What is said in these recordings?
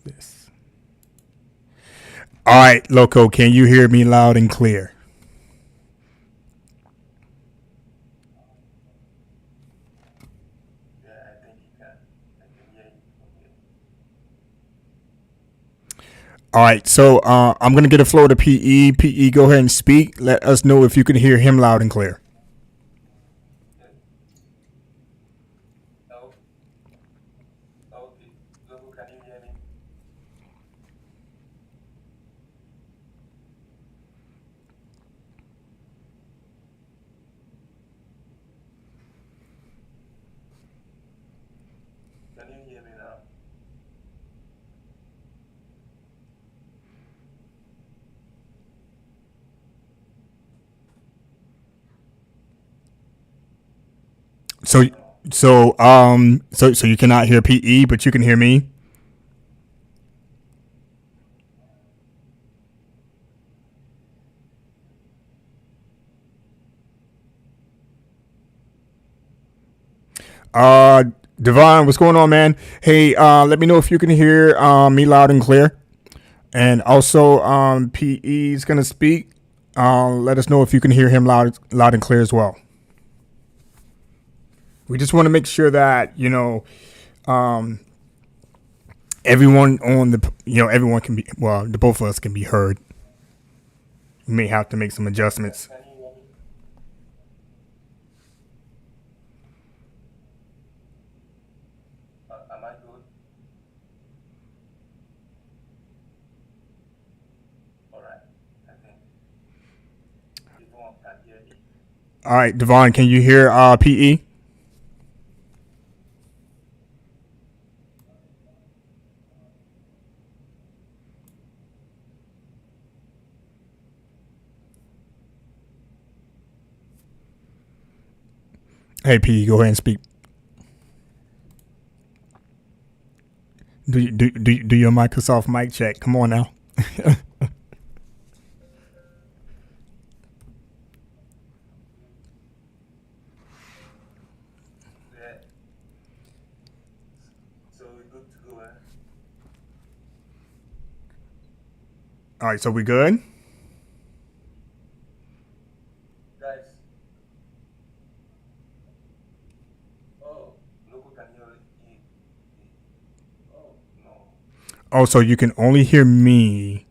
this. All right, Loco, can you hear me loud and clear? All right, so I'm gonna get a floor to PE. PE, go ahead and speak. Let us know if you can hear him loud and clear. So, so you cannot hear PE, but you can hear me. Uh, Devon, what's going on, man? Hey, let me know if you can hear me loud and clear. And also, PE is gonna speak. Let us know if you can hear him loud and clear as well. We just want to make sure that um, everyone on everyone can be the both of us can be heard. We may have to make some adjustments. All right, Devon, can you hear PE? Hey, PE, go ahead and speak. Do your Microsoft mic check. Come on now. All right, so we good? Oh, so you can only hear me.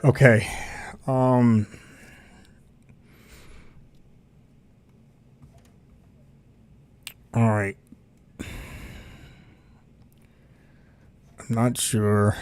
Okay. Um. All right. I'm not sure.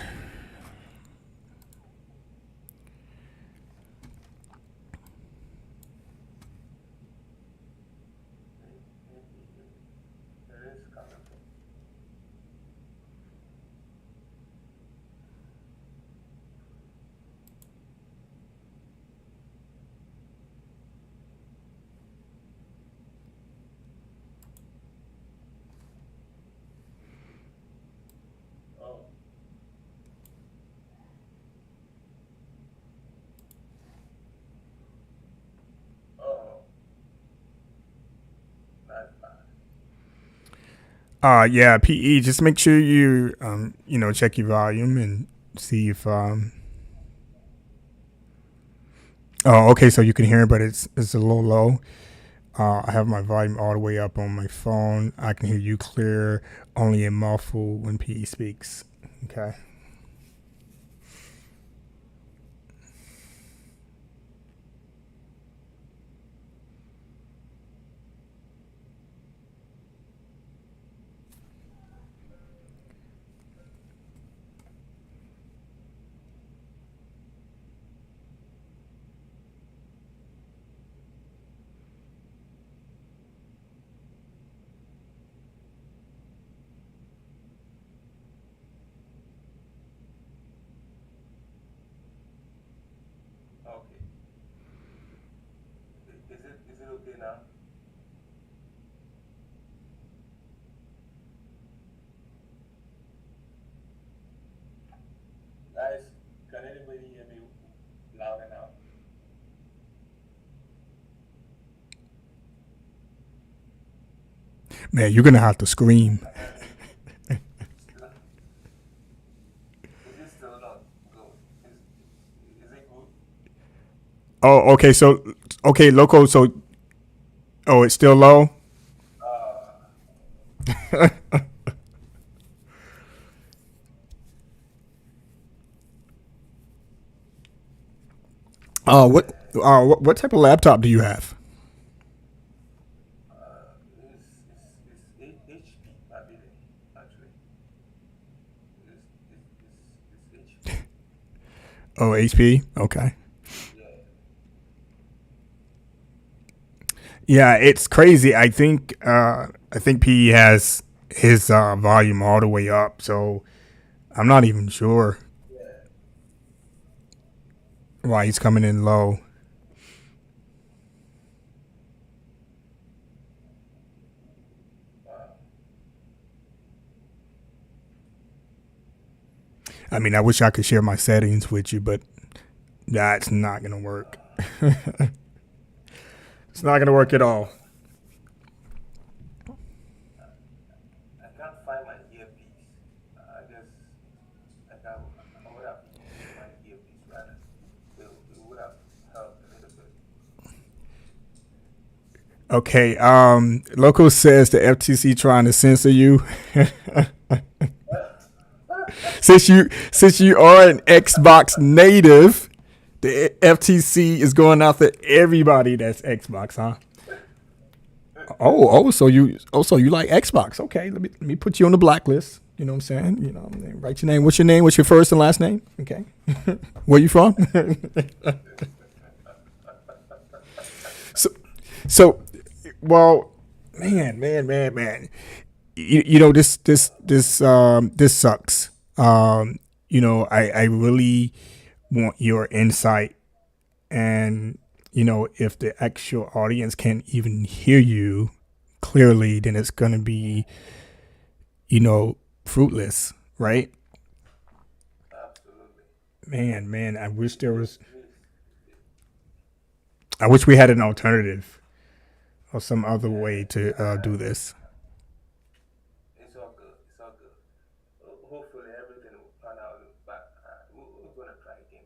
Yeah, PE. Just make sure you check your volume and see if Oh, okay. So you can hear it, but it's a little low. I have my volume all the way up on my phone. I can hear you clear, only a muffle when PE speaks. Okay. Man, you're gonna have to scream. Oh, okay. So, okay, local. So, oh, it's still low. What? Yeah. What type of laptop do you have? It's HP, I believe. Actually, it's HP. Oh, HP. Okay. Yeah. Yeah, it's crazy. I think P has his volume all the way up, so I'm not even sure Yeah. why he's coming in low. Wow. I mean, I wish I could share my settings with you, but that's not gonna work. It's not gonna work at all. I can't find my earpiece. I guess I can. I would have used my earpiece rather. It would have helped a little bit. Okay. Local says the FTC trying to censor you. Since you are an Xbox native, the FTC is going after everybody that's Xbox, huh? So you like Xbox? Okay, let me put you on the blacklist. You know what I'm saying? You know, write your name. What's your name? What's your first and last name? Okay, where you from? so, so, well, man. You know this sucks. You know, I really want your insight, and you know, if the actual audience can't even hear you clearly, then it's gonna be, you know, fruitless, right? Absolutely. Man, I wish there Please, was. please. I wish we had an alternative or some other way Yeah. to do this. It's all good. It's all good. Hopefully everything will pan out. But we're gonna try again.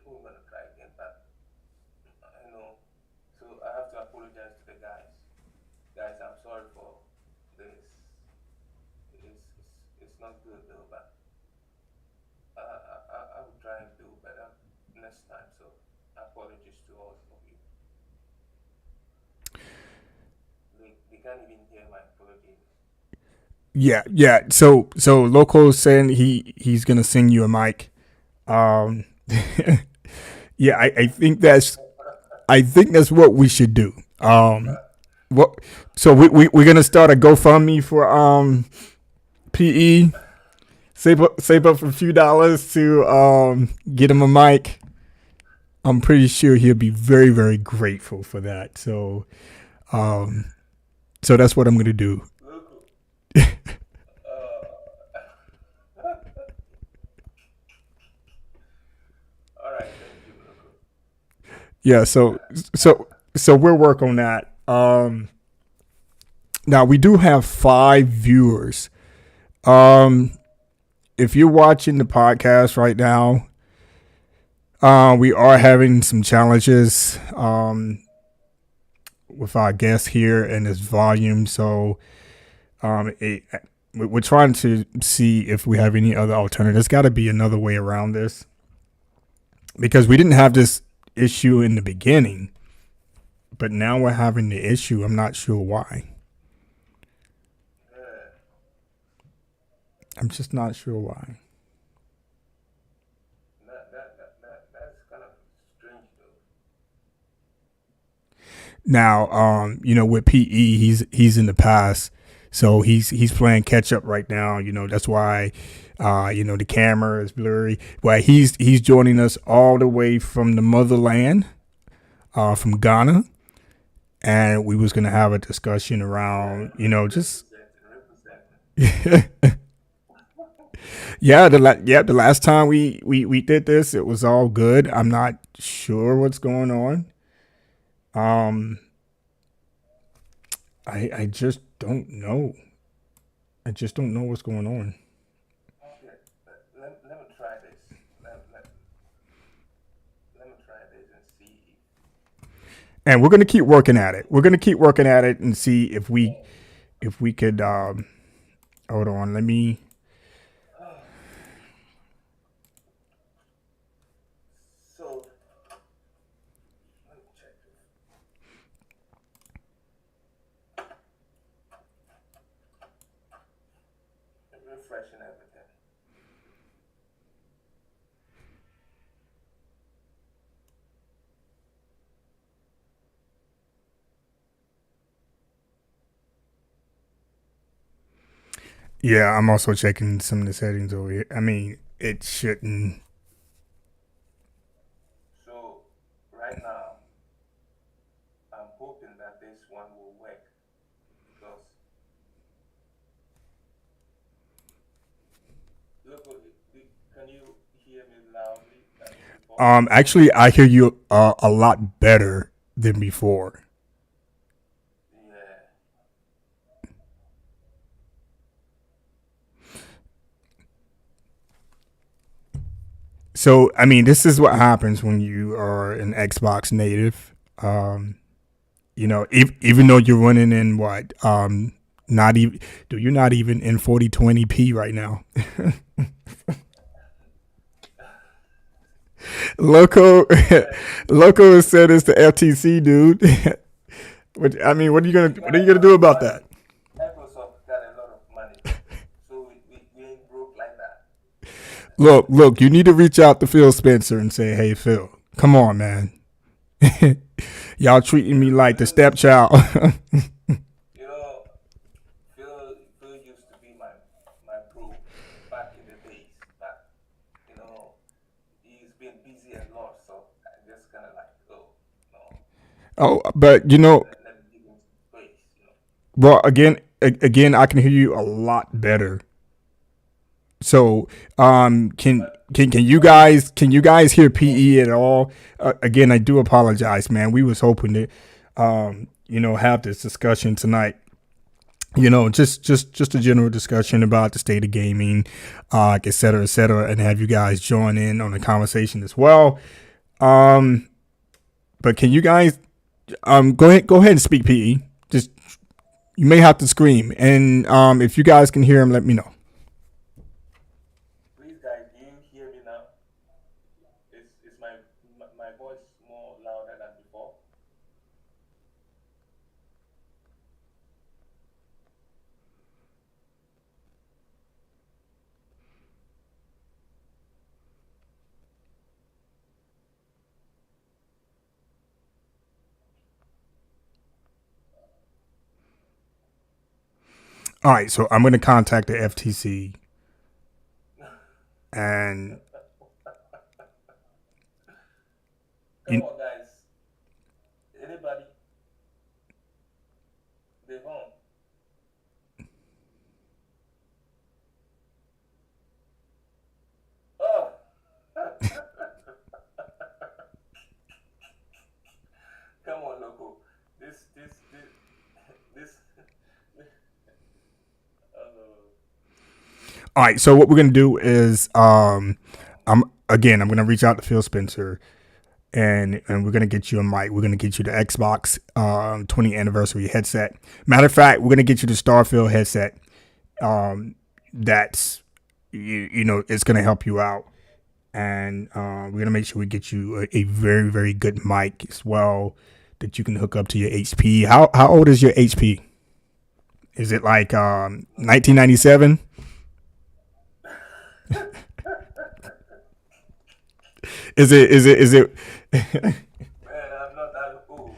We're gonna try again. But I know. So I have to apologize to the guys. Guys, I'm sorry for this. It's not good though. But I will try and do better next time. So apologies to all of you. They can't even hear my apology. Yeah. So local saying he's gonna sing you a mic. Um, yeah, I think that's what we should do. What? So we're gonna start a GoFundMe for PE. Save up a few dollars to get him a mic. I'm pretty sure he'll be very grateful for that. Um, so that's what I'm gonna do. Look, all right, thank you, Loco. Yeah. So we'll work on that. Now we do have 5 viewers. Um, if you're watching the podcast right now, we are having some challenges with our guest here and his volume. So we're trying to see if we have any other alternatives. There's got to be another way around this because we didn't have this issue in the beginning, but now we're having the issue. I'm not sure why. Yeah, I'm just not sure why. that's kind of strange though. Now, you know, with PE, he's in the past, so he's playing catch up right now. You know, that's why, you know, the camera is blurry. But he's joining us all the way from the motherland, from Ghana, and we was gonna have a discussion around, you know, just Representing. yeah, the last time we did this, it was all good. I'm not sure what's going on. Um, I just don't know. I just don't know what's going on. Okay, let me try this. Let, let, let me try this and see And we're gonna keep working at it. We're gonna keep working at it and see if we could. Hold on, let me. if. So let me check this. I'm refreshing everything. Yeah, I'm also checking some of the settings over here. I mean, it shouldn't. So right now, I'm hoping that this one will work because look, can you hear me loudly than before? Actually, I hear you a lot better than before. Yeah. So, I mean, this is what happens when you are an Xbox native. You know, even though you're running in what, not even, do you're not even in 4020p right now. Loco, Yeah. Loco said it's the FTC, dude. I mean, what are you gonna do about that? Microsoft got a lot of money, so we ain't broke like that. Look, you need to reach out to Phil Spencer and say, hey, Phil, come on, man. Y'all treating me like the Phil, stepchild. you know, Phil used to be my bro back in the days, but you know, he's been busy a lot, so I just kind of like, oh no, Oh, but you know, let me give him some space, you know. well, again, I can hear you a lot better. So, can you guys hear PE at all? Again, I do apologize, man. We was hoping to, have this discussion tonight. You know, just a general discussion about the state of gaming, et cetera, and have you guys join in on the conversation as well. Um, but can you guys go ahead and speak PE? Just you may have to scream, and if you guys can hear him, let me know. Please, guys, do you hear me now? Is my voice more louder than before? All right, so I'm going to contact the FTC and Come you, on, guys. Anybody? Devon. Oh, come on, loco. This, this. Oh, all right. So what we're going to do is I'm going to reach out to Phil Spencer and we're going to get you a mic. We're going to get you the Xbox 20th anniversary headset. Matter of fact, we're going to get you the Starfield headset. That's you know it's going to help you out, and we're going to make sure we get you a very very good mic as well that you can hook up to your HP. How old is your HP? Is it like 1997? Is it man, I'm not that old.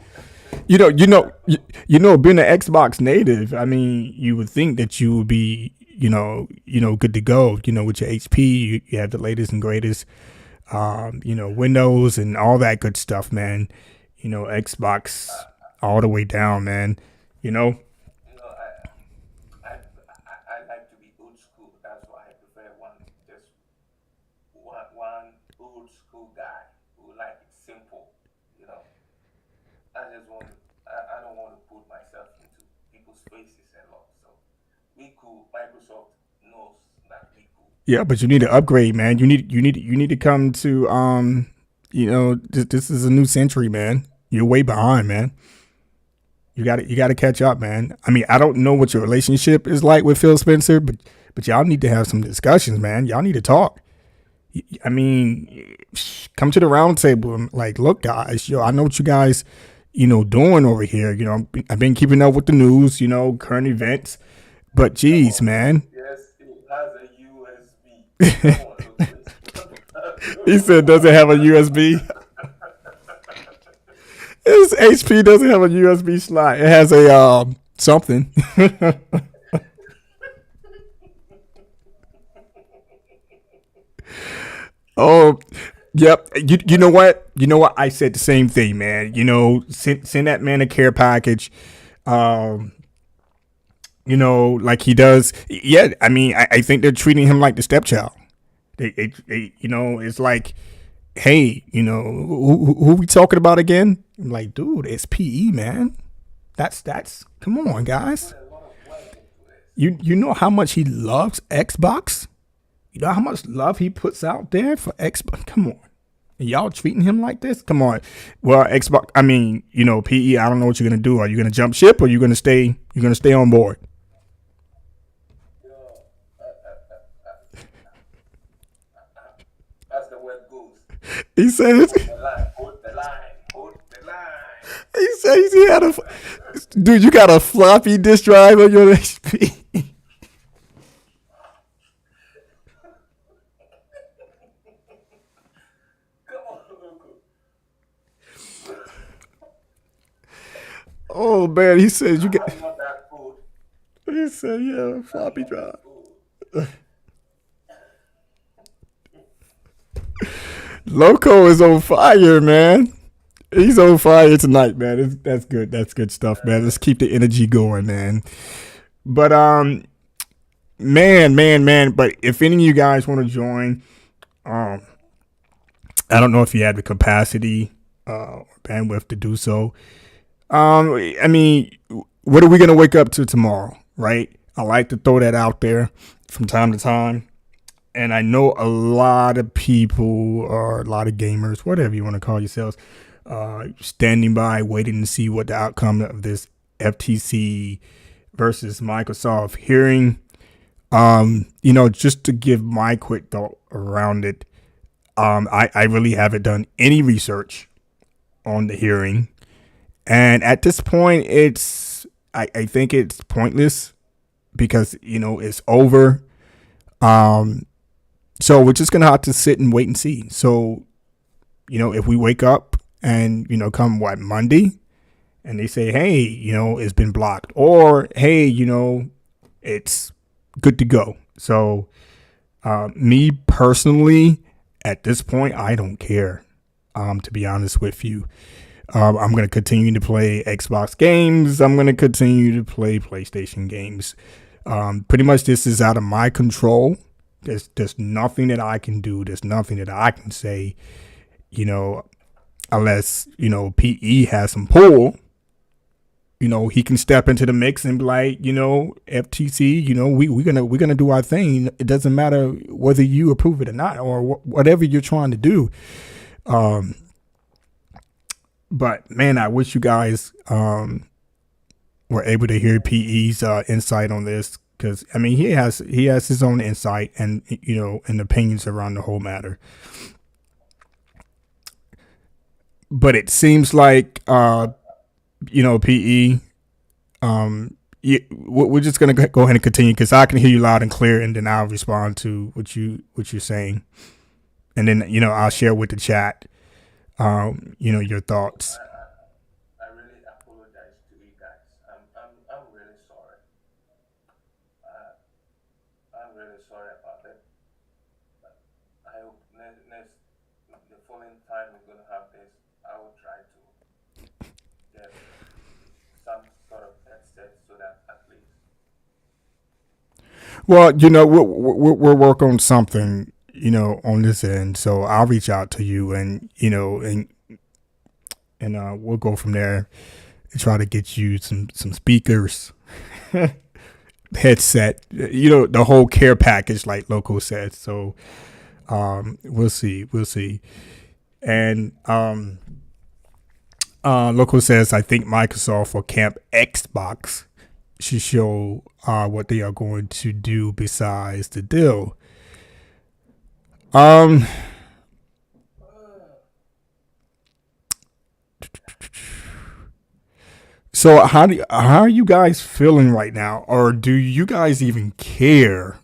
you know you know you know being an Xbox native, I mean, you would think that you would be good to go, with your HP. You have the latest and greatest Windows and all that good stuff, man. Xbox all the way down, man. You know. You know, I like to be old school. That's why I prefer just one old school guy who like it simple. You know, I just want to. I don't want to put myself into people's faces a lot. So we cool. Microsoft knows that we cool. Yeah, but you need to upgrade, man. You need to come to this is a new century, man. You're way behind, man. You got to catch up, man. I mean, I don't know what your relationship is like with Phil Spencer, but y'all need to have some discussions, man. Y'all need to talk. I mean, come to the round table and like, look, guys, I know what you guys, doing over here. I've been keeping up with the news, current events, but geez, man. Yes, it has a USB. Come on, He said, does it have a USB? This HP doesn't have a USB slot. It has a something. Oh, yep. You know what? You know what? I said the same thing, man. Send that man a care package. Um, like he does. Yeah, I mean, I think they're treating him like the stepchild. It's like, hey, who we talking about again? I'm like, dude, it's PE, man. That's. Come on, guys. put a lot of work into this. You know how much he loves Xbox. You know how much love he puts out there for Xbox. Come on, and y'all treating him like this. Come on. Well, Xbox. I mean, PE. I don't know what you're gonna do. Are you gonna jump ship or you gonna stay? You're gonna stay on board. You know, as the word goes, He says. hold the line, hold the line. He says he had a. Dude, you got a floppy disk drive on your HP. Come on, local. Oh man, he says you I get. want that food. He said, yeah, floppy drive. Food. Loco is on fire, man. He's on fire tonight, man. That's good. That's good stuff, man. Let's keep the energy going, man. But man. But if any of you guys want to join, um, I don't know if you have the capacity, bandwidth to do so. I mean, what are we gonna wake up to tomorrow, right? I like to throw that out there from time to time. And I know a lot of people or a lot of gamers, whatever you want to call yourselves, standing by waiting to see what the outcome of this FTC versus Microsoft hearing. Just to give my quick thought around it, I really haven't done any research on the hearing. And at this point, I think it's pointless because, it's over. So we're just gonna have to sit and wait and see. So, if we wake up and come Monday, and they say, hey, it's been blocked, or hey, it's good to go. So, me personally, at this point, I don't care. To be honest with you, I'm gonna continue to play Xbox games. I'm gonna continue to play PlayStation games. Pretty much, this is out of my control. There's nothing that I can do. There's nothing that I can say, unless, PE has some pull. He can step into the mix and be like, FTC, we're gonna do our thing. It doesn't matter whether you approve it or not, or whatever you're trying to do. But man, I wish you guys were able to hear PE's insight on this. Because I mean, he has his own insight and and opinions around the whole matter. But it seems like PE. We're just gonna go ahead and continue because I can hear you loud and clear, and then I'll respond to what you're saying, and then I'll share with the chat, your thoughts. I really apologize to you guys. I'm really sorry. Uh, I'm really sorry about it. I hope the following time we're gonna have this, I will try to get some sort of headset so that at least. Well, we'll work on something, on this end. So I'll reach out to you, and we'll go from there and try to get you some speakers, headset, the whole care package, like Loco said. So we'll see. And Local says, I think Microsoft or Camp Xbox should show what they are going to do besides the deal. Um, so how are you guys feeling right now, or do you guys even care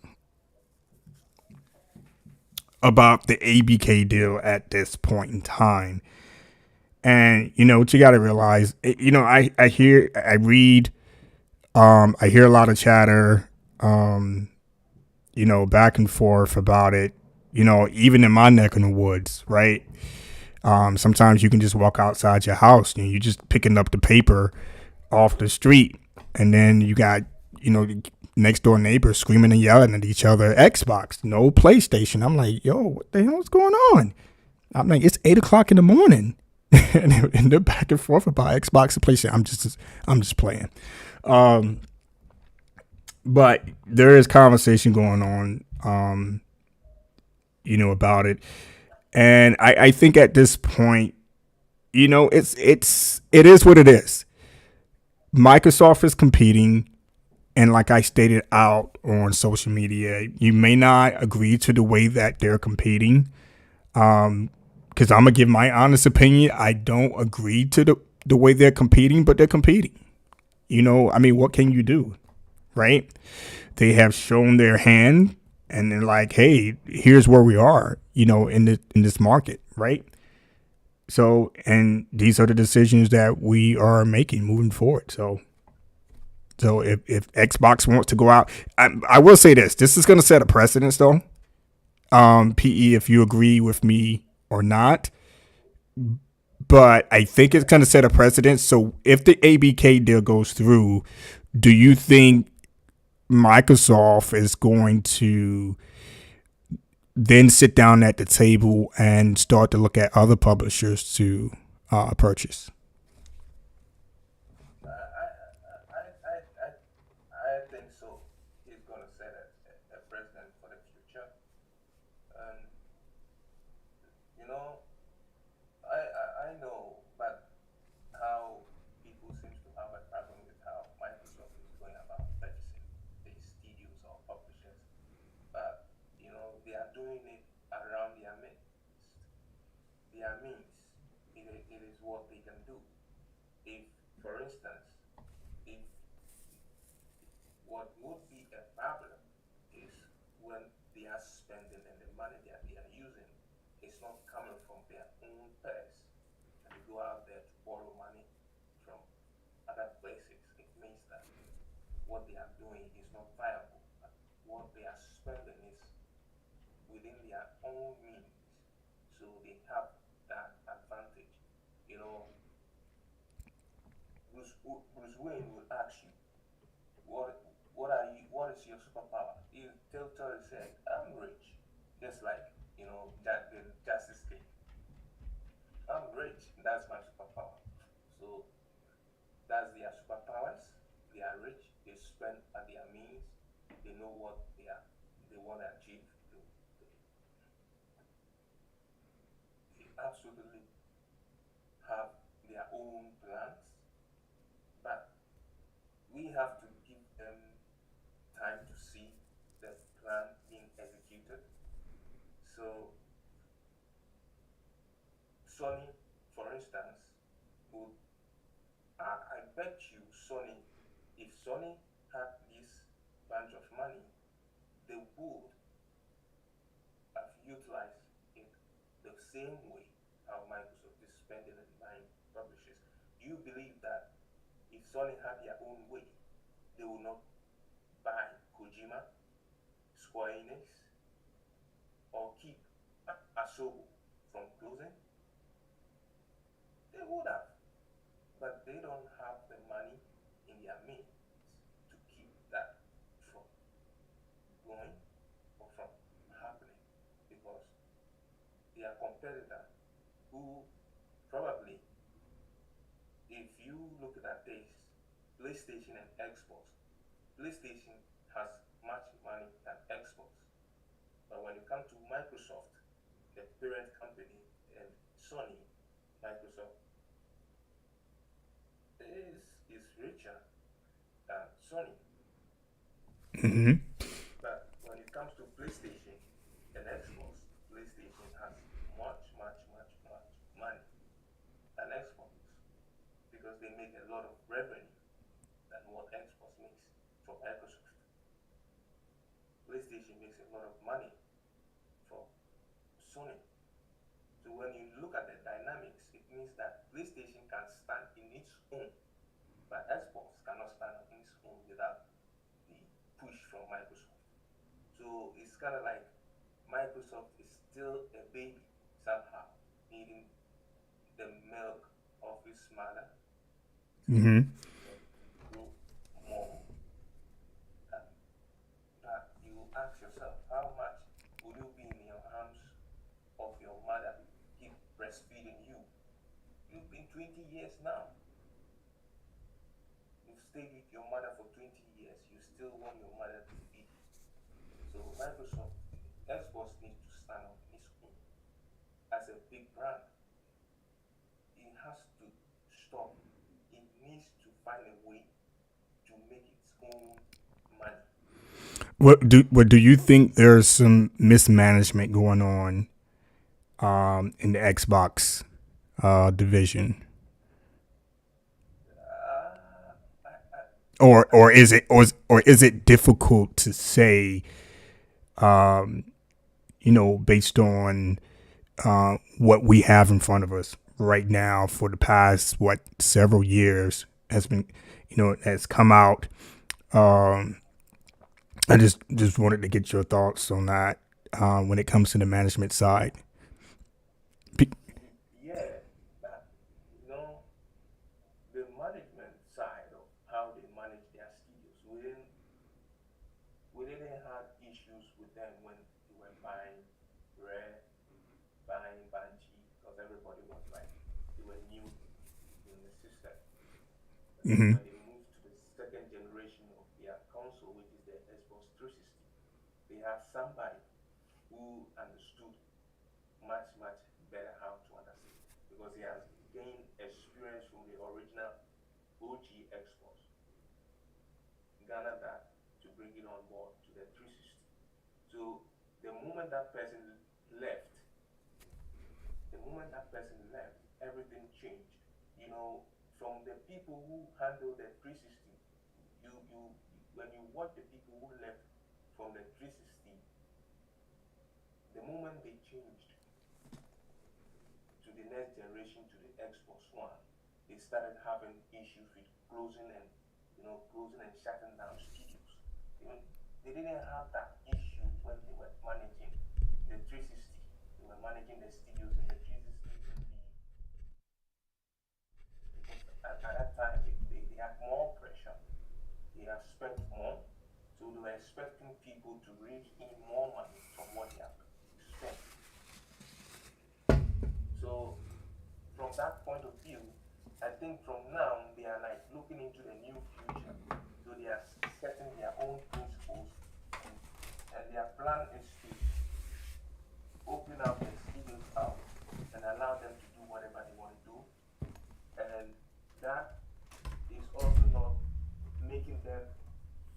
about the ABK deal at this point in time? And you know what you got to realize. I hear, I read, I hear a lot of chatter, back and forth about it. Even in my neck of the woods, right? Sometimes you can just walk outside your house and you're just picking up the paper off the street, and then you got the next door neighbors screaming and yelling at each other. Xbox, no PlayStation. I'm like, yo, what the hell is going on? I'm like, it's 8 o'clock in the morning, and they're back and forth about Xbox and PlayStation. I'm just playing. Um, but there is conversation going on, about it, and I think at this point, it is what it is. Microsoft is competing, and like I stated out on social media, you may not agree to the way that they're competing. Because I'm gonna give my honest opinion. I don't agree to the way they're competing, but they're competing. I mean, what can you do, right? They have shown their hand, and they're like, "Hey, here's where we are," in this market, right? So, and these are the decisions that we are making moving forward. So if Xbox wants to go out, I will say this: this is going to set a precedence, though. PE, if you agree with me or not, but I think it's going to set a precedent. So if the ABK deal goes through, do you think Microsoft is going to then sit down at the table and start to look at other publishers to purchase? I think so. He's going to set a precedent for the future. And, you know, I know, but how people seems to have a problem with how Microsoft is going about purchasing the studios or publishers. But, they are doing it around their means. It is what they can do. If, for instance, if what would be a problem is when they are spending and the money that they are using is not coming from their own purse and they go out there to borrow money from other places. It means that what they are doing is not viable. But what they are spending is within their own means. So they have that advantage. You know, Bruce Wayne will ask you, what is your superpower? You tell said, I'm rich. Just like, that the Justice King. I'm rich. That's my superpower. So that's their superpowers. They are rich. They spend at their means. They know what they want to achieve. They absolutely have their own plans, but we have to give them time to see the plan being executed. So Sony, for instance, would I bet you Sony, if Sony had this bunch of money, they would have utilized it the same way how Microsoft is spending and buying publishers. Do you believe that if Sony had their own way, they would not buy Kojima, Square Enix, or keep Asobo from closing? They would have, but they don't have the money in their means to keep that from going or from happening because their competitor, who probably, if you look at this, PlayStation and Xbox, PlayStation has much money than Xbox. But when you come to Microsoft, the parent company, and Sony, Microsoft is richer than Sony. Mm-hmm. But when it comes to PlayStation and Xbox, PlayStation has much, much, much, much money than Xbox because they make a lot of revenue than what Xbox makes from Microsoft. PlayStation makes a lot of money from Sony. So when you look at the dynamics, it means that PlayStation can stand in its own, but Xbox cannot stand on its own without the push from Microsoft. So it's kind of like Microsoft is still a baby somehow, needing the milk of its mother to, Mm-hmm. grow more. And that you ask yourself, how much will you be in your arms of your mother, keep breastfeeding you? You've been 20 years now. You've stayed with your mother for 20 years. You still want your mother to feed you. So Microsoft, Xbox needs to stand on its own as a big brand. It has to stop. It needs to find a way to make its own money. What do you think there's some mismanagement going on in the Xbox division? Or is it difficult to say, based on what we have in front of us right now for the past several years has been, has come out. Um, I just wanted to get your thoughts on that when it comes to the management side. Yeah, but you know, the management side of how they manage their studios, we didn't have issues with them when they were buying Rare, buying Banshee, because everybody was like, they were new in the system. But then Mm-hmm. when they moved to the second generation of their console, which is the Xbox 360, they had somebody who understood much, much better how to understand because he has gained experience from the original OG Xbox, garnered that to bring it on board to the 360. So the moment that person left, the moment that person left, everything changed. You know, from the people who handled the 360, you when you watch the people who left from the 360, the moment they changed to the next generation to the Xbox One, they started having issues with closing and closing and shutting down studios. Even they didn't have that issue when they were managing the 360. They were managing the studios in the 360 in the because at that time they had more pressure. They have spent more, so they were expecting people to bring in more money from what they have spent. So from that point of view, I think from now they are like looking into the new future. So they are setting their own principles, and, and their plan is to open up the studios out and allow them to do whatever they want to do. And that is also not making them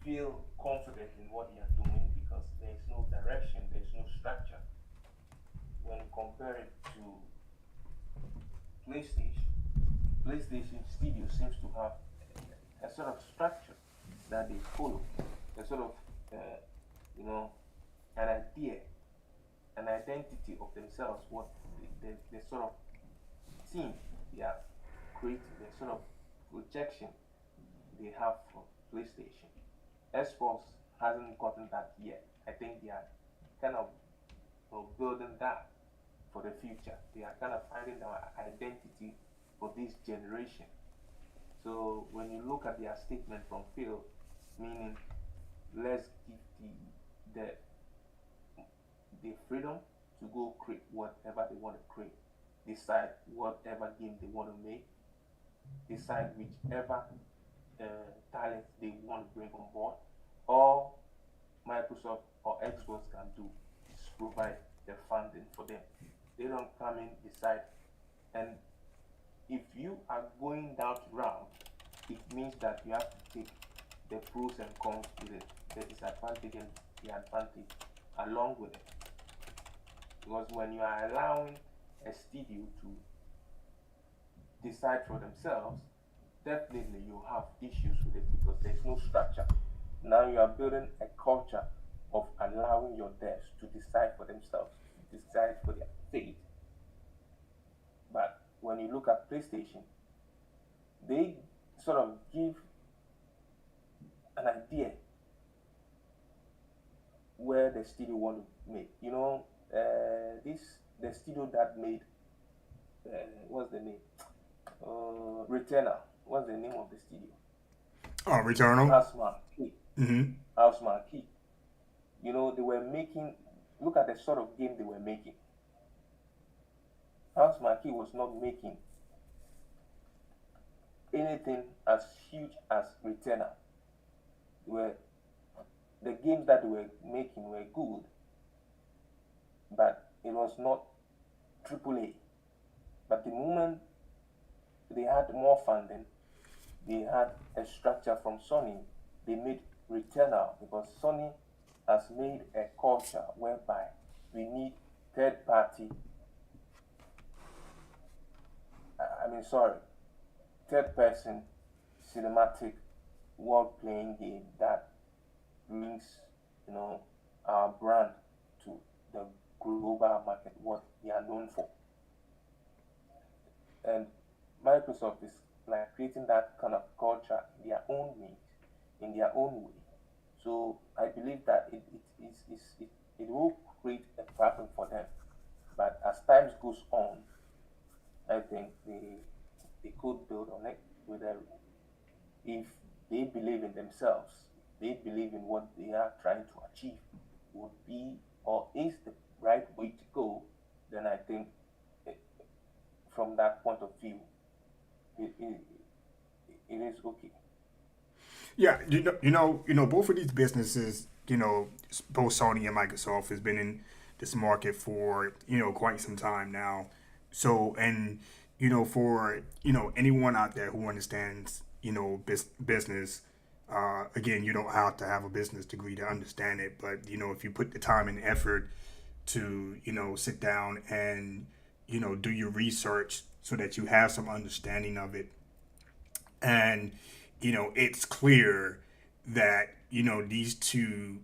feel confident in what they are doing because there is no direction, there is no structure. When you compare it to PlayStation, PlayStation Studio seems to have a sort of structure that they follow, a sort of, uh, you know, an idea, an identity of themselves, what the sort of team they are creating, the sort of projection they have for PlayStation. Xbox hasn't gotten that yet. I think they are kind of building that for the future. They are kind of finding their identity for this generation. So when you look at their statement from Phil, meaning let's give the the freedom to go create whatever they want to create, decide whatever game they want to make, decide whichever talent they want to bring on board. All Microsoft or Xbox can do is provide the funding for them. They don't come in, decide And if you are going that route, it means that you have to take the pros and cons with it, the disadvantage and the advantage along with it. Because when you are allowing a studio to decide for themselves, definitely you have issues with it because there's no structure. Now you are building a culture of allowing your devs to decide for themselves, to decide for their fate. But when you look at PlayStation, they sort of give an idea where the studio want to make. This the studio that made what's the name? Returner. What's the name of the studio? Oh, Returnal. Housemarque. Mm-hmm. Housemarque. They were making. Look at the sort of game they were making. Housemarque was not making anything as huge as Returner. Were the games that they were making were good, but it was not AAA. But the moment they had more funding, they had a structure from Sony, they made Returnal because Sony has made a culture whereby we need third party, sorry, third person cinematic world playing game that brings, you know, our brand to the global market, what they are known for. And Microsoft is like creating that kind of culture in their own way, in their own way. So I believe that it will create a problem for them. But as time goes on, I think they could build on it with a, if they believe in themselves, they believe in what they are trying to achieve, would be or is the right way to go, then I think it, from that point of view, it, it, it is okay. Yeah, both of these businesses, both Sony and Microsoft has been in this market for quite some time now. So, and for anyone out there who understands business, again, you don't have to have a business degree to understand it, but if you put the time and effort to sit down and do your research so that you have some understanding of it, and it's clear that these two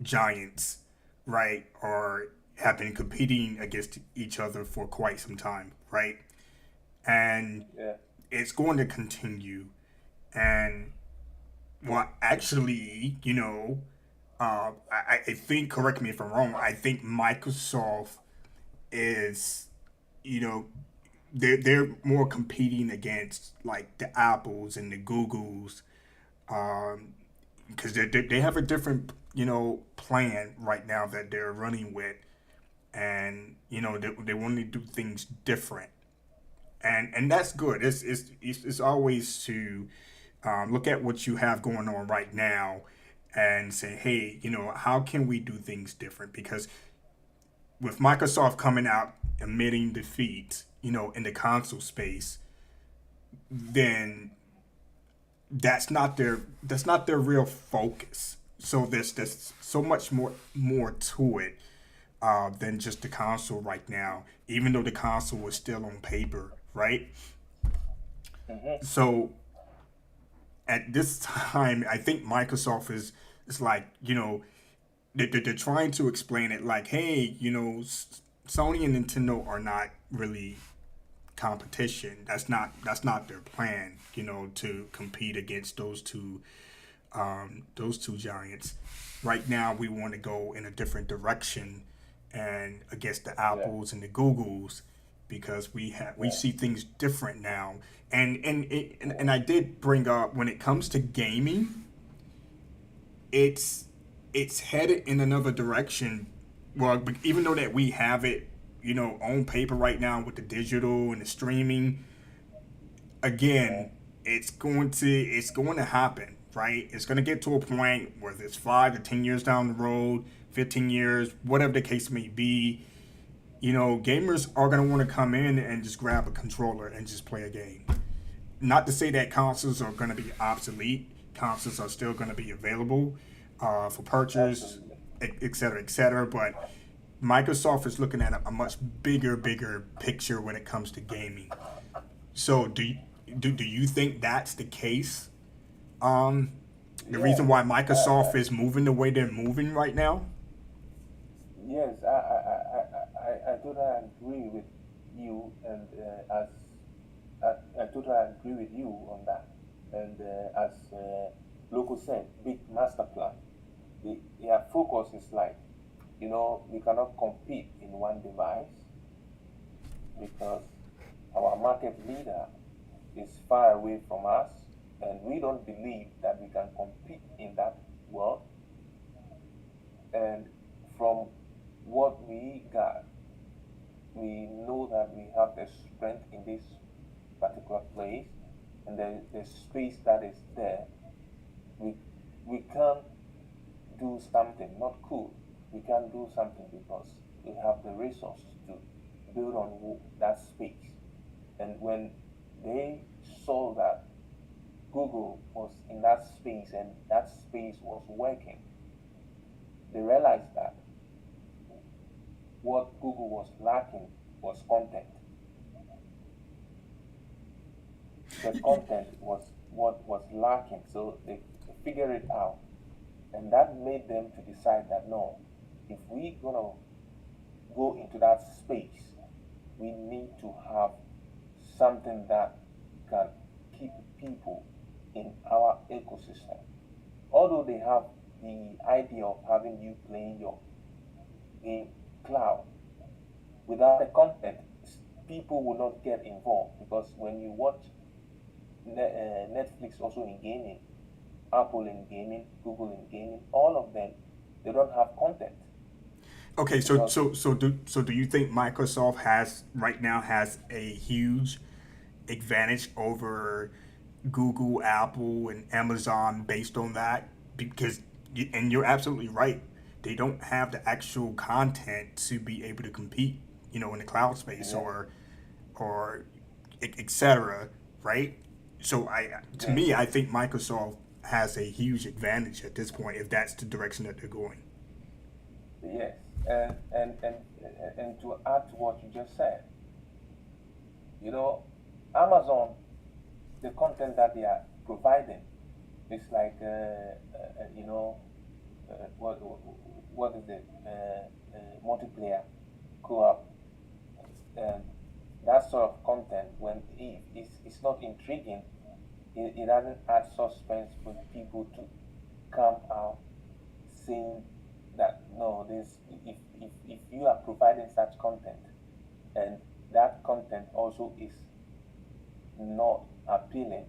giants, right, are have been competing against each other for quite some time, right, and Yeah, it's going to continue. And well, actually, I think, correct me if I'm wrong, I think Microsoft is, you know, they're more competing against like the Apples and the Googles, because they have a different plan right now that they're running with, and they want to do things different, and that's good. It's always to look at what you have going on right now and say, hey, how can we do things different? Because with Microsoft coming out admitting defeat, in the console space, then that's not their real focus. So there's so much more to it than just the console right now. Even though the console is still on paper, right? hmm So at this time, I think Microsoft is like they're trying to explain it like, hey, Sony and Nintendo are not really competition. That's not their plan. To compete against those two giants. Right now, we want to go in a different direction, and against the yeah, Apples and the Googles, because we yeah, see things different now. And I did bring up, when it comes to gaming, it's it's headed in another direction. Well, even though that we have it, on paper right now with the digital and the streaming, yeah, again, it's going to happen, right? It's going to get to a point, whether it's 5 to 10 years down the road, 15 years, whatever the case may be, gamers are going to want to come in and just grab a controller and just play a game. Not to say that consoles are going to be obsolete. Consoles are still going to be available for purchase, Absolutely. et cetera, et cetera. But Microsoft is looking at a much bigger picture when it comes to gaming. So do you think that's the case? Um, the Yeah. reason why I, I, Microsoft is moving the way they're moving right now? yes, I totally agree with you, and I totally agree with you on that. And as Loco said, big master plan. Their focus is like, we cannot compete in one device because our market leader is far away from us, and we don't believe that we can compete in that world. And from what we got, we know that we have the strength in this particular place, and the space that is there. We we can do something, not cool. We can do something because we have the resources to build on that space. And when they saw that Google was in that space and that space was working, they realized that what Google was lacking was content. The content was what was lacking, so they figured it out, and that made them to decide that no, if we're gonna go into that space, we need to have something that can keep people in our ecosystem. Although they have the idea of having you playing your game cloud, without the content, people will not get involved because when you watch Netflix also in gaming, Apple in gaming, Google in gaming, all of them, they don't have content Okay, because so do you think Microsoft has right now has a huge advantage over Google, Apple, and Amazon based on that? Because and you're absolutely right. They don't have the actual content to be able to compete, in the cloud space yes, or etc. Right? So to yes, me, I think Microsoft has a huge advantage at this point if that's the direction that they're going. yes, and to add to what you just said, you know, Amazon, the content that they are providing is like what is it multiplayer co-op, and that sort of content when it's not intriguing, it doesn't add suspense for people to come out saying that no, this if you are providing such content and that content also is not appealing.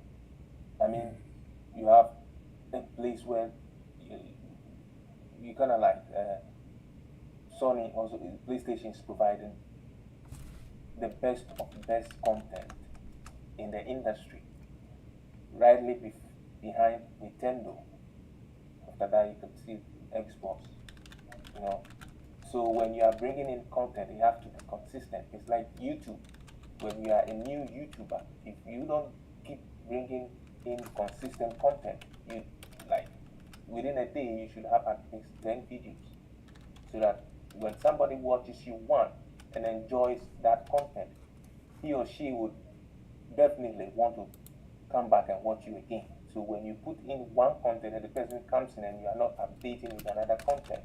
I mean, you have a place where you, you kind of like Sony also PlayStation is providing the best of best content in the industry, rightly behind Nintendo. After that, you can see Xbox. You know, so when you are bringing in content, you have to be consistent. It's like YouTube. When you are a new YouTuber, if you don't keep bringing in consistent content, you like within a day you should have at least 10 videos so that when somebody watches you one and enjoys that content, he or she would definitely want to come back and watch you again. So when you put in one content and the person comes in and you are not updating with another content,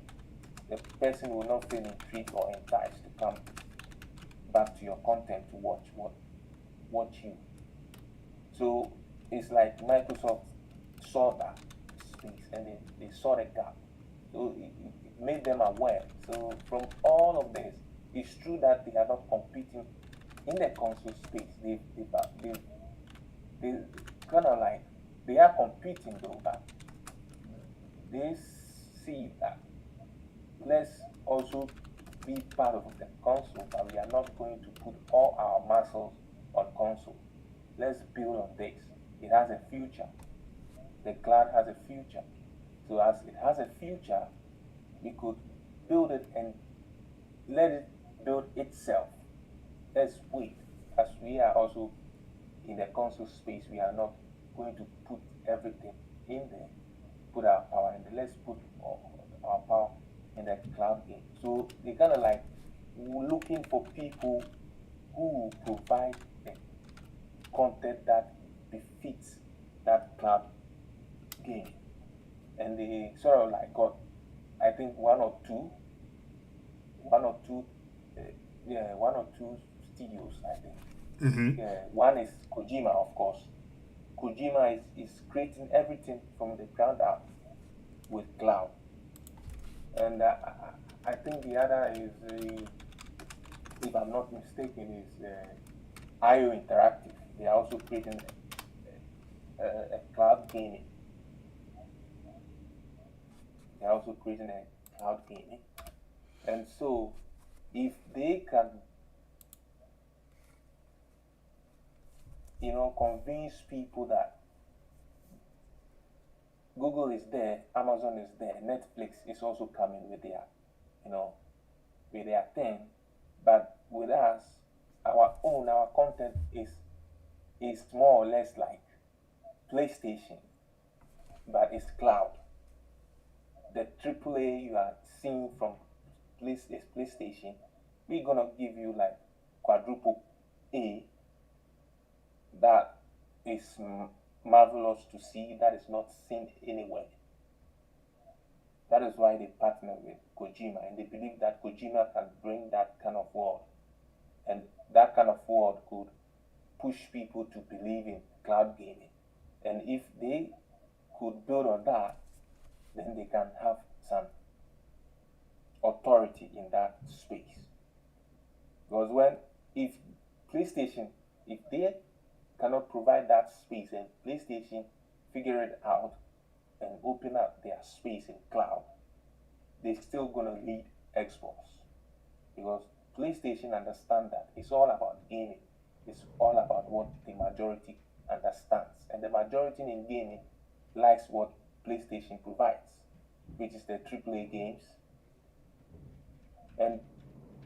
the person will not feel intrigued or enticed to come back to your content to watch you. So it's like Microsoft saw that space and they saw the gap. So it made them aware. So from all of this, it's true that they are not competing in the console space. They kind of like they are competing though, but they see that let's also be part of the console, but we are not going to put all our muscles on console. Let's build on this. It has a future. The cloud has a future. So as it has a future, we could build it and let it build itself. Let's wait. As we are also in the console space, we are not going to put everything in there, put our power in there. Let's put our power in the cloud game. So they kind of like looking for people who provide the content that befits that cloud game. And they sort of like got, I think, one or two, uh, yeah, one or two studios, I think. Mm-hmm. Yeah, one is Kojima, of course. Kojima is creating everything from the ground up with cloud. And I think the other is, if I'm not mistaken, is IO Interactive. They are also creating a cloud gaming. They are also creating a cloud gaming. And so, if they can, convince people that Google is there, Amazon is there, Netflix is also coming with you know, with their thing, but with us, our content is more or less like PlayStation, but it's cloud. The AAA you are seeing from PlayStation, we're gonna give you like quadruple A that is marvelous to see, that is not seen anywhere. That is why they partner with Kojima, and they believe that Kojima can bring that kind of world, and that kind of world could push people to believe in cloud gaming. And if they could build on that, then they can have some authority in that space. Because if PlayStation, if they cannot provide that space and PlayStation figure it out and open up their space in cloud, they're still gonna lead Xbox. Because PlayStation understand that it's all about gaming. It's all about what the majority understands. And the majority in gaming likes what PlayStation provides, which is the AAA games. And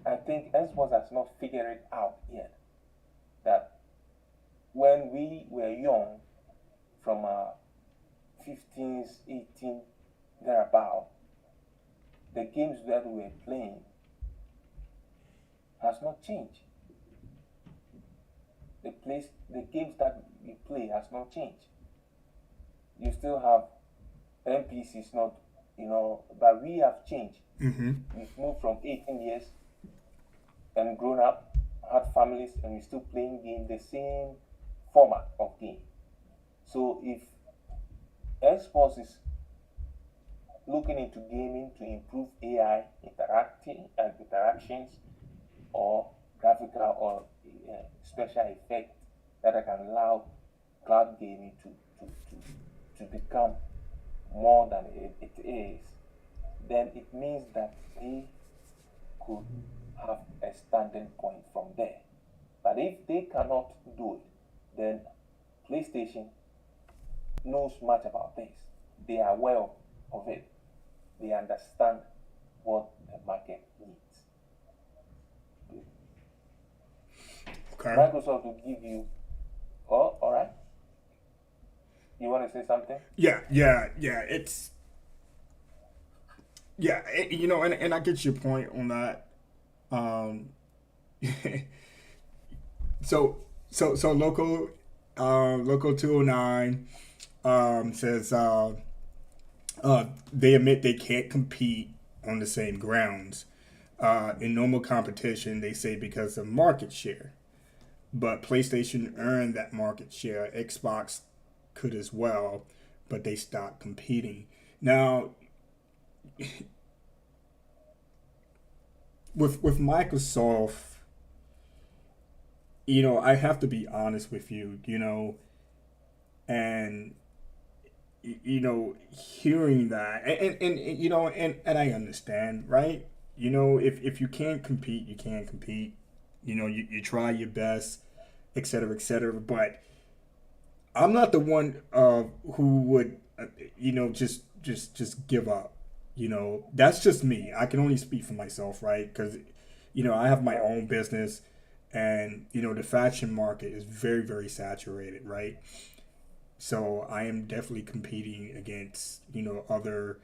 I think Xbox has not figured it out yet that when we were young, from our 15s, 18, thereabout, the games that we were playing has not changed. The games that we play has not changed. You still have NPCs, not, but we have changed. Mm-hmm. We've moved from 18 years and grown up, had families, and we're still playing game, the same format of game. So if Xbox is looking into gaming to improve AI interacting and interactions, or graphical or special effect that can allow cloud gaming to become more than it is, then it means that they could have a standing point from there. But if they cannot do it, then PlayStation knows much about this. They are aware of it. They understand what the market needs. Okay. Microsoft will give you. Oh, all right. You want to say something? Yeah. It's and I get your point on that. Um, so local 209 says they admit they can't compete on the same grounds. In normal competition, they say because of market share. But PlayStation earned that market share. Xbox could as well, but they stopped competing. Now, with Microsoft, I have to be honest with you, and hearing that, and I understand, right? If you can't compete, you can't compete. You try your best, etc., etc. But I'm not the one who would, just give up. That's just me. I can only speak for myself, right? Because I have my own business, and the fashion market is very, very saturated, right? So I am definitely competing against other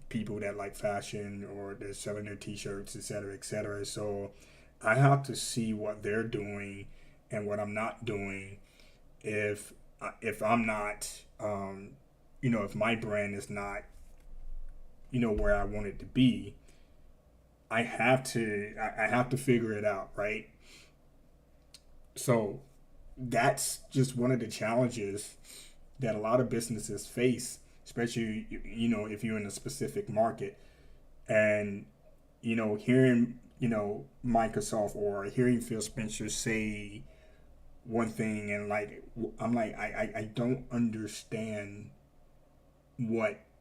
people that like fashion or they're selling their t-shirts, et cetera, et cetera. So I have to see what they're doing and what I'm not doing. If I'm not, if my brand is not, where I want it to be, I have to figure it out, right? So that's just one of the challenges that a lot of businesses face, especially if you're in a specific market. And hearing Microsoft or hearing Phil Spencer say one thing, and like I'm like I don't understand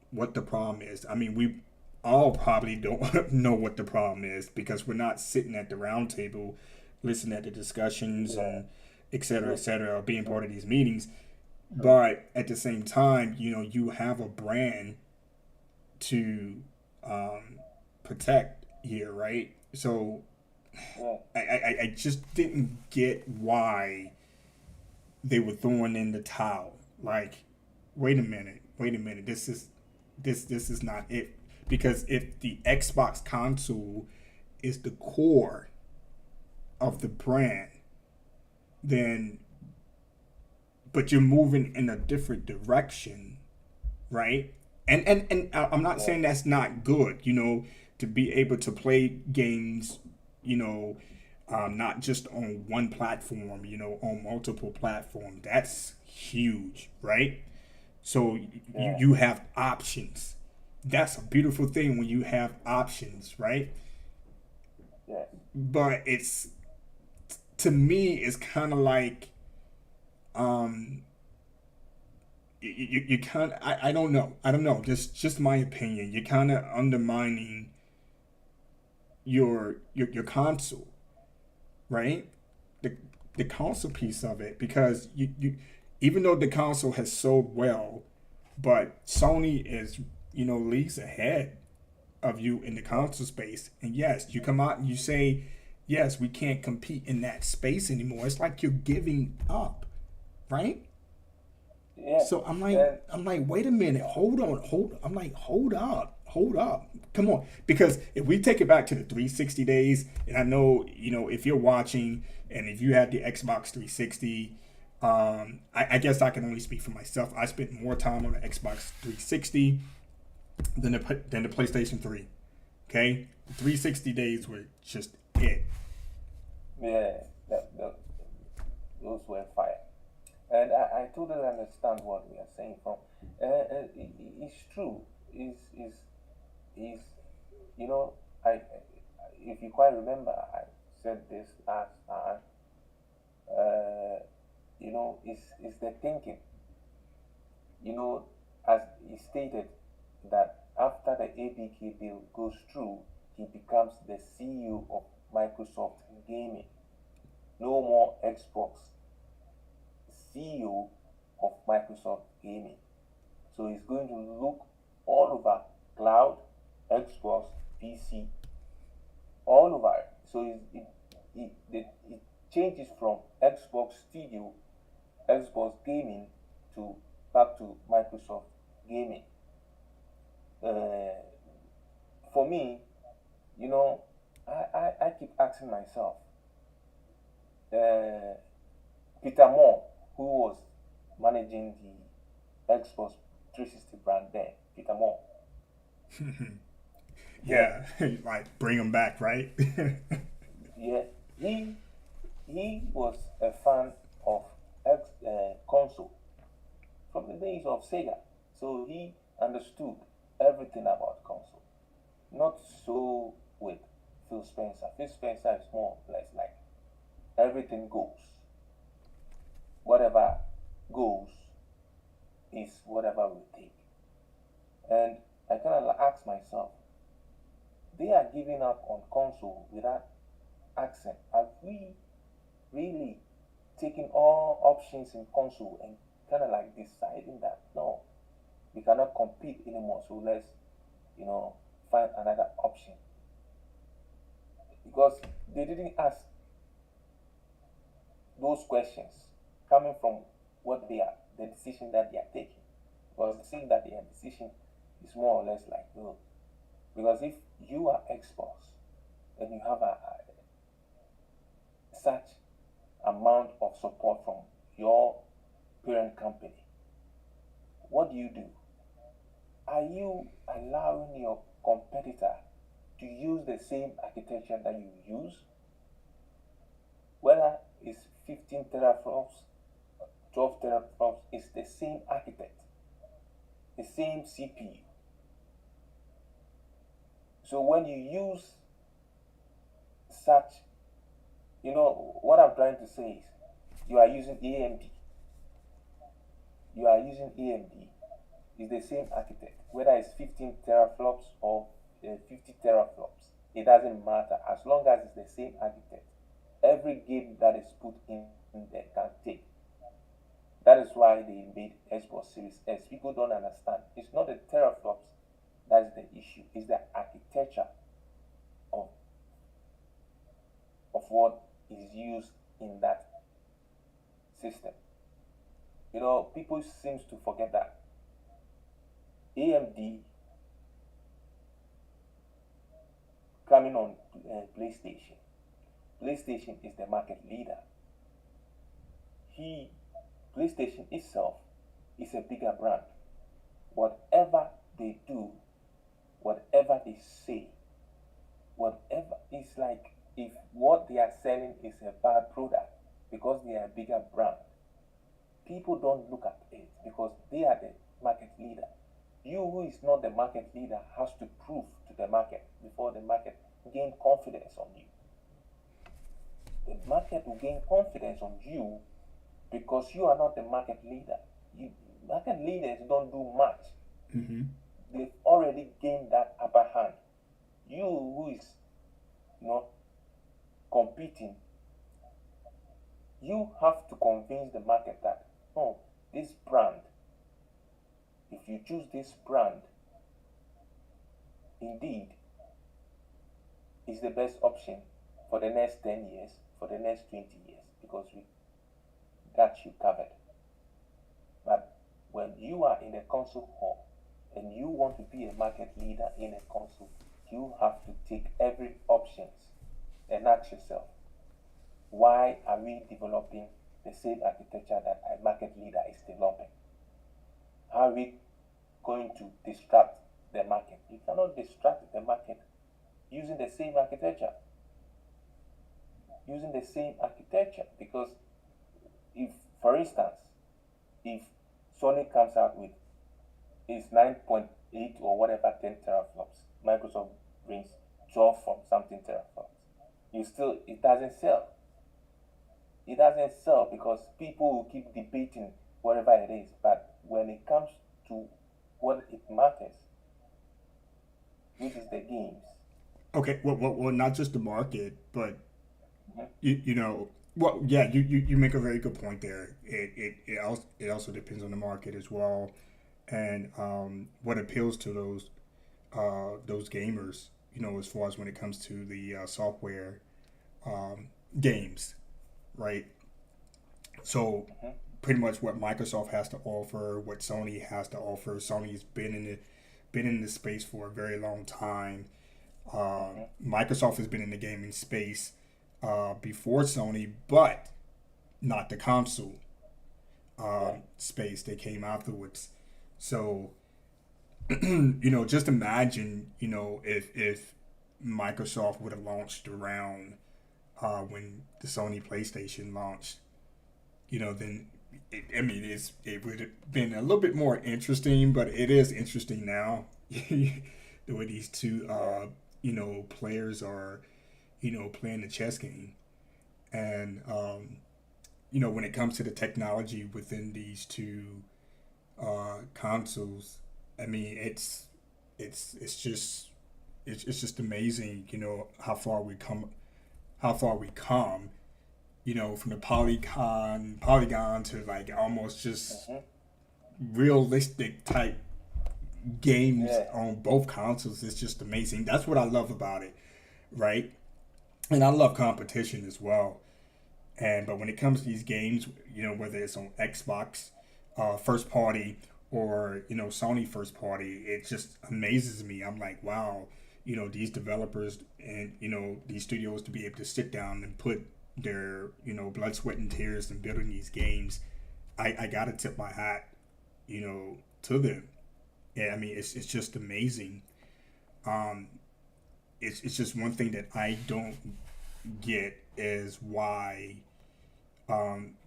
what the problem is. I mean, we all probably don't know what the problem is because we're not sitting at the round table listening at the discussions Yeah, and et true, cetera, or being part of these meetings. true. But at the same time, you have a brand to um, protect here, right? So Yeah, I just didn't get why they were throwing in the towel. Like, wait a minute, this is not it. Because if the Xbox console is the core of the brand, then but you're moving in a different direction, right? And I'm not yeah, saying that's not good, to be able to play games, you know, not just on one platform, on multiple platforms. That's huge, right? So yeah, you have options. That's a beautiful thing when you have options, right? yes, But it's to me, it's kind of like um, you kind of I don't know, just my opinion. You're kind of undermining your console, right? The console piece of it, because you even though the console has sold well, but Sony is leagues ahead of you in the yeah, console space. And yes, you come out and you say, yes, we can't compete in that space anymore. It's like you're giving up, right? yeah. So And I'm like, wait a minute, hold on, I'm like, hold up, come on, because if we take it back to the 360 days, and I know if you're watching and if you had the Xbox 360, I guess I can only speak for myself. I spent more time on the Xbox 360 than the PlayStation 3. Okay, 360 days were just it. yeah, those were fire. And I totally understand what we are saying from. It's true. Is you know I if you quite remember, I said this last time. Is the thinking. You know, as he stated that after the ABK bill goes through, he becomes the CEO of Microsoft Gaming. No more Xbox. CEO of Microsoft Gaming. So he's going to look all over cloud, Xbox, PC, all over it. So it changes from Xbox Studio, Xbox Gaming to back to Microsoft Gaming. Uh, for me, you know, I keep asking myself, uh, Peter Moore, who was managing the Xbox 360 brand then, Peter Moore, yeah, Yeah, like bring them back, right? yeah, he he was a fan of console from the days of Sega, so he understood everything about console. Not so with Phil Spencer. Phil Spencer is more or less like everything goes. Whatever goes is whatever we take. And I kind of ask myself, they are giving up on console without asking, have we really taken all options in console and kind of like deciding that no, we cannot compete anymore, so let's, you know, find another option. because they didn't ask those questions coming from what they are, the decision that they are taking. Because it seems that their decision is more or less like, oh, because if you are exposed and you have such amount of support from your parent company, what do? Are you allowing your competitor to use the same architecture that you use? Whether it's 15 teraflops, 12 teraflops, it's the same architect, the same CPU. So when you use such, what I'm trying to say is you are using AMD, you are using AMD, is the same architect, whether it's 15 teraflops or 50 teraflops, it doesn't matter as long as it's the same architect. Every game that is put in there can take. That is why they made Xbox Series S. People don't understand. It's not the teraflops that's the issue, it's the architecture of, of what is used in that system. People seems to forget that AMD coming on PlayStation. PlayStation is the market leader. He PlayStation itself is a bigger brand. Whatever they do, whatever they say, whatever it's like if what they are selling is a bad product because they are a bigger brand, people don't look at it because they are the market leader. You who is not the market leader has to prove to the market before the market gain confidence on you. The market will gain confidence on you because you are not the market leader. Market leaders don't do much. Mm-hmm. They've already gained that upper hand. You who is not competing, you have to convince the market that, oh, this brand, if you choose this brand, indeed, is the best option for the next 10 years, for the next 20 years, because we got you covered. But when you are in a console hall and you want to be a market leader in a console, you have to take every options and ask yourself, why are we developing the same architecture that a market leader is developing? How are we going to distract the market? You cannot distract the market using the same architecture. Using the same architecture because if, for instance, if Sony comes out with its 9.8 or whatever 10 teraflops, Microsoft brings 12 from something teraflops, it doesn't sell. It doesn't sell because people will keep debating whatever it is. But when it comes to what it matters, which is the games. Okay, well, not just the market, but Mhm. well, yeah, you make a very good point there. It also depends on the market as well, and what appeals to those gamers. As far as when it comes to the software um, games, right? So Mhm. pretty much what Microsoft has to offer, what Sony has to offer. Sony's been in the space for a very long time. Mhm. Microsoft has been in the gaming space before Sony, but not the console Yeah. space. They came afterwards. So, just imagine, if Microsoft would have launched around when the Sony PlayStation launched, then it would have been a little bit more interesting, but it is interesting now the way these two Yeah. players are playing the chess game. And when it comes to the technology within these two consoles, I mean it's just amazing, how far we come, from the polygon to like almost just Mhm. realistic type games Yeah. on both consoles. It's just amazing. That's what I love about it, right? and I love competition as well. And but when it comes to these games, whether it's on Xbox, first party, or Sony first party, it just amazes me. I'm like, wow, these developers and these studios to be able to sit down and put their blood, sweat, and tears in building these games. I gotta tip my hat, to them. Yeah, I mean, it's just amazing. Um, it's just one thing that I don't get is why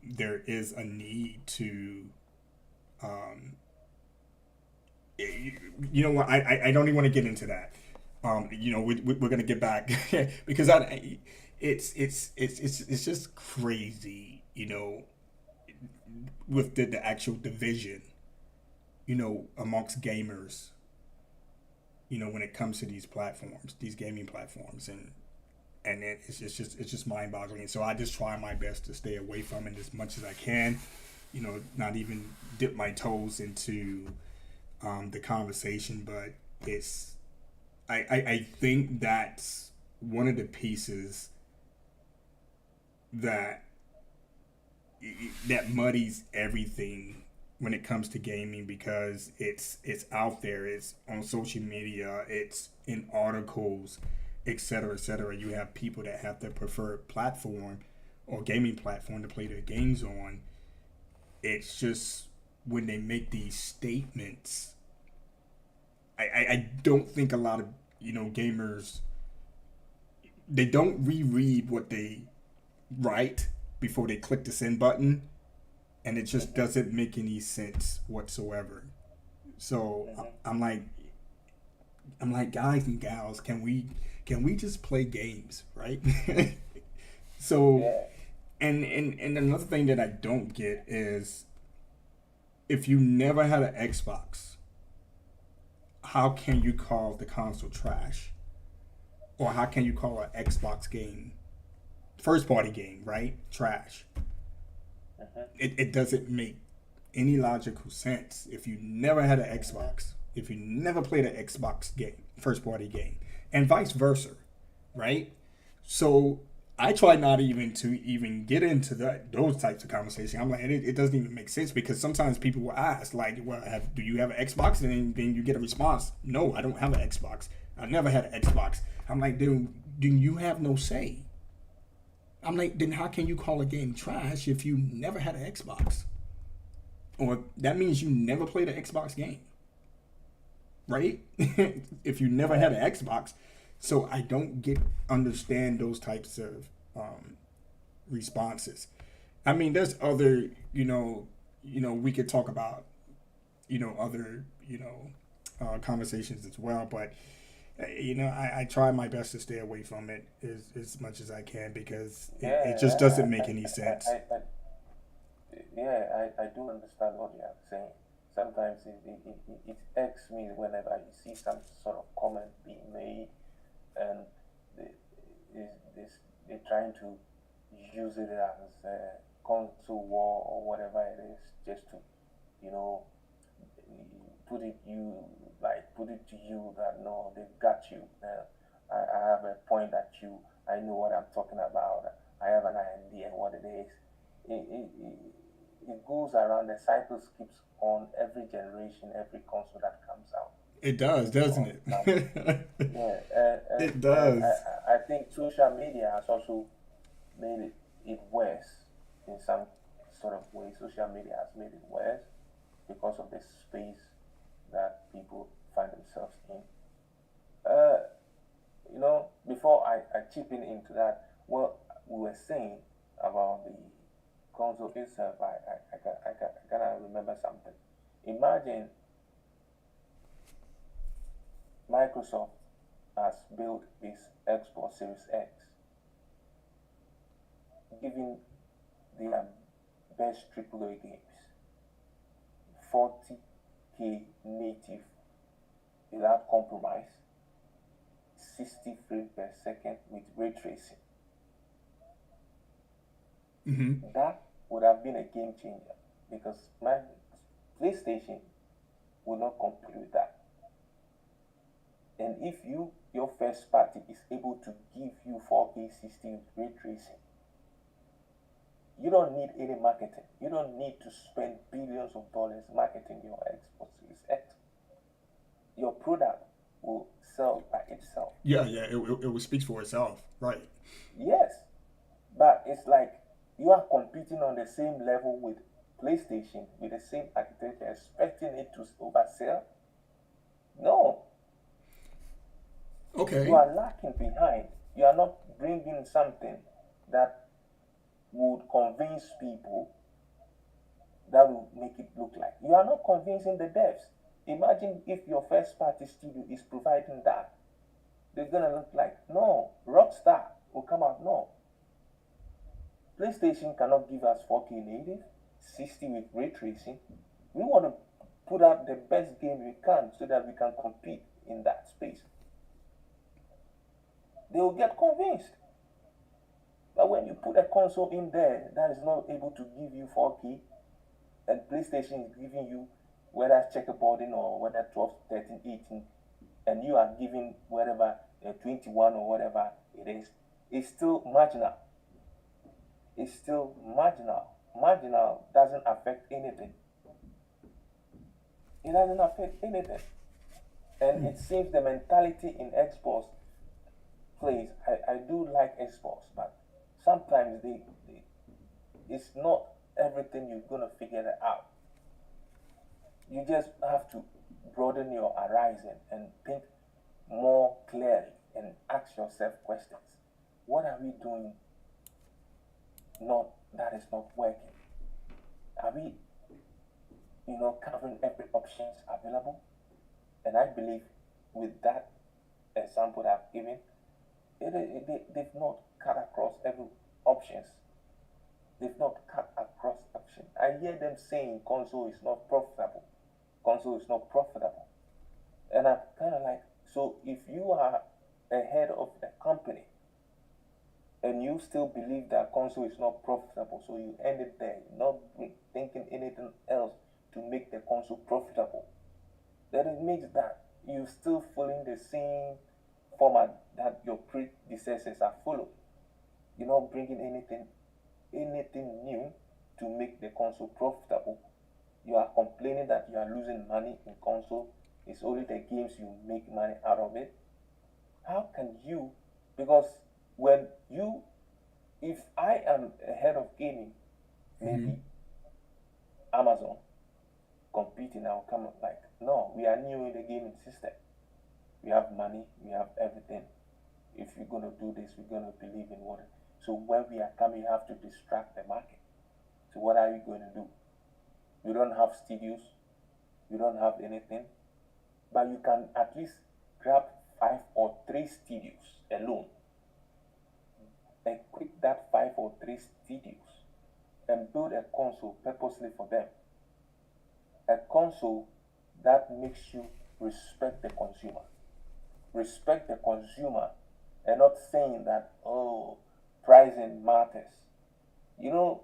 there is a need to um, you know what, I don't even want to get into that. We're gonna get back because it's just crazy, with the actual division, amongst gamers, when it comes to these platforms, these gaming platforms, and it's just mind boggling. And so I just try my best to stay away from it as much as I can. Not even dip my toes into the conversation, but it's I think that's one of the pieces that that muddies everything when it comes to gaming, because it's out there, it's on social media, it's in articles, etc., etc. You have people that have their preferred platform or gaming platform to play their games on. It's just when they make these statements, I don't think a lot of gamers, they don't reread what they write before they click the send button, and it just Mm-hmm. doesn't make any sense whatsoever. So Mm-hmm. I'm like, guys and gals, can we just play games, right? So, Yeah. and another thing that I don't get is, if you never had an Xbox, how can you call the console trash? Or how can you call an Xbox game, first party game, right, trash? Mm-hmm. It doesn't make any logical sense. If you never had an Mm-hmm. Xbox, if you never played an Xbox game, first party game, and vice versa, right? So I try not even to even get into those types of conversation. I'm like, it doesn't even make sense, because sometimes people will ask, like, well, do you have an Xbox? And then you get a response, no, I don't have an Xbox. I never had an Xbox. I'm like, then you have no say. I'm like, then how can you call a game trash if you never had an Xbox? Or that means you never played an Xbox game, right? If you never had Right. an Xbox. So I don't understand those types of responses. I mean, there's other, we could talk about, other, conversations as well, but I try my best to stay away from it as much as I can, because it just Yeah. doesn't make any sense. Yeah. I do understand what you are saying. Sometimes it irks me whenever you see some sort of comment being made, and they, this they're trying to use it as a console war or whatever it is, just to, you know, put it you put it to you that no, they've got you. I have a point at you. I know what I'm talking about. I have an idea what it is. It goes around. The cycle keeps on every generation, every console that comes out. It does, Keeps doesn't on coming. it? Yeah, It and does. I think social media has also made it worse in some sort of way. Social media has made it worse because of the space that people find themselves in. Uh, before I chip in into that, what we were saying about the console itself, I gotta remember something. Imagine Microsoft has built this Xbox Series X, giving their best AAA games 40K native without compromise, 60 frames per second with ray tracing. Hmm. That would have been a game changer because my PlayStation will not compete with that. And if you your first party is able to give you 4K 60 with ray tracing, you don't need any marketing. You don't need to spend billions of dollars marketing your Xbox Series X. Your product will sell by itself. Yeah, yeah, it speaks for itself, right? Yes, but it's like you are competing on the same level with PlayStation with the same architecture, expecting it to oversell. No, you Okay. are lacking behind. You are not bringing something that would convince people, that will make it look like. You are not convincing the devs. Imagine if your first party studio is providing that. They're gonna look like, no, Rockstar will come out, no. PlayStation cannot give us 4K native, 60 with ray tracing. We want to put out the best game we can so that we can compete in that space. They will get convinced. But when you put a console in there that is not able to give you 4K, and PlayStation is giving you whether checkerboarding or whether 12, 13, 18, and you are giving whatever 21 or whatever it is, it's still marginal. It's still marginal. Marginal doesn't affect anything. It doesn't affect anything. And it seems the mentality in Xbox plays. I do like Xbox, but sometimes it's not everything you're gonna figure it out. You just have to broaden your horizon and think more clearly and ask yourself questions. What are we doing not that is not working? Are we, covering every options available? And I believe with that example that I've given, they've not cut across every options. They've not cut across options. I hear them saying console is not profitable. Console is not profitable. And I'm kind of like, so if you are a head of a company and you still believe that console is not profitable, so you end it there, not thinking anything else to make the console profitable, then it means that you're still following the same format that your predecessors have followed. You're not bringing anything new to make the console profitable. You are complaining that you are losing money in console. It's only the games you make money out of it. How can you? Because when you, if I am a head of gaming, maybe Amazon competing, I'll come up like, no, we are new in the gaming system. We have money, we have everything. If you're gonna do this, we're gonna believe in what. So when we are coming, you have to distract the market. So what are you going to do? You don't have studios, you don't have anything, but you can at least grab 5 or 3 studios alone, equip that 5 or 3 studios, and build a console purposely for them. A console that makes you respect the consumer. Respect the consumer and not saying that, oh, pricing matters. You know,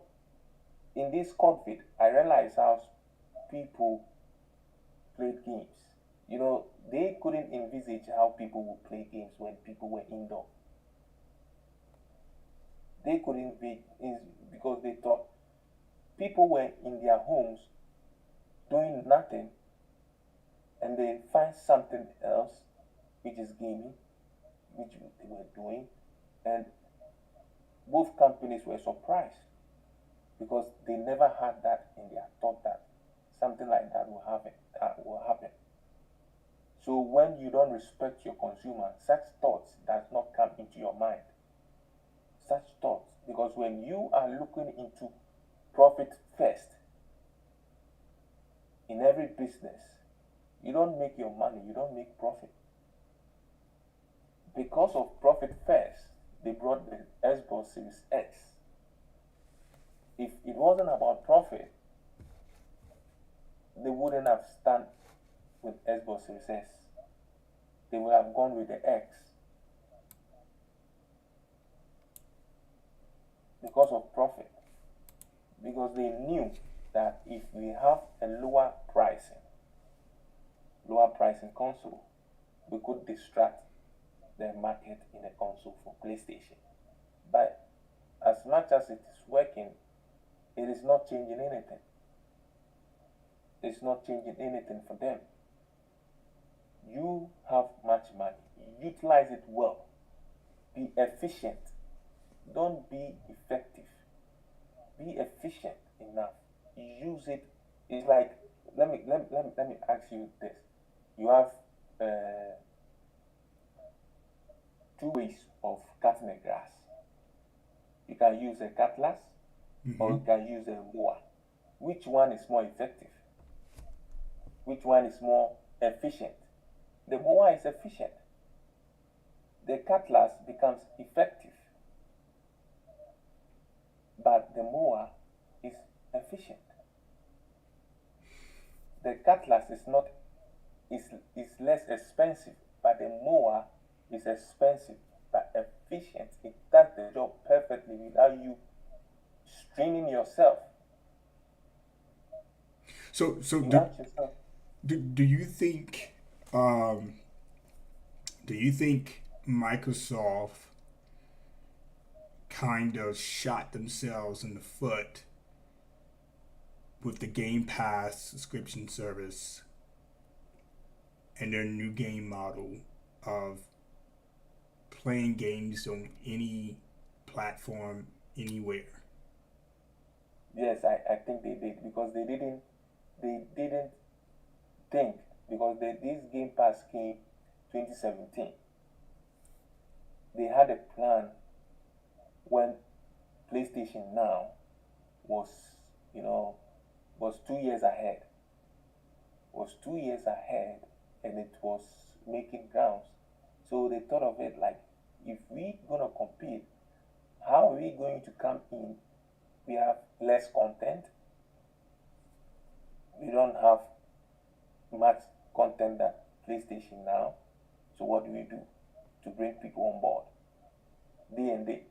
in this COVID, I realized how people played games. They couldn't envisage how people would play games when people were indoor. They couldn't be because they thought people were in their homes doing nothing and they find something else which is gaming, which they were doing, and both companies were surprised because they never had that in their thought that something like that will happen. So when you don't respect your consumer, such thoughts does not come into your mind. Such thoughts, because when you are looking into profit first in every business, you don't make your money, you don't make profit. Because of profit first, they brought the Xbox Series X. If it wasn't about profit, they wouldn't have stand with Xbox Series S. They would have gone with the X. Because of profit. Because they knew that if we have a lower pricing console, we could distract the market in a console for PlayStation. But as much as it is working, it is not changing anything. It's not changing anything for them. You have much money. Utilize it well. Be efficient. Don't be effective. Be efficient enough. Use it. It's like, let me ask you this. You have two ways of cutting the grass. You can use a cutlass or Hmm. you can use a mower. Which one is more effective? Which one is more efficient? The mower is efficient. The cutlass becomes effective, but the mower is efficient. The cutlass is not is less expensive, but the mower is expensive but efficient. It does the job perfectly without you straining yourself. So You ask yourself, do you think um, Microsoft kind of shot themselves in the foot with the Game Pass subscription service and their new game model of playing games on any platform anywhere? yes, I think they did because they didn't think because this Game Pass came 2017. They had a plan when PlayStation Now was, you know, was 2 years ahead. Was 2 years ahead, and it was making grounds. So they thought of it like, if we gonna compete, how are we going to come in? We have less content. We don't have much content than PlayStation Now. So what do we do to bring people on board? Day and day.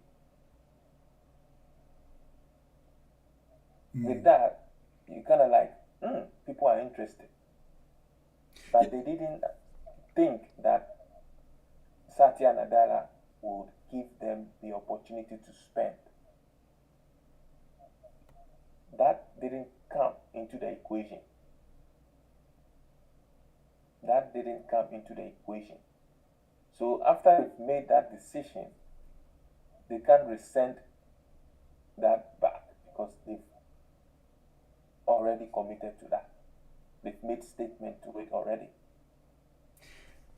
With Mm. that, you kind of like, people are interested. Yeah, But they didn't think that Satya Nadella would give them the opportunity to spend. That didn't come into the equation. That didn't come into the equation. So after they've made that decision, they can't resent that back because they've already committed to that. They've made statement to it already.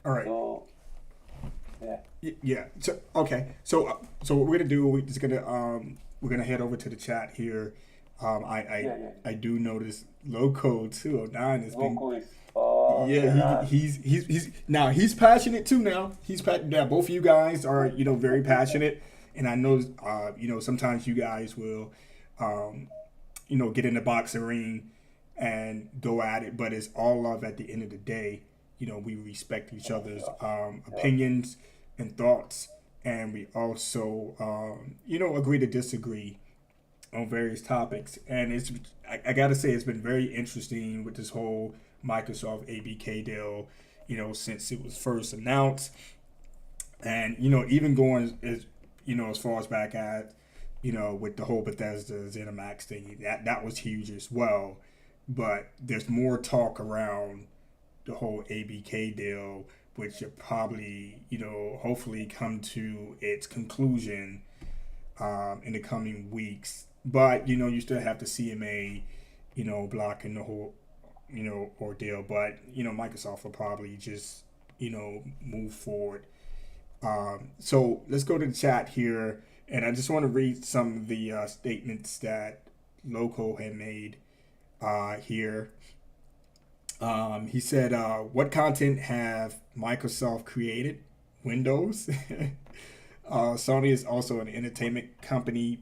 all right. So yeah, Yeah. So okay. So what we're gonna do? We're gonna head over to the chat here. yeah, yeah. I do notice Loco 209 has been. Goku is oh Yeah, yeah, he's now he's passionate too. Now he's now both of you guys are very passionate, and I know sometimes you guys will um, get in the boxing ring and go at it, but it's all love at the end of the day. We respect each other's sure, sure. opinions and thoughts, and we also, agree to disagree on various topics. And I got to say, it's been very interesting with this whole Microsoft ABK deal, since it was first announced. And, even going as far as back at, with the whole Bethesda ZeniMax thing, that was huge as well. But there's more talk around the whole ABK deal, which should probably, hopefully come to its conclusion in the coming weeks. But you still have the CMA, blocking the whole, ordeal. But Microsoft will probably just, move forward. So let's go to the chat here, and I just want to read some of the statements that Loco had made here. He said, "What content have Microsoft created? Windows." Sony is also an entertainment company,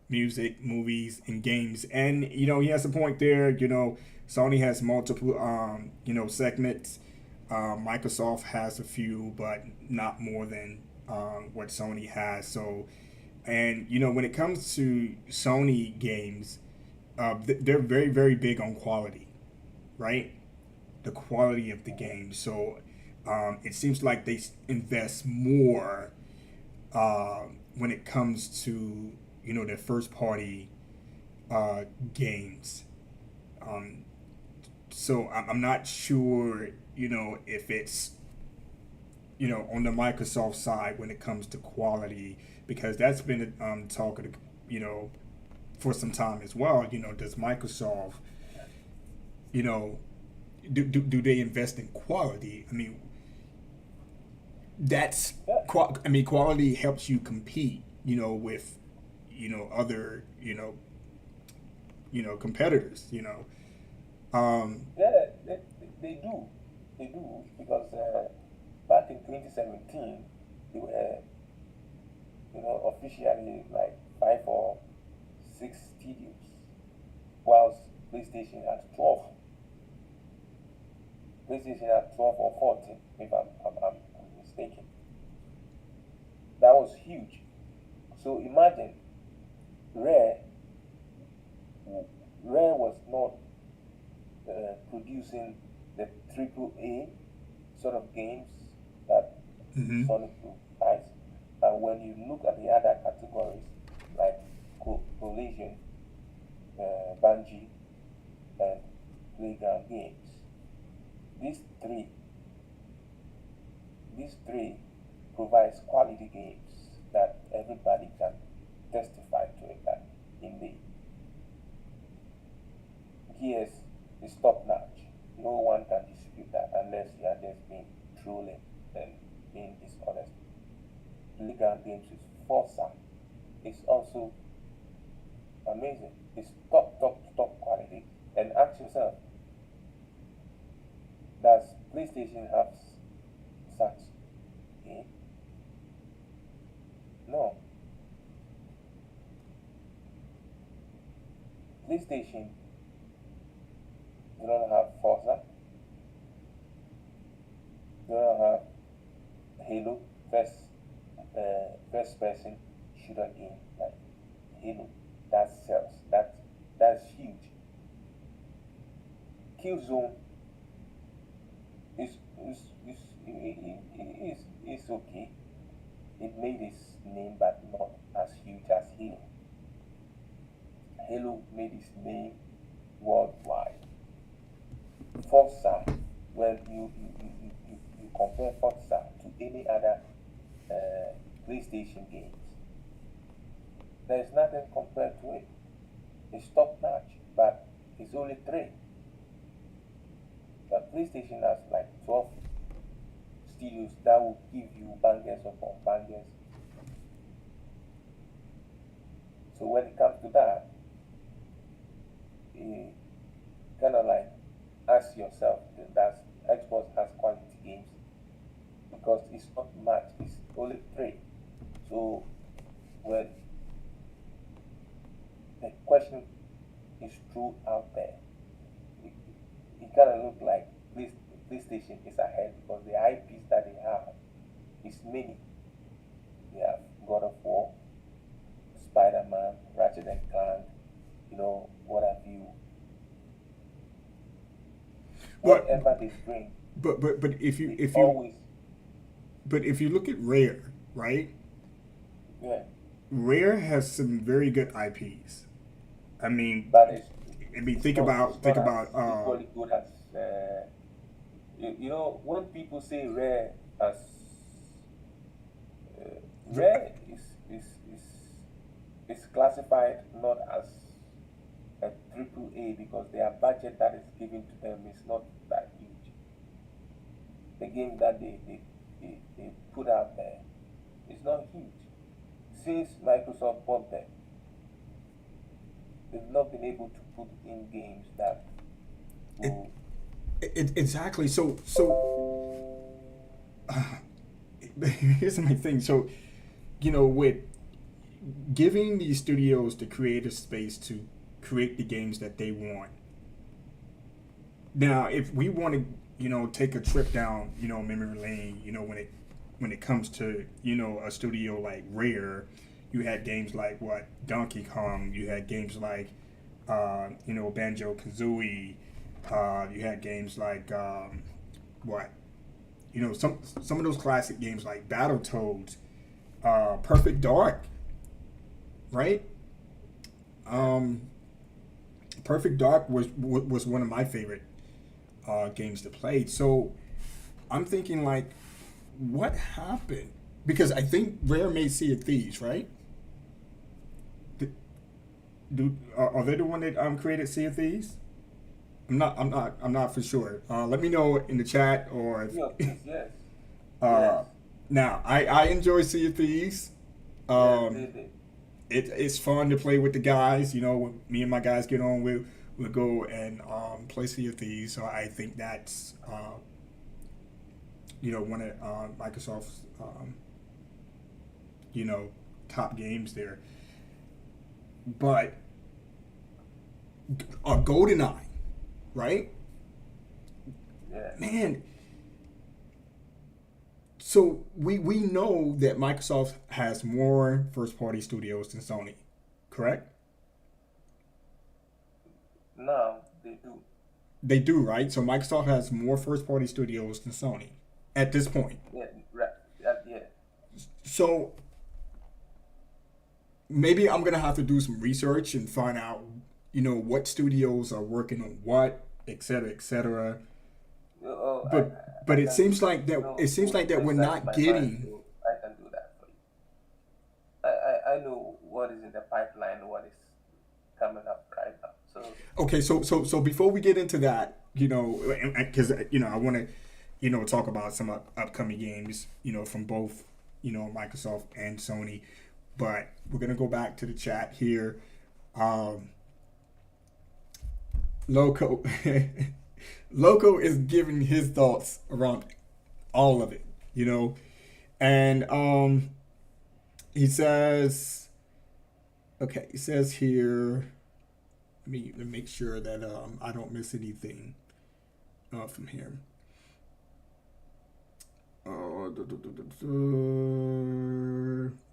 music, movies, and games. And he has a point there. Sony has multiple segments. Microsoft has a few, but not more than what Sony has. So, and when it comes to Sony games, they're very very big on quality, right? The quality of the game. So It seems like they invest more when it comes to their first party games. Um, so I'm not sure if it's on the Microsoft side when it comes to quality, because that's been talk of for some time as well. Does Microsoft you know do they invest in quality? I mean, that's Yeah, I mean, quality helps you compete with other competitors. yeah, they do. They do because back in 2017, they were, officially like 5 or 6 studios, whilst PlayStation had 12. PlayStation had 12 or 14, if I'm mistaken. That was huge. So imagine Rare. Rare was not producing the triple A sort of games that Mm-hmm. Sonic provides. And when you look at the other categories like Collision, Bungie, and Playground Games, these three, these three provides quality games that everybody can testify to it that indeed Gears is top notch. No one can dispute that unless you are just being trolling and being dishonest. Legal games is Forza. It's also amazing. It's top quality. And ask yourself, does PlayStation have such game? No. PlayStation do not have Forza, do not have Halo, first person shooter game like Halo. That sells. That's huge. Killzone is okay. It made its name, but not as huge as Halo. Halo made its name worldwide. Forza, when you compare Forza to any other PlayStation games, there's nothing compared to it. It's top notch, but it's only three. But PlayStation has like 12 studios that will give you bangers upon bangers. So when it comes to that, you kind of like ask yourself, does Xbox has quality games? Because it's not much, it's only three. So when the question is thrown out there, it, it kind of look like PlayStation is ahead because the IPs that they have is many. They have God of War, Spider-Man, Ratchet and Clank, what have you. But Whatever they bring, but they always, if you look at Rare, right? yeah. Rare has some very good IPs. I mean, But think it's about not as equally good as when people say as rare is classified not as a triple A because their budget that is given to them is not that huge. The game that they put out there is not huge. Since Microsoft bought them, they've not been able to put in games that it, will. exactly. Here's my thing. So, with giving these studios the creative space to create the games that they want. Now, if we want to, take a trip down, memory lane, when it comes to, a studio like Rare, you had games like what Donkey Kong, you had games like, Banjo Kazooie, you had games like what some of those classic games like Battletoads, Perfect Dark, right? Yeah. Um, Perfect Dark was one of my favorite games to play. So I'm thinking like, what happened? Because I think Rare made Sea of Thieves, right? D- are they the one that created Sea of Thieves? I'm not for sure. Let me know in the chat or Sea of if, Thieves, yes. Yes. uh, now I enjoy Sea of Thieves. Yes, they Um, did. it's fun to play with the guys. When me and my guys get on, we'll go and play Sea of Thieves. So I think that's one of Microsoft's you know top games there. But GoldenEye, right? Yeah. Man, so we know that Microsoft has more first party studios than Sony, correct? Now they do. They do, right? So Microsoft has more first party studios than Sony at this point. Yeah, right. Yeah. So maybe I'm gonna have to do some research and find out, what studios are working on what, et cetera, et cetera. Oh, But I but it can do. seems like that it seems like that we're Research not my mind, getting. so I can do that for you. I know what is in the pipeline, what is coming up right now. So Okay, so before we get into that, because I want to, talk about some upcoming games, from both, Microsoft and Sony, but we're gonna go back to the chat here. Um, Loco, Loco is giving his thoughts around all of it, and he says, okay, he says here. Let me make sure that I don't miss anything from here.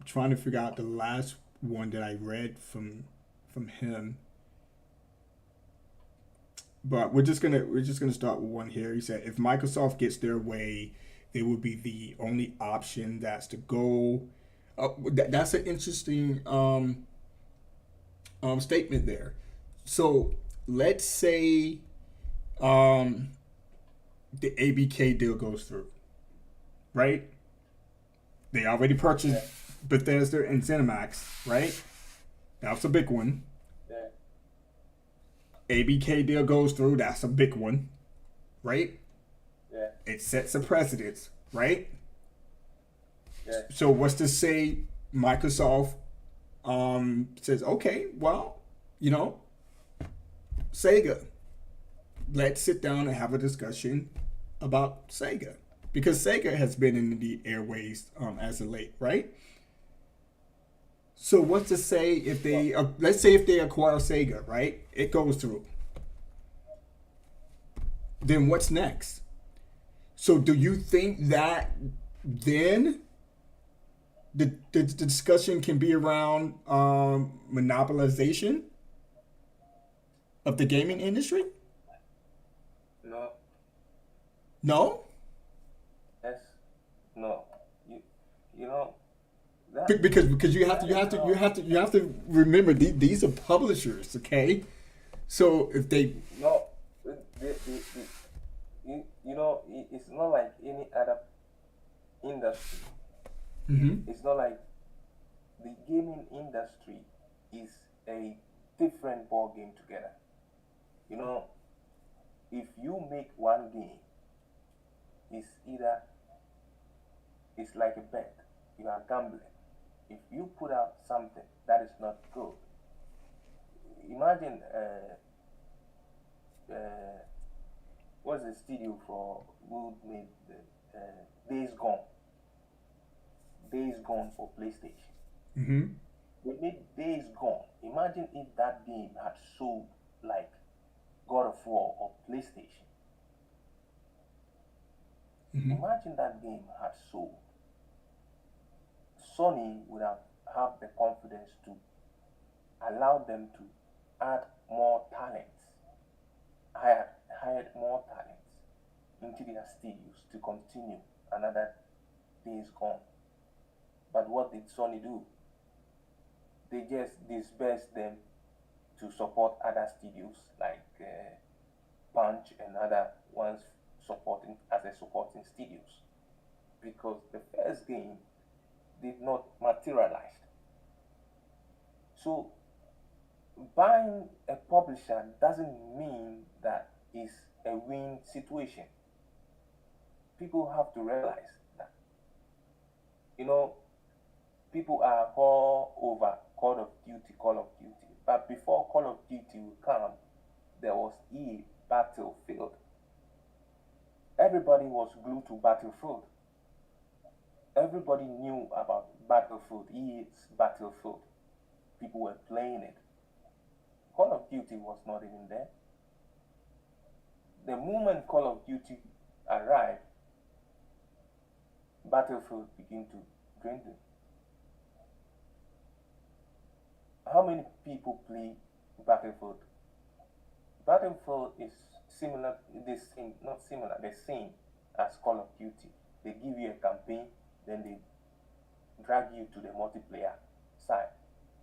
Trying to figure out the last one that I read from him, but we're just gonna start with one here. He said, "If Microsoft gets their way, they will be the only option. That's the goal." That's an interesting statement there. So let's say um, the ABK deal goes through, right? They already purchased yeah, Bethesda and Cinemax, right? That's a big one. yeah, ABK deal goes through. That's a big one, right? yeah, It sets a precedence, right? yeah, So what's to say Microsoft says, okay, well, you know, Sega, let's sit down and have a discussion about Sega because Sega has been in the airways as of late, right? So what's to say if well, they let's say if they acquire Sega, right? It goes through. Then what's next? So do you think that then the discussion can be around monopolization of the gaming industry? no, No, yes, no. You, you know that because you have to that you is have to you how. have to you have to remember these are publishers, okay? So if they No, it's not like any other industry. mm-hmm, It's not like the gaming industry is a different ball game together. You know, if you make one game, it's either it's like a bet. You are gambling. If you put out something that is not good, imagine uh, what's the studio for who made the Days Gone, Days Gone for PlayStation. mm-hmm, They made Days Gone. Imagine if that game had sold like God of War or PlayStation. mm-hmm, Imagine that game had sold. Sony would have the confidence to allow them to add more talents, hired hired more talents. into their studios to continue. Another day is gone. But what did Sony do? They just dispersed them to support other studios like Punch and other ones supporting as a supporting studios because the first game did not materialize. So buying a publisher doesn't mean that it's a win situation. People have to realize that. You know, people are all over Call of Duty, Call of Duty. But before Call of Duty would come, there was Battlefield. Everybody was glued to Battlefield. Everybody knew about Battlefield. EA's Battlefield. People were playing it. Call of Duty was not even there. The moment Call of Duty arrived, Battlefield began to dwindle. How many people play Battlefield? Battlefield is similar, the same, not similar, the same as Call of Duty. They give you a campaign, then they drag you to the multiplayer side.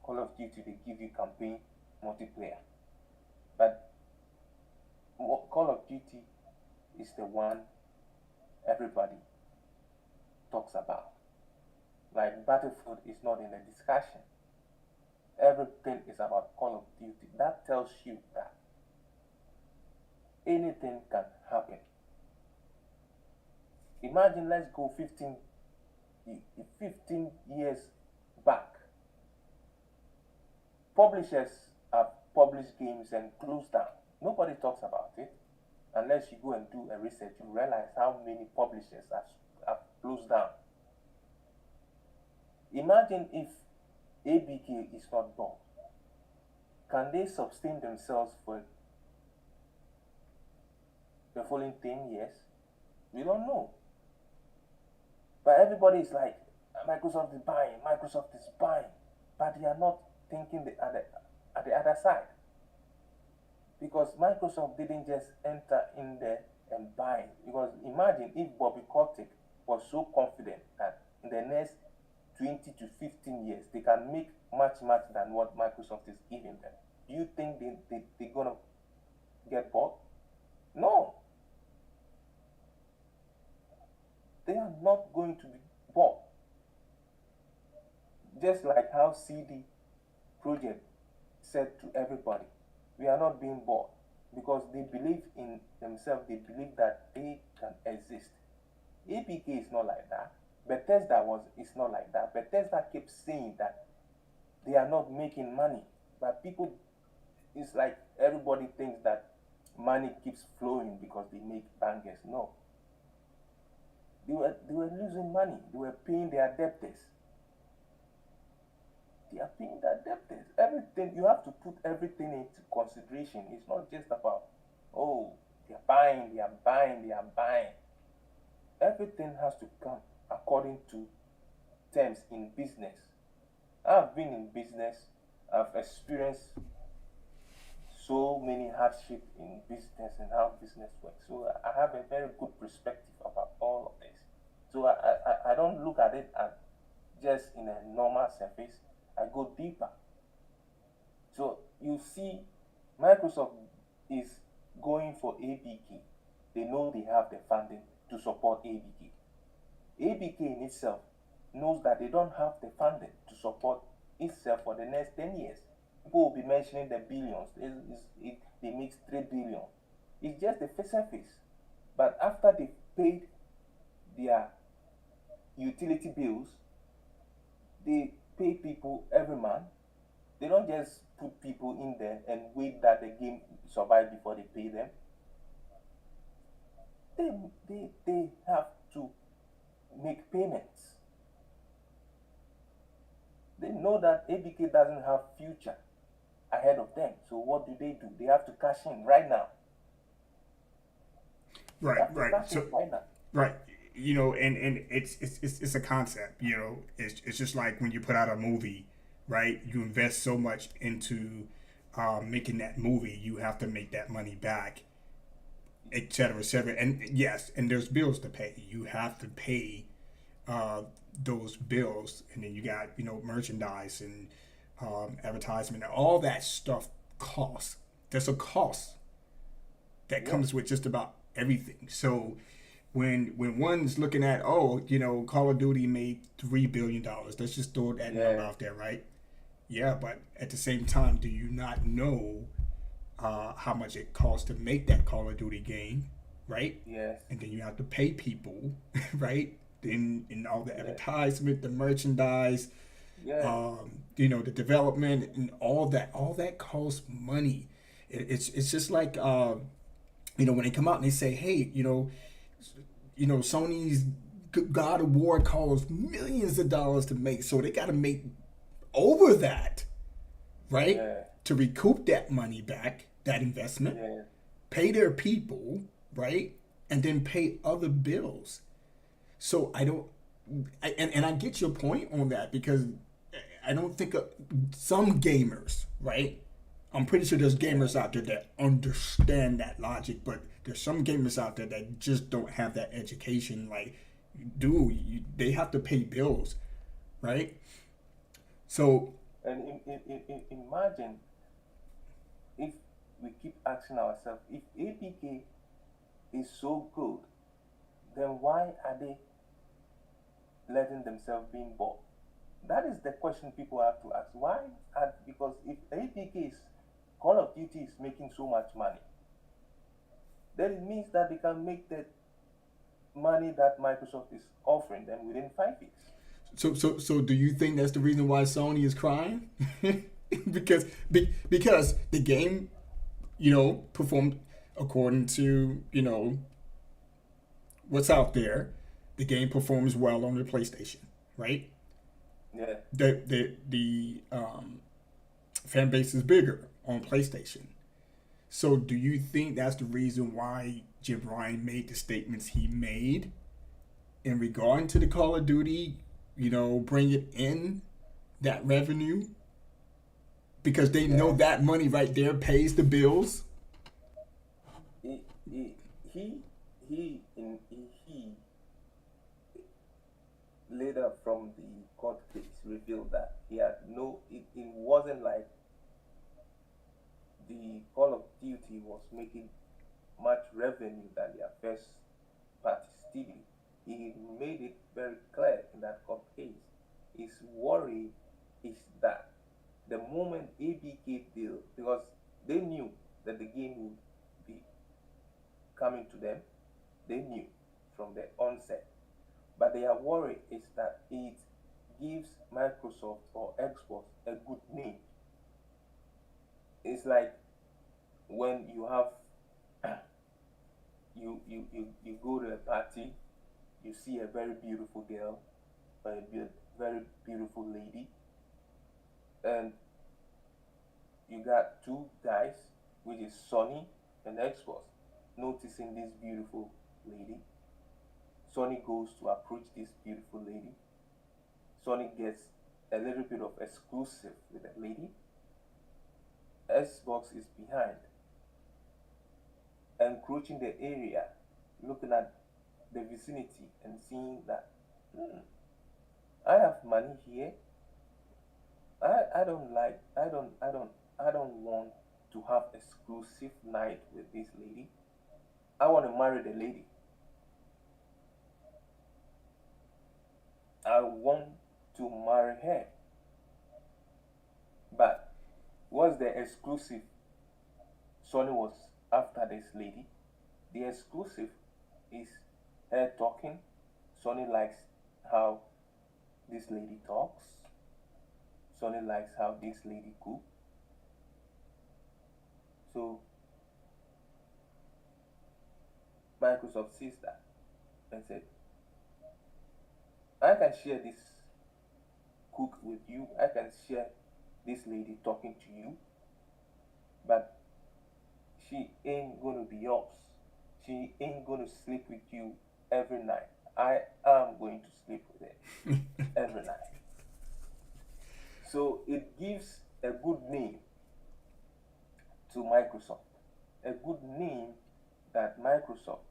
Call of Duty, they give you campaign, multiplayer. But Call of Duty is the one everybody talks about. Like Battlefield is not in the discussion. Everything is about Call of Duty. That tells you that anything can happen. Imagine, let's go 15 years back. Publishers have published games and closed down. Nobody talks about it. Unless you go and do a research, you realize how many publishers have closed down. Imagine if ABK is not bought. Can they sustain themselves for the following 10 years? We don't know. But everybody is like, Microsoft is buying, Microsoft is buying. But they are not thinking at the other side. Because Microsoft didn't just enter in there and buy. Because imagine if Bobby Kotick was so confident that in the next 20 to 15 years, they can make much than what Microsoft is giving them. Do you think they're going to get bought? No. They are not going to be bought. Just like how CD Projekt said to everybody, we are not being bought because they believe in themselves, they believe that they can exist. APK is not like that. Bethesda is not like that. Bethesda keeps saying that they are not making money, but people, it's like everybody thinks that money keeps flowing because they make bangers. No, they were losing money. They were paying their debtors. They are paying their debtors. Everything, you have to put everything into consideration. It's not just about, oh, they are buying, they are buying, they are buying. Everything has to come according to terms in business. I've been in business. I've experienced so many hardships in business and how business works. So I have a very good perspective about all of this. So I don't look at it as just in a normal surface. I go deeper. So you see, Microsoft is going for ABK. They know they have the funding to support ABK. ABK in itself knows that they don't have the funding to support itself for the next 10 years. People will be mentioning the billions. They make 3 billion. It's just the surface. But after they paid their utility bills, they pay people every month. They don't just put people in there and wait that the game survive before they pay them. They have to make payments. They know that ABK doesn't have future ahead of them. So what do? They have to cash in right now. Right. So right now. Right. You know, and it's a concept. You know, it's just like when you put out a movie, right? You invest so much into making that movie, you have to make that money back et cetera, et cetera. And yes, and there's bills to pay. You have to pay uh, those bills, and then you got merchandise and advertisement, and all that stuff costs. There's a cost that Yeah, comes with just about everything. So when one's looking at, oh, Call of Duty made $3 billion, let's just throw that number yeah, out there, right? Yeah, but at the same time, do you not know how much it costs to make that Call of Duty game, right? yes, And then you have to pay people, right? Then in all the yes, advertisement, the merchandise, yeah, the development, and all that costs money. It's just like when they come out and they say, hey, Sony's God of War costs millions of dollars to make, so they got to make over that, right? yeah, To recoup that money back, that investment, yeah, pay their people, right? And then pay other bills. So I don't, and I get your point on that, because I don't think some gamers, right? I'm pretty sure there's yeah. gamers out there that understand that logic, but there's some gamers out there that just don't have that education. Like, dude, they have to pay bills, right? So, And imagine if we keep asking ourselves, if APK is so good, then why are they letting themselves being bought? That is the question people have to ask. Why? Because if APK is Call of Duty is making so much money, then it means that they can make the money that Microsoft is offering them within 5 years. so, do you think that's the reason why Sony is crying? because because the game, performed according to what's out there. The game performs well on the PlayStation, right? Yeah, The fan base is bigger on PlayStation. So, do you think that's the reason why Jim Ryan made the statements he made in regard to the Call of Duty? Bring it in that revenue, because they know yeah. that money right there pays the bills. He he he he later from the court case revealed that he had no. It wasn't like the Call of Duty was making much revenue than their first party stealing. He made it very clear in that court case. His worry is that the moment ABK deal, because they knew that the game would be coming to them, they knew from the onset. But their worry is that it gives Microsoft or Xbox a good name. It's like when you have you go to a party, you see a very beautiful girl or a very beautiful lady, and you got two guys, which is Sony and Xbox, noticing this beautiful lady. Sony goes to approach this beautiful lady. Sony gets a little bit of exclusive with the lady. Xbox is behind, encroaching the area, looking at the vicinity and seeing that, hmm, I have money here. I don't like I don't want to have exclusive night with this lady. I want to marry the lady. I want to marry her. But what's the exclusive? Sony was after this lady. The exclusive is her talking. Sony likes how this lady talks. Sony likes how this lady cooks. So Microsoft sees that and said, I can share this cook with you. I can share this lady talking to you, but she ain't gonna be yours. She ain't gonna sleep with you every night. I am going to sleep with her every night. So it gives a good name to Microsoft, a good name that Microsoft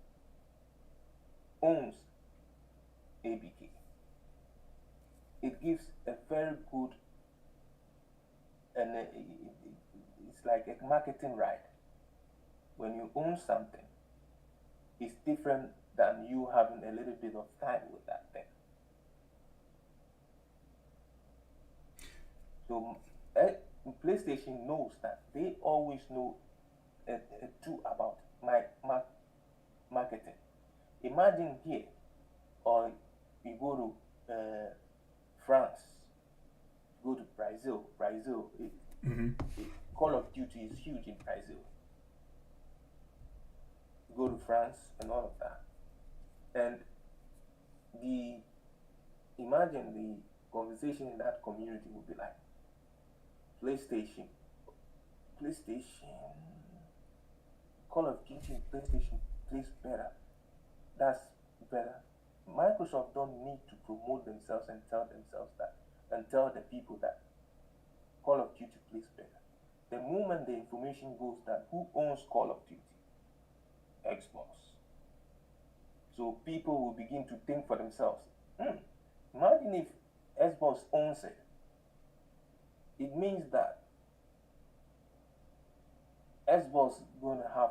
owns ABK. It gives a very good, and it's like a marketing right. When you own something, it's different than you having a little bit of time with that thing. So PlayStation knows that. They always know too about marketing. Imagine here, or you go to France, go to Brazil. Call of Duty is huge in Brazil. Go to France and all of that. And the imagine the conversation in that community would be like PlayStation, Call of Duty, PlayStation plays better. That's better. Microsoft don't need to promote themselves and tell themselves that and tell the people that Call of Duty plays better. The moment the information goes that who owns Call of Duty? Xbox. So people will begin to think for themselves. Imagine if Xbox owns it. It means that Xbox is going to have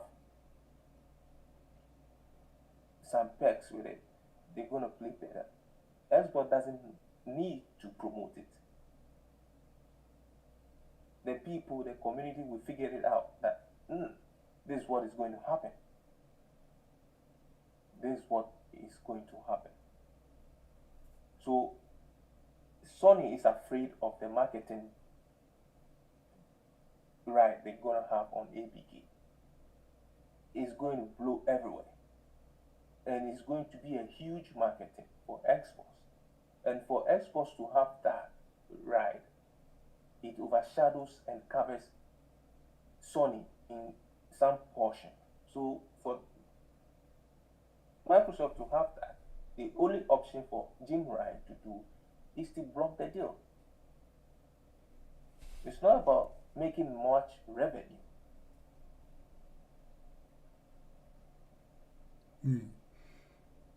some perks with it. They're going to play better. Xbox doesn't need to promote it. The people, the community will figure it out that this is what is going to happen. This is what is going to happen. So Sony is afraid of the marketing right they're gonna have on ABK. It's going to blow everywhere. And it's going to be a huge marketing for Xbox. And for Xbox to have that right, it overshadows and covers Sony in some portion. So for Microsoft to have that, the only option for Jim Ryan to do is to block the deal. It's not about making much revenue.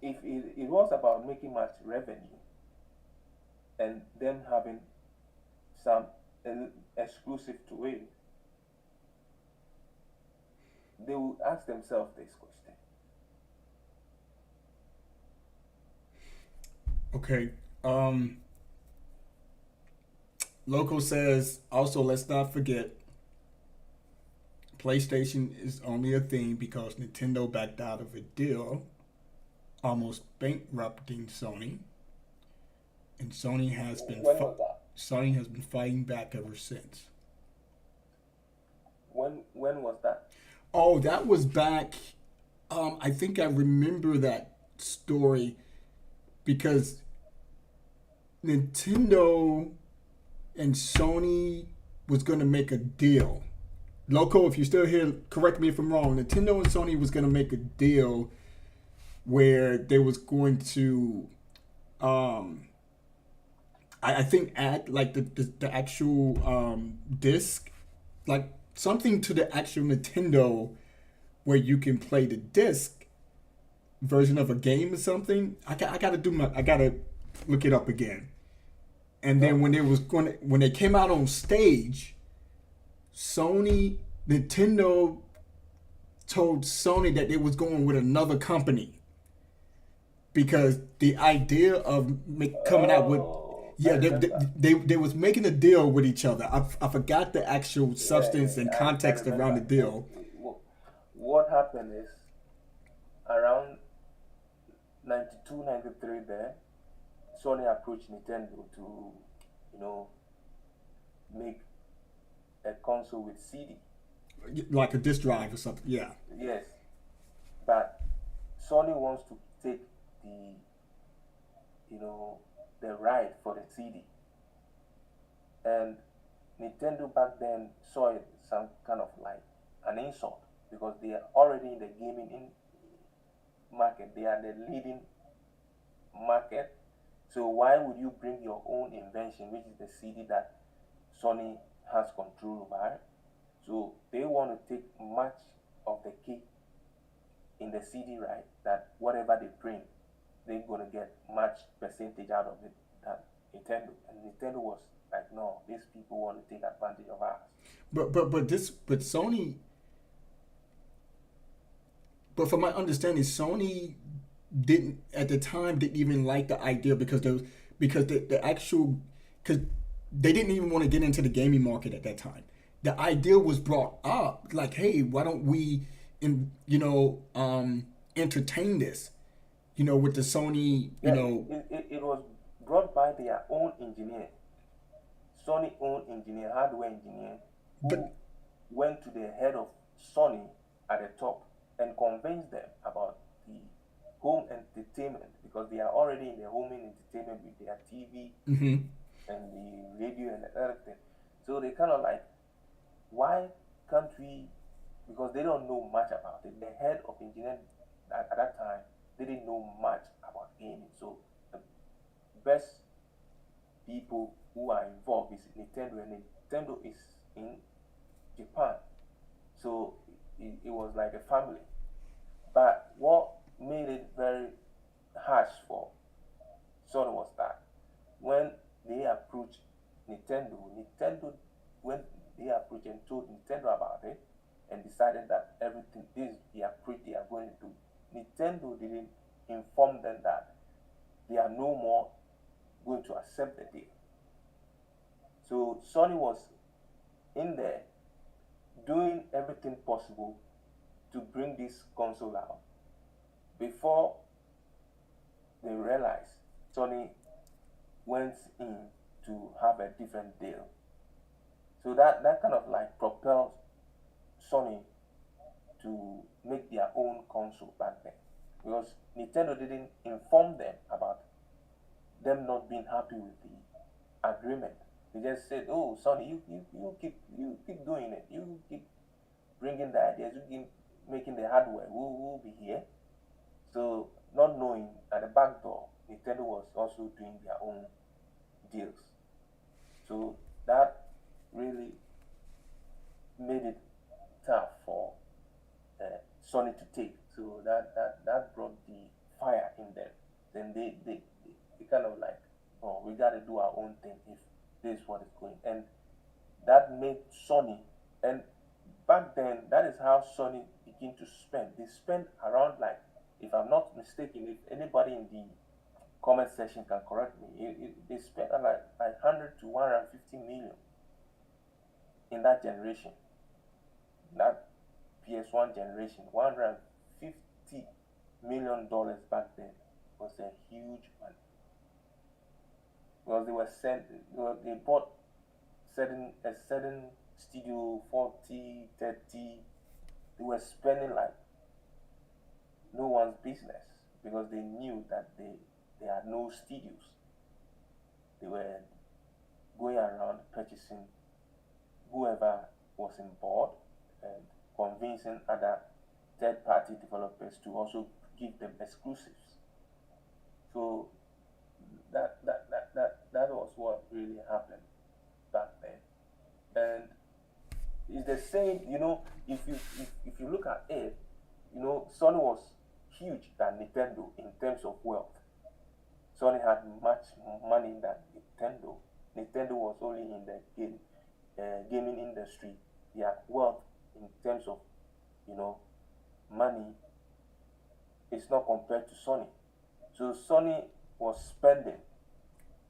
If it was about making much revenue and them having some exclusive to it, they will ask themselves this question. Okay. Loco says also, let's not forget PlayStation is only a thing because Nintendo backed out of a deal, almost bankrupting Sony, and Sony has been Sony has been fighting back ever since. When was that? Oh, that was back. I think I remember that story because Nintendo and Sony was going to make a deal. Loco, if you're still here, correct me if I'm wrong. Nintendo and Sony was going to make a deal where they was going to, I think, add like the actual disc, like something to the actual Nintendo where you can play the disc version of a game or something. I gotta look it up again. And then when they came out on stage, Nintendo told Sony that they was going with another company because the idea of coming out with they was making a deal with each other. I forgot the actual substance and context around the deal. What happened is around 92, 93 there, Sony approached Nintendo to, make a console with CD. Like a disc drive or something, yeah. Yes. But Sony wants to take the right for the CD. And Nintendo back then saw it some kind of like an insult because they are already in the gaming market. They are the leading market. So why would you bring your own invention, which is the CD that Sony has control over? So they want to take much of the cake in the CD, right? That whatever they print, they're gonna get much percentage out of it than Nintendo. And Nintendo was like, no, these people want to take advantage of us. But Sony, but from my understanding, Sony didn't at the time didn't even like the idea because there was because the actual because they didn't even want to get into the gaming market at that time. The idea was brought up like, hey, why don't we, entertain this, with the Sony, Yeah, it was brought by their own engineer, Sony own engineer, hardware engineer, who but went to the head of Sony at the top and convinced them about the home entertainment because they are already in the home entertainment with their TV mm-hmm, and the radio and everything. So they kind of like, why can't we? Because they don't know much about it. The head of engineering at that time didn't know much about gaming. So the best people who are involved is Nintendo, and Nintendo is in Japan. So it was like a family. But what made it very harsh for Sony was that when they approached Nintendo, Nintendo when they approached and told Nintendo about it and decided that everything this is the approach they are going to do. Nintendo didn't inform them that they are no more going to accept the deal. So Sony was in there doing everything possible to bring this console out before they realized Sony went in to have a different deal. So that kind of like propelled Sony to make their own console back then. Because Nintendo didn't inform them about them not being happy with the agreement. They just said, "Oh, Sony, you keep doing it. You keep bringing the ideas. You keep making the hardware. We'll be here." So, not knowing at the back door, Nintendo was also doing their own deals. So that really made it tough for Sony to take. So that brought the fire in them. Then they kind of like, oh, we got to do our own thing if this is what is going. And that made Sony, and back then, that is how Sony began to spend. They spent around like, if I'm not mistaken, if anybody in the comment section can correct me, they spent like 100 to 150 million in that generation, that PS1 generation. $150 million back then was a huge money because they were sent, they bought a certain studio 40, 30. They were spending like no one's business because they knew that they had no studios. They were going around purchasing whoever was in board and convincing other third party developers to also give them exclusives. So that was what really happened back then. And it's the same, if you look at it, Sony was huge than Nintendo in terms of wealth. Sony had much money than Nintendo. Nintendo was only in the gaming industry. Their wealth in terms of you know money is not compared to Sony. So Sony was spending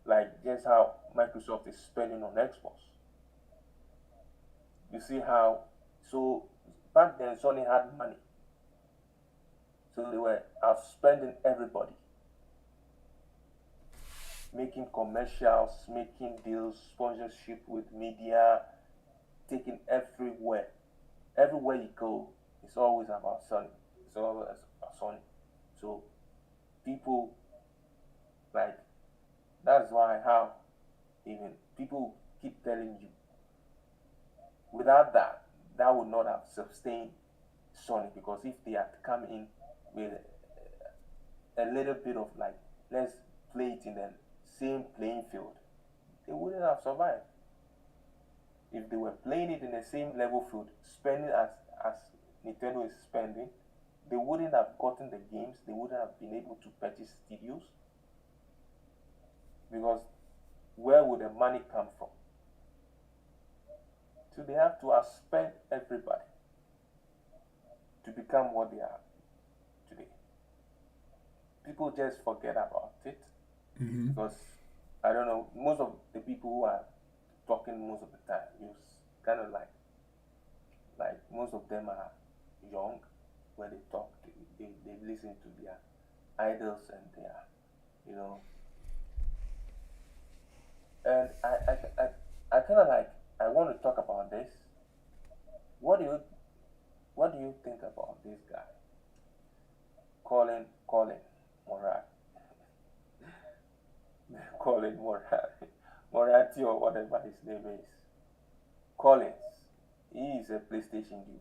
like just how Microsoft is spending on Xbox. You see how so back then Sony had money, so they were outspending everybody, making commercials, making deals, sponsorship with media, taking everywhere. Everywhere you go, it's always about Sony. It's always about Sony. So people like that's why how even people keep telling you without that that would not have sustained Sony because if they had come in with a little bit of like let's play it in the same playing field, they wouldn't have survived. If they were playing it in the same level field, spending as Nintendo is spending, they wouldn't have gotten the games. They wouldn't have been able to purchase studios because where would the money come from? So they have to outspend everybody to become what they are today. People just forget about it Mm-hmm. because I don't know. Most of the people who are talking most of the time, you kind of like most of them are young when they talk. They listen to their idols and their you know. And I kind of like I want to talk about this. What do you what do you think about this guy, Colin Morat, Colin Morat, Moratti or whatever his name is? Collins. He is a PlayStation dude.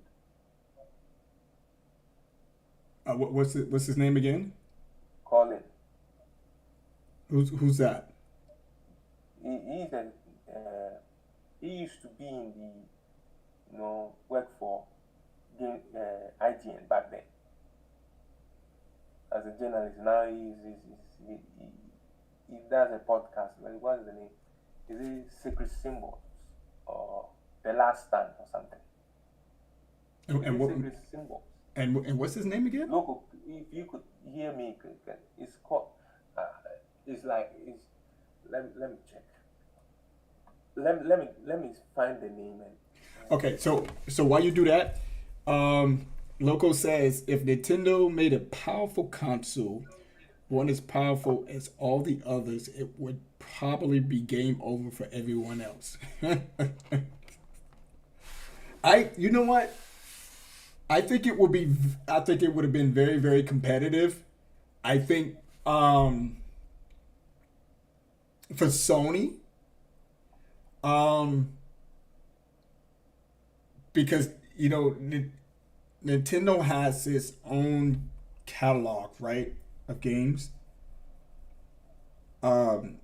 What's his name again? Colin. Who's that? He's a uh, he used to be in the work for IGN back then as a journalist. Now he does a podcast. Like what's the name? Is it Secret Symbols or The Last Stand or something? And, Is and it what Secret Symbols? and what's his name again? Look, if you could hear me, it's called. Uh, it's like it's. Let me check. Let me find the name and. Okay, so while you do that, Loco says if Nintendo made a powerful console, one as powerful as all the others, it would probably be game over for everyone else. You know what? I think it would be. I think it would have been very, very competitive. I think for Sony, um, because Nintendo has its own catalog, right, of games. Um,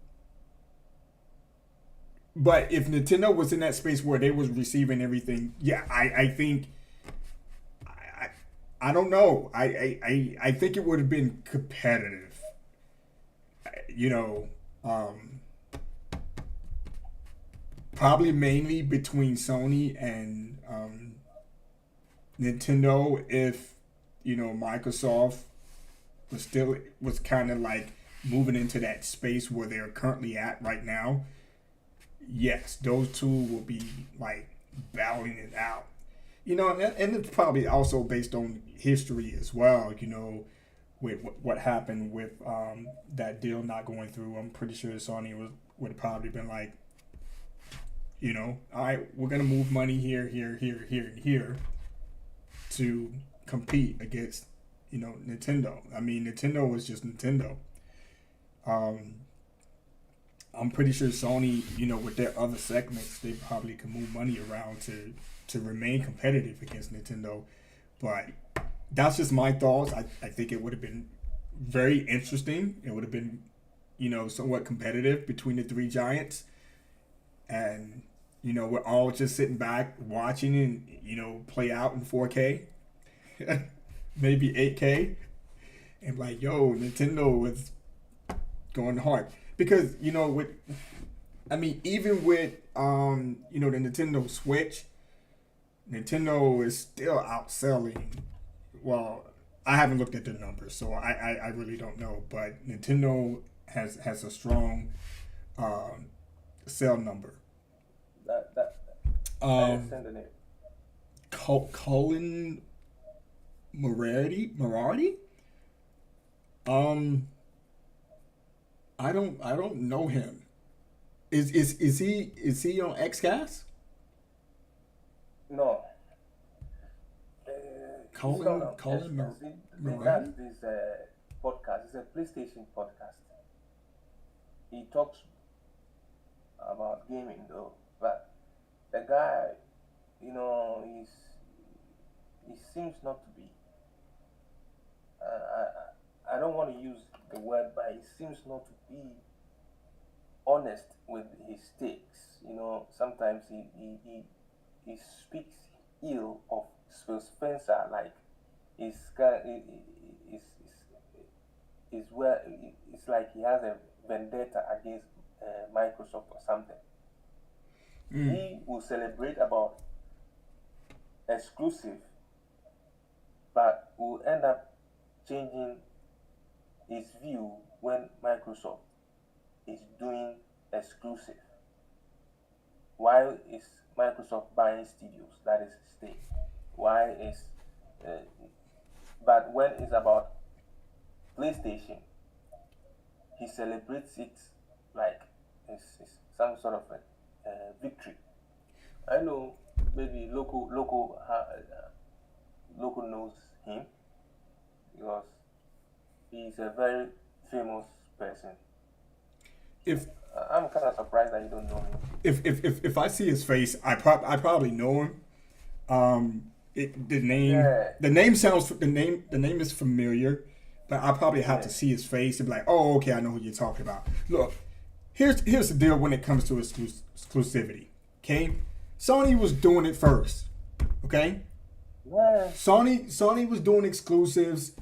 but if Nintendo was in that space where they was receiving everything, yeah, I think I, I don't know. I think it would have been competitive. You know, um, probably mainly between Sony and Nintendo. If Microsoft was kind of like moving into that space where they're currently at right now, yes, those two will be like battling it out. And it's probably also based on history as well. With what happened with that deal not going through, I'm pretty sure Sony would have probably been like, all right, we're gonna move money here, here, here, here, and here to compete against Nintendo. I mean, Nintendo was just Nintendo. Um, I'm pretty sure Sony, with their other segments, they probably could move money around to remain competitive against Nintendo. But that's just my thoughts. I think it would have been very interesting. It would have been, somewhat competitive between the three giants. And, we're all just sitting back watching and, play out in 4K, maybe 8K. And like, yo, Nintendo was going hard. Because, even with, the Nintendo Switch, Nintendo is still outselling. Well, I haven't looked at the numbers, so I really don't know. But Nintendo has a strong sell number. That I Um, understand the name. Colin Moratti. Um, I don't know him. Is he on XCast? No, it's not Colin on Colin Xbox. He does Moratti. this podcast. It's a PlayStation podcast. He talks about gaming though, but the guy, he seems not to be. I don't want to use the word, but he seems not to be honest with his takes. Sometimes he speaks ill of Phil Spencer, like is where it's like he has a vendetta against Microsoft or something. Mm. He will celebrate about exclusive, but will end up changing his view when Microsoft is doing exclusive. Why is Microsoft buying studios? That is stake. Why is uh, but when it's about PlayStation, he celebrates it like it's some sort of a victory. I know maybe local knows him because he's a very famous person. If I'm kind of surprised that you don't know him. if I see his face, I probably know him. Yeah, The name is familiar, but I probably have yeah. to see his face and be like, oh, okay, I know who you're talking about. Look, here's the deal when it comes to exclusivity. Okay, Sony was doing it first. Okay, Yeah, Sony was doing exclusives.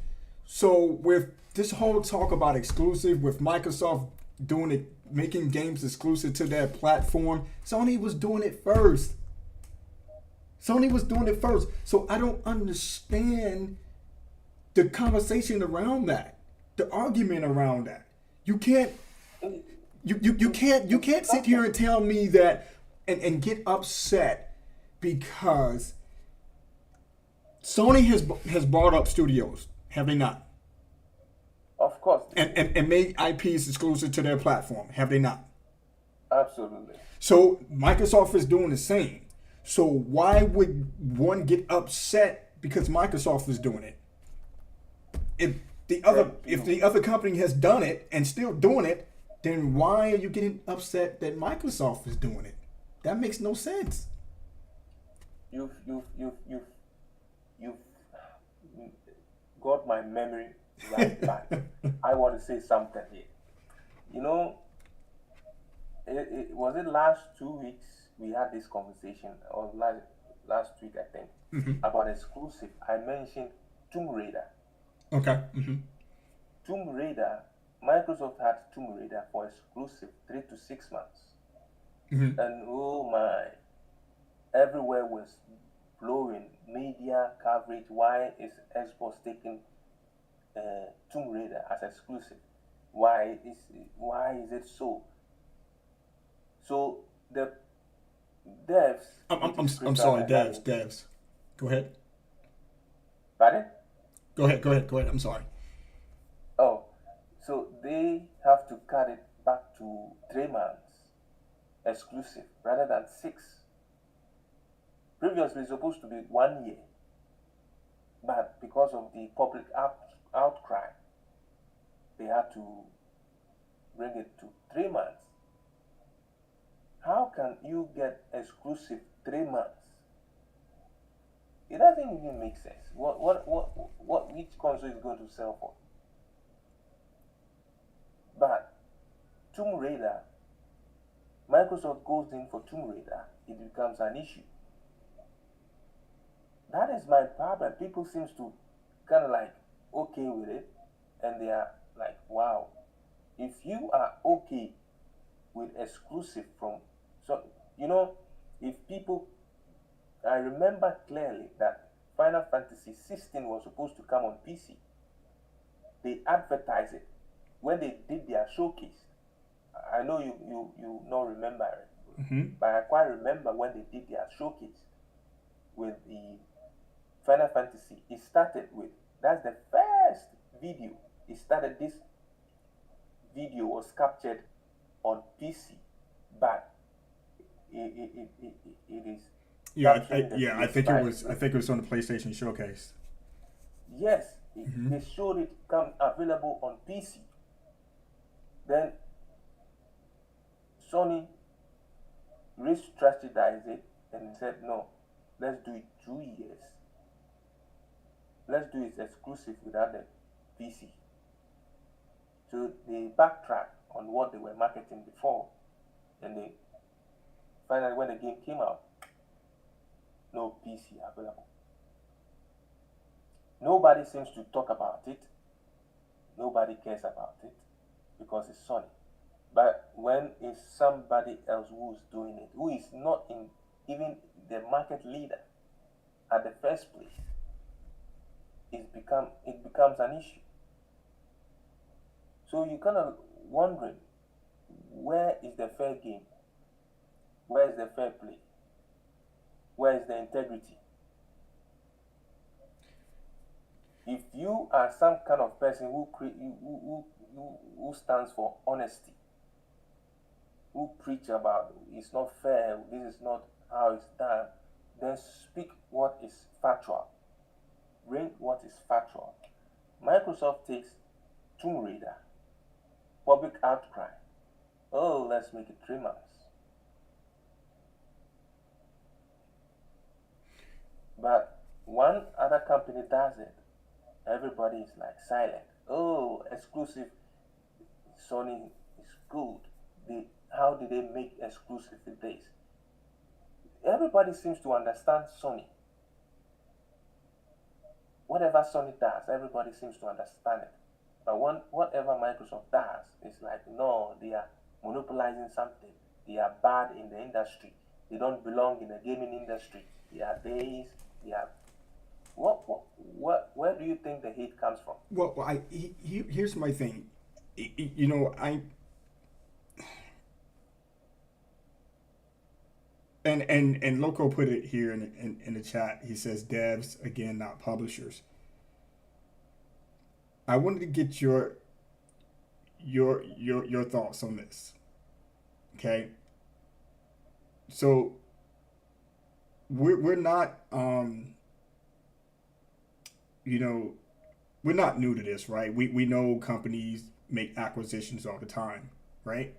So with this whole talk about exclusive, with Microsoft doing it, making games exclusive to their platform, Sony was doing it first. Sony was doing it first. So I don't understand the conversation around that, the argument around that. You can't it, you it's can't sit nothing. here and tell me that and get upset because Sony has bought up studios, have they not? Of course, And made IPs exclusive to their platform, have they not? absolutely. So Microsoft is doing the same. So why would one get upset because Microsoft is doing it? If Thank the you. other company has done it and still doing it, then why are you getting upset that Microsoft is doing it? That makes no sense. You've got my memory right back. I want to say something here. You know, was it last 2 weeks we had this conversation, or last week I think, about exclusive. I mentioned Tomb Raider. Okay. Tomb Raider, Microsoft had Tomb Raider for exclusive 3 to 6 months, and oh my, everywhere was blowing media coverage. Why is Xbox taking Tomb Raider as exclusive? Why is it so? So the devs, which is I'm Crystal sorry, Devs, Dynamics, Devs. Go ahead. pardon? Go ahead. I'm sorry. Oh, so they have to cut it back to 3 months exclusive rather than six. Previously, it's supposed to be 1 year, but because of the public outcry, they had to bring it to 3 months. How can you get exclusive 3 months? It doesn't even make sense. Which console is going to sell for? But Tomb Raider, Microsoft goes in for Tomb Raider, it becomes an issue. That is my problem. People seems to kind of like okay with it, and they are like, wow. If you are okay with exclusive from, so you know, if people, I remember clearly that Final Fantasy 16 was supposed to come on PC. They advertised it when they did their showcase. I know you not remember it, but I quite remember when they did their showcase with the Final Fantasy. It started with, that's the first video. It started, this video was captured on PC, but it is capturing the PS5 I screen. think it was on the PlayStation Showcase. Yes, they showed it come available on PC. Then Sony re-strategized it and said, no, let's do it 2 years. Let's do it exclusive without the PC. So they backtracked on what they were marketing before, and they finally, when the game came out, no PC available. Nobody seems to talk about it. Nobody cares about it because it's Sony. But when it's somebody else who's doing it, who is not in even the market leader at the first place, it becomes an issue. So you kind of wondering, where is the fair game? Where is the fair play? Where is the integrity? If you are some kind of person who stands for honesty, who preach about it's not fair, this is not how it's done, then speak what is factual. Bring what is factual. Microsoft takes Tomb Raider, public outcry. Oh, let's make it 3 months. But one other company does it, everybody is like silent. Oh, exclusive. Sony is good. How did they make exclusive with this? Everybody seems to understand Sony. Whatever Sony does, everybody seems to understand it. But whatever Microsoft does, it's like, no, they are monopolizing something. They are bad in the industry. They don't belong in the gaming industry. They are this. They are where do you think the hate comes from? Here's my thing. You know, and Loco put it here in the chat. He says devs again, not publishers. I wanted to get your thoughts on this. Okay, so we're not you know, we're not new to this, right? We know companies make acquisitions all the time, right?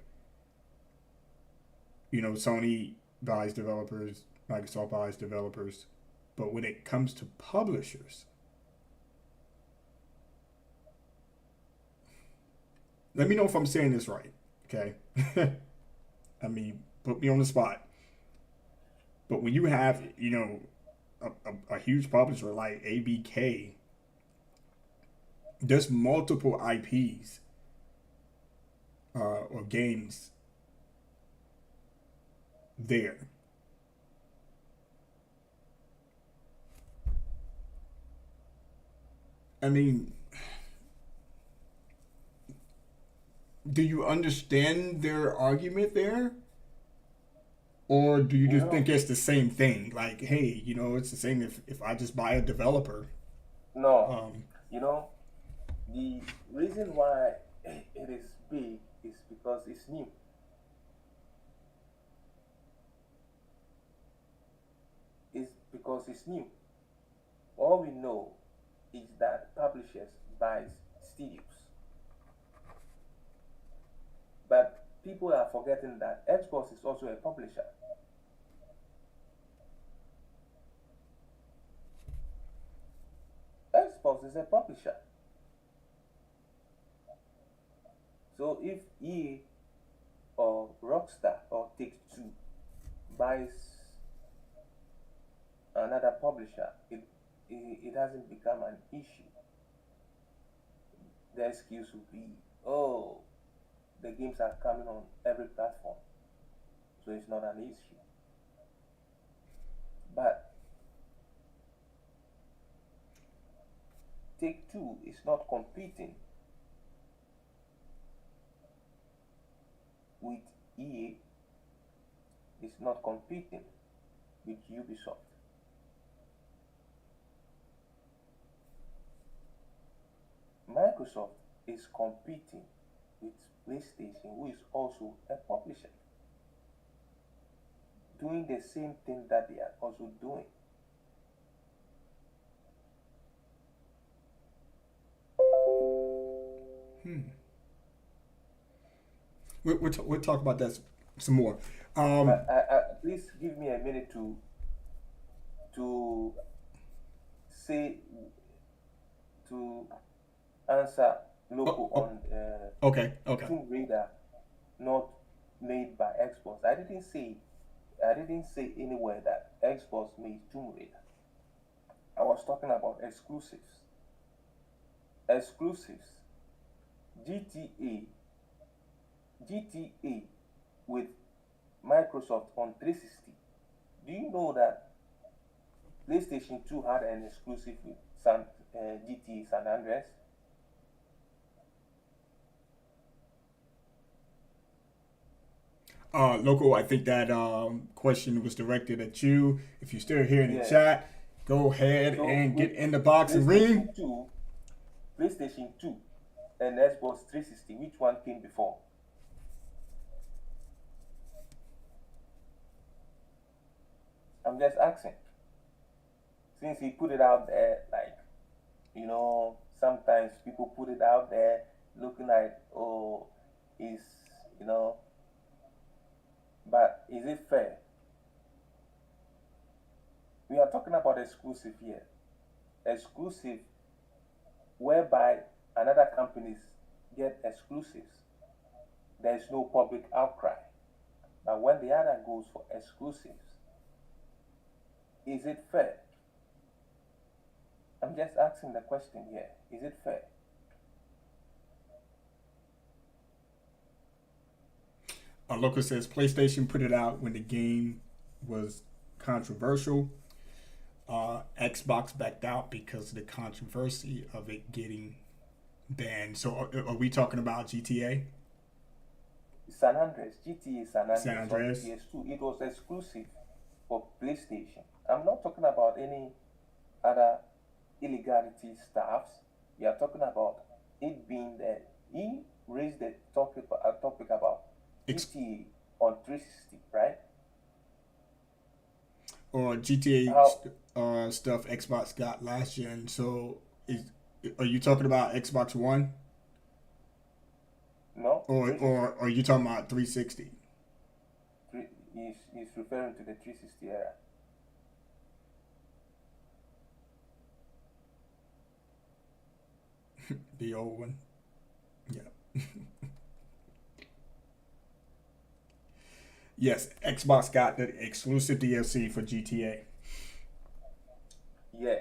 You know, Sony buys developers, Microsoft buys developers, but when it comes to publishers, let me know if I'm saying this right, okay? I mean, put me on the spot. But when you have, you know, a huge publisher like ABK, there's multiple IPs or games there. I mean, do you understand their argument there? Or do you You just know, think it's the same thing? Like, hey, you know, it's the same if I just buy a developer. no. Um, You know, the reason why it is big is because it's new. It's because it's new. All we know is that publishers buys studios. But people are forgetting that Xbox is also a publisher. Xbox is a publisher. So if EA or Rockstar or Take Two buys another publisher, it hasn't become an issue. The excuse would be, oh, the games are coming on every platform, so it's not an issue. But Take Two is not competing with EA, it's not competing with Ubisoft. Microsoft is competing with PlayStation, who is also a publisher, doing the same thing that they are also doing. we'll talk about that some more. Please give me a minute to say to answer Loco Oh, oh, on okay, okay. Tomb Raider not made by Xbox. I didn't say anywhere that Xbox made Tomb Raider. I was talking about exclusives. exclusives. GTA, GTA with Microsoft on 360. Do you know that PlayStation 2 had an exclusive with GTA San Andreas? Local, I think that question was directed at you. If you're still here in the Yeah. chat, go ahead So and with get in the box and ring. PlayStation 2, PlayStation 2 and Xbox 360, which one came before? I'm just asking. Since he put it out there, like, sometimes people put it out there looking like, oh, is, you know, but is it fair? We are talking about exclusive here. Exclusive, whereby another companies get exclusives. There is no public outcry. But when the other goes for exclusives, is it fair? I'm just asking the question here. Is it fair? Local says PlayStation put it out when the game was controversial. Xbox backed out because of the controversy of it getting banned. So are we talking about GTA? San Andreas, GTA San San Andreas on Andreas? PS2, it was exclusive for PlayStation. I'm not talking about any other illegality stuffs. We are talking about it being there. He raised the topic about Ex- GTA on 360, right? or How GTA stuff Xbox got last gen. So are you talking about Xbox One no or 360? are you talking about 360? He's referring to the 360 era. The old one? Yeah. Yes, Xbox got the exclusive DLC for GTA. Yeah.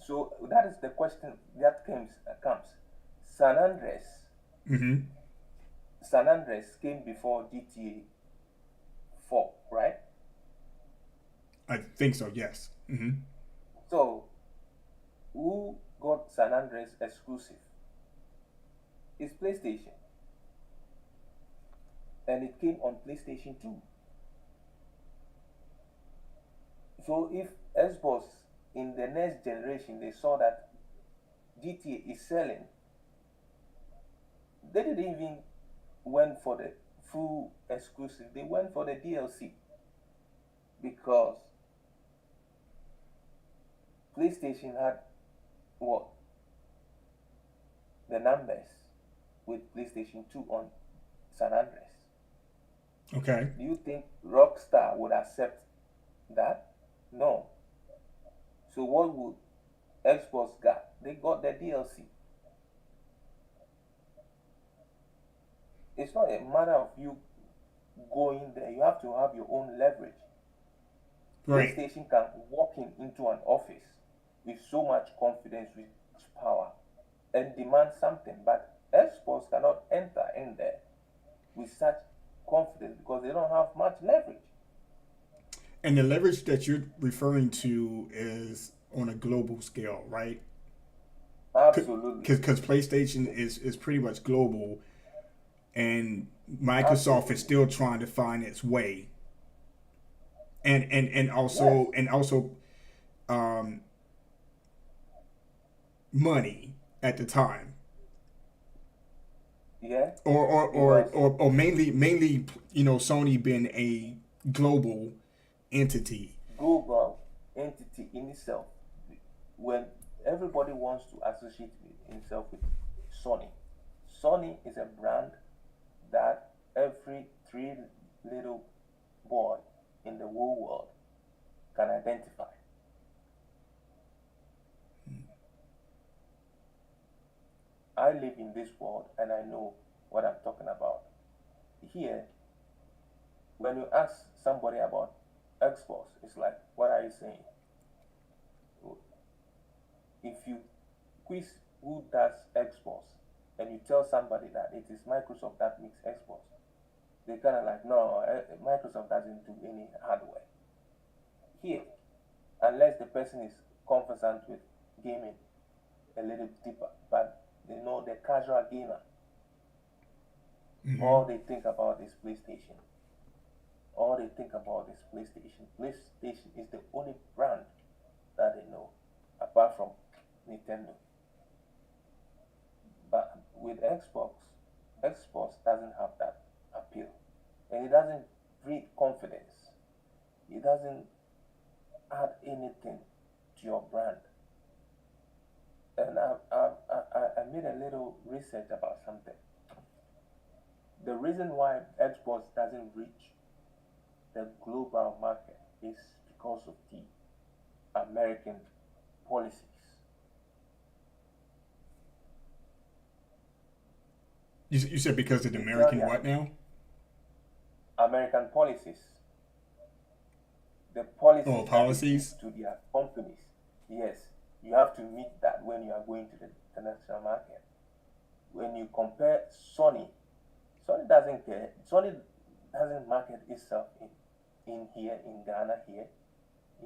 So that is the question that comes. San Andreas, Mm-hmm. San Andreas came before GTA 4, right? I think so. Yes. Mm-hmm. So who got San Andreas exclusive? It's PlayStation, and it came on PlayStation 2. So if Xbox in the next generation they saw that GTA is selling, they didn't even went for the full exclusive. They went for the DLC because PlayStation had what the numbers with PlayStation 2 on San Andreas. Okay. Do you think Rockstar would accept that? No. So what would Xbox got? They got the DLC. It's not a matter of you going there. You have to have your own leverage. Right. PlayStation can walk into an office with so much confidence, with power, and demand something, but Xbox cannot enter in there with such confidence because they don't have much leverage. And the leverage that you're referring to is on a global scale, right? Absolutely. Because PlayStation is pretty much global, and Microsoft is Absolutely. still trying to find its way, and Yes. also um, money at the time, Yeah. or Because mainly Sony being a global entity. global entity in itself, when everybody wants to associate himself with Sony, Sony is a brand that every three little boy in the whole world can identify. I live in this world and I know what I'm talking about. Here, when you ask somebody about Xbox, it's like, what are you saying? If you quiz who does Xbox, and you tell somebody that it is Microsoft that makes Xbox, they kind of like, no, Microsoft doesn't do any hardware here, unless the person is conversant with gaming a little deeper. But they know the casual gamer, all they think about is PlayStation. All they think about is PlayStation. PlayStation is the only brand that they know, apart from Nintendo. But with Xbox, Xbox doesn't have that appeal, and it doesn't breed confidence. It doesn't add anything to your brand. And I made a little research about something. The reason why Xbox doesn't reach the global market is because of the American policies. You said because of the American what now? American policies. The policies, Oh, policies to their companies. Yes, you have to meet that when you are going to the international market. When you compare Sony, Sony doesn't care. Sony doesn't market itself in here, in Ghana here.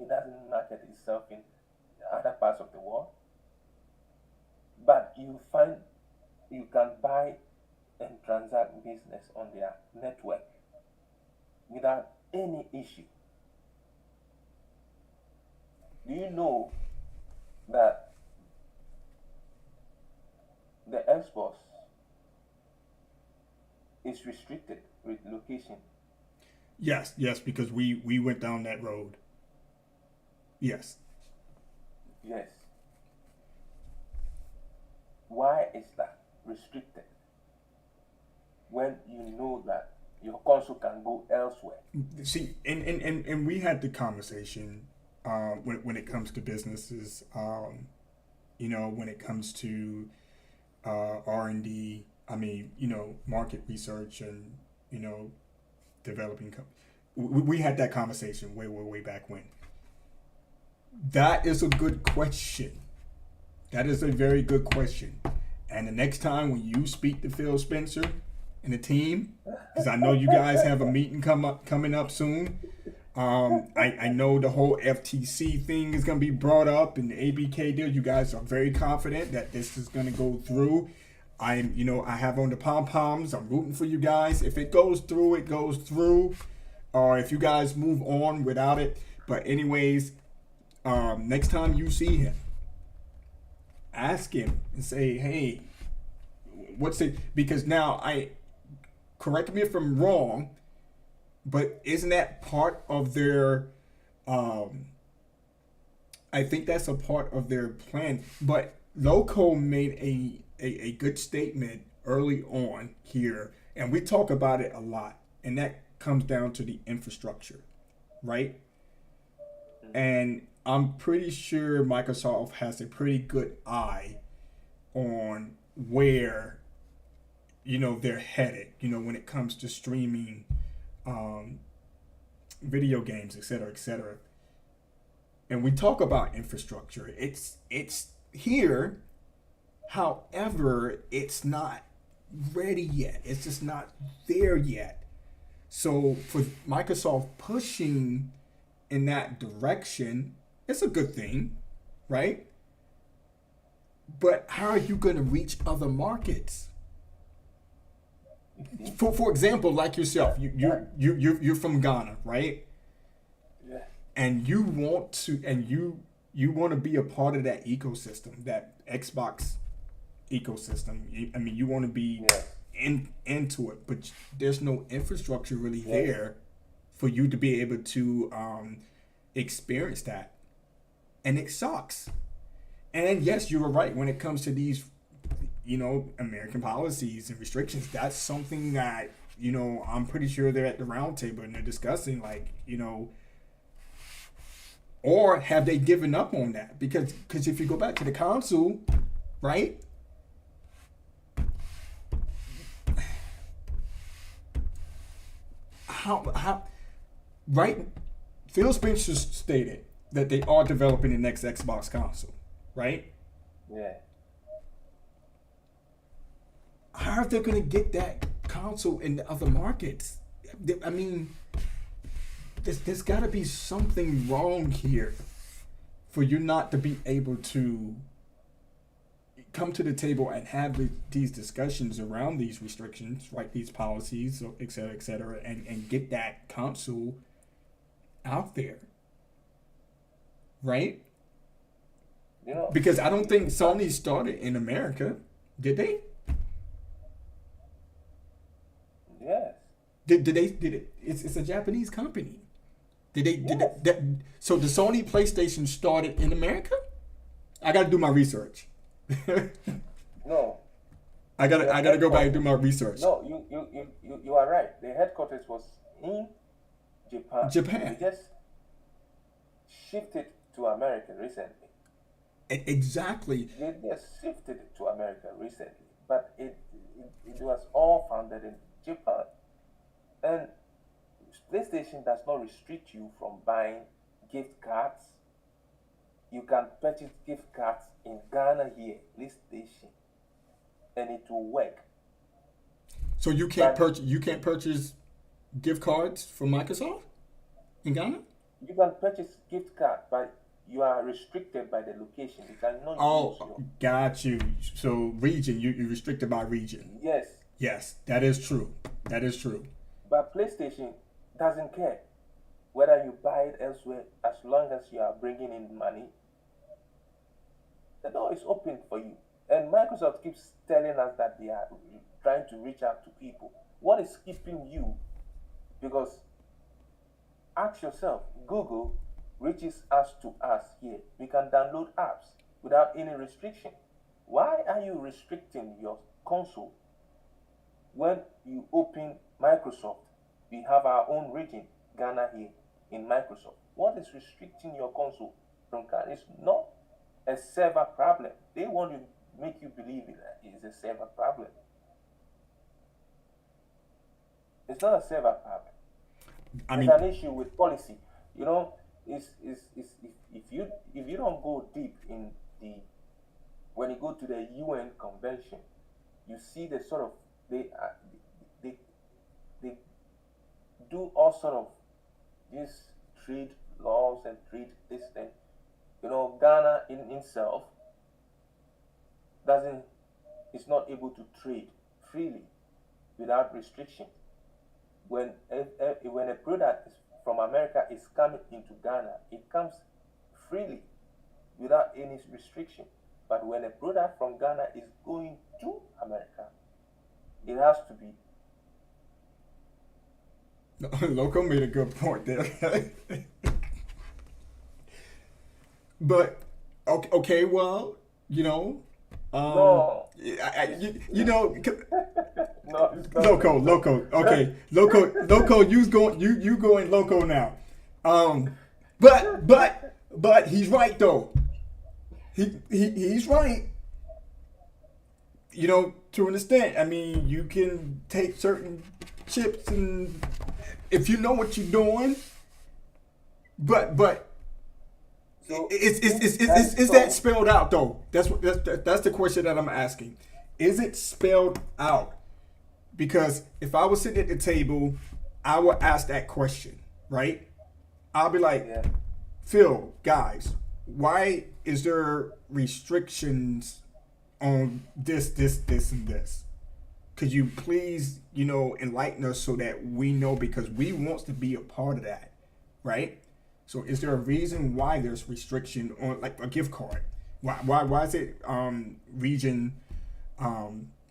It doesn't market itself in other parts of the world. But you find you can buy and transact business on their network without any issue. Do you know that the Xbox is restricted with location? Yes, because we went down that road. Yes. Yes. Why is that restricted? When you know that your console can go elsewhere. See, and we had the conversation when it comes to businesses, when it comes to R&D, market research and, developing. We had that conversation way back when. That is a good question. That is a very good question. And the next time when you speak to Phil Spencer and the team, because I know you guys have a meeting coming up soon. I know the whole FTC thing is going to be brought up and the ABK deal. You guys are very confident that this is going to go through. I have on the pom-poms. I'm rooting for you guys. If it goes through, it goes through. Or if you guys move on without it. But anyways, next time you see him, ask him and say, hey, what's it? Because now correct me if I'm wrong, but isn't that part of their, I think that's a part of their plan. But Loco made a good statement early on here, and we talk about it a lot, and that comes down to the infrastructure, right? And I'm pretty sure Microsoft has a pretty good eye on where, they're headed, when it comes to streaming video games, et cetera, et cetera. And we talk about infrastructure. It's here. However, it's not ready yet. It's just not there yet. So for Microsoft pushing in that direction, it's a good thing, right? But how are you going to reach other markets? For example, like yourself, you're from Ghana, right? Yeah. And you want to be a part of that ecosystem, that Xbox ecosystem. You want to be into it, but there's no infrastructure really there for you to be able to experience that, and it sucks. And yes, you were right when it comes to these, American policies and restrictions. That's something that I'm pretty sure they're at the round table and they're discussing, or have they given up on that? Because if you go back to the console, right? How right? Phil Spencer stated that they are developing the next Xbox console, right? Yeah. how are they going to get that console in the other markets? I mean, there's got to be something wrong here for you not to be able to come to the table and have these discussions around these restrictions, right? These policies, so et cetera, and get that console out there, right? You know, Because I don't think Sony started in America, did they? yes, Did they? Did it? It's a Japanese company. Did they? Did yes. that? So the Sony PlayStation started in America? I got to do my research. No, I gotta go back and do my research. no, you are right. The headquarters was in Japan. Japan. They just shifted to America recently. Exactly. They just shifted it to America recently, but it was all founded in Japan. And PlayStation does not restrict you from buying gift cards. You can purchase gift cards in Ghana here, PlayStation, and it will work. So you can't But purchase gift cards from Microsoft in Ghana? you can purchase gift card, but you are restricted by the location. You cannot use Oh, your got you. So region, you're restricted by region. yes. Yes, that is true. That is true. But PlayStation doesn't care whether you buy it elsewhere as long as you are bringing in money. The door is open for you. And Microsoft keeps telling us that they are trying to reach out to people. What is keeping you? Because ask yourself, Google reaches us to us here. We can download apps without any restriction. Why are you restricting your console when you open Microsoft? We have our own region, Ghana here, in Microsoft. What is restricting your console from Ghana? It's not a server problem. They want to make you believe that it's a server problem. It's not a server problem. I It's mean, an issue with policy. You know, if you don't go deep in the when you go to the UN convention, you see the sort of they they do all sort of these trade laws and trade this thing. You know, Ghana in itself doesn't is not able to trade freely without restriction. When a product is from America is coming into Ghana, it comes freely without any restriction. But when a product from Ghana is going to America, it has to be. Loco made a good point there. But okay, well, No, you know, no, it's not. loco. Okay, loco. You going loco now. But he's right though. He's right. To an extent. I mean, you can take certain chips and if you know what you're doing. But So is that spelled out though? That's the question that I'm asking. Is it spelled out? Because if I was sitting at the table, I would ask that question, right? I'll be like, yeah. Phil, guys, why is there restrictions on this, and this? Could you please, enlighten us so that we know because we want to be a part of that, right? So is there a reason why there's restriction on like a gift card? Why is it region?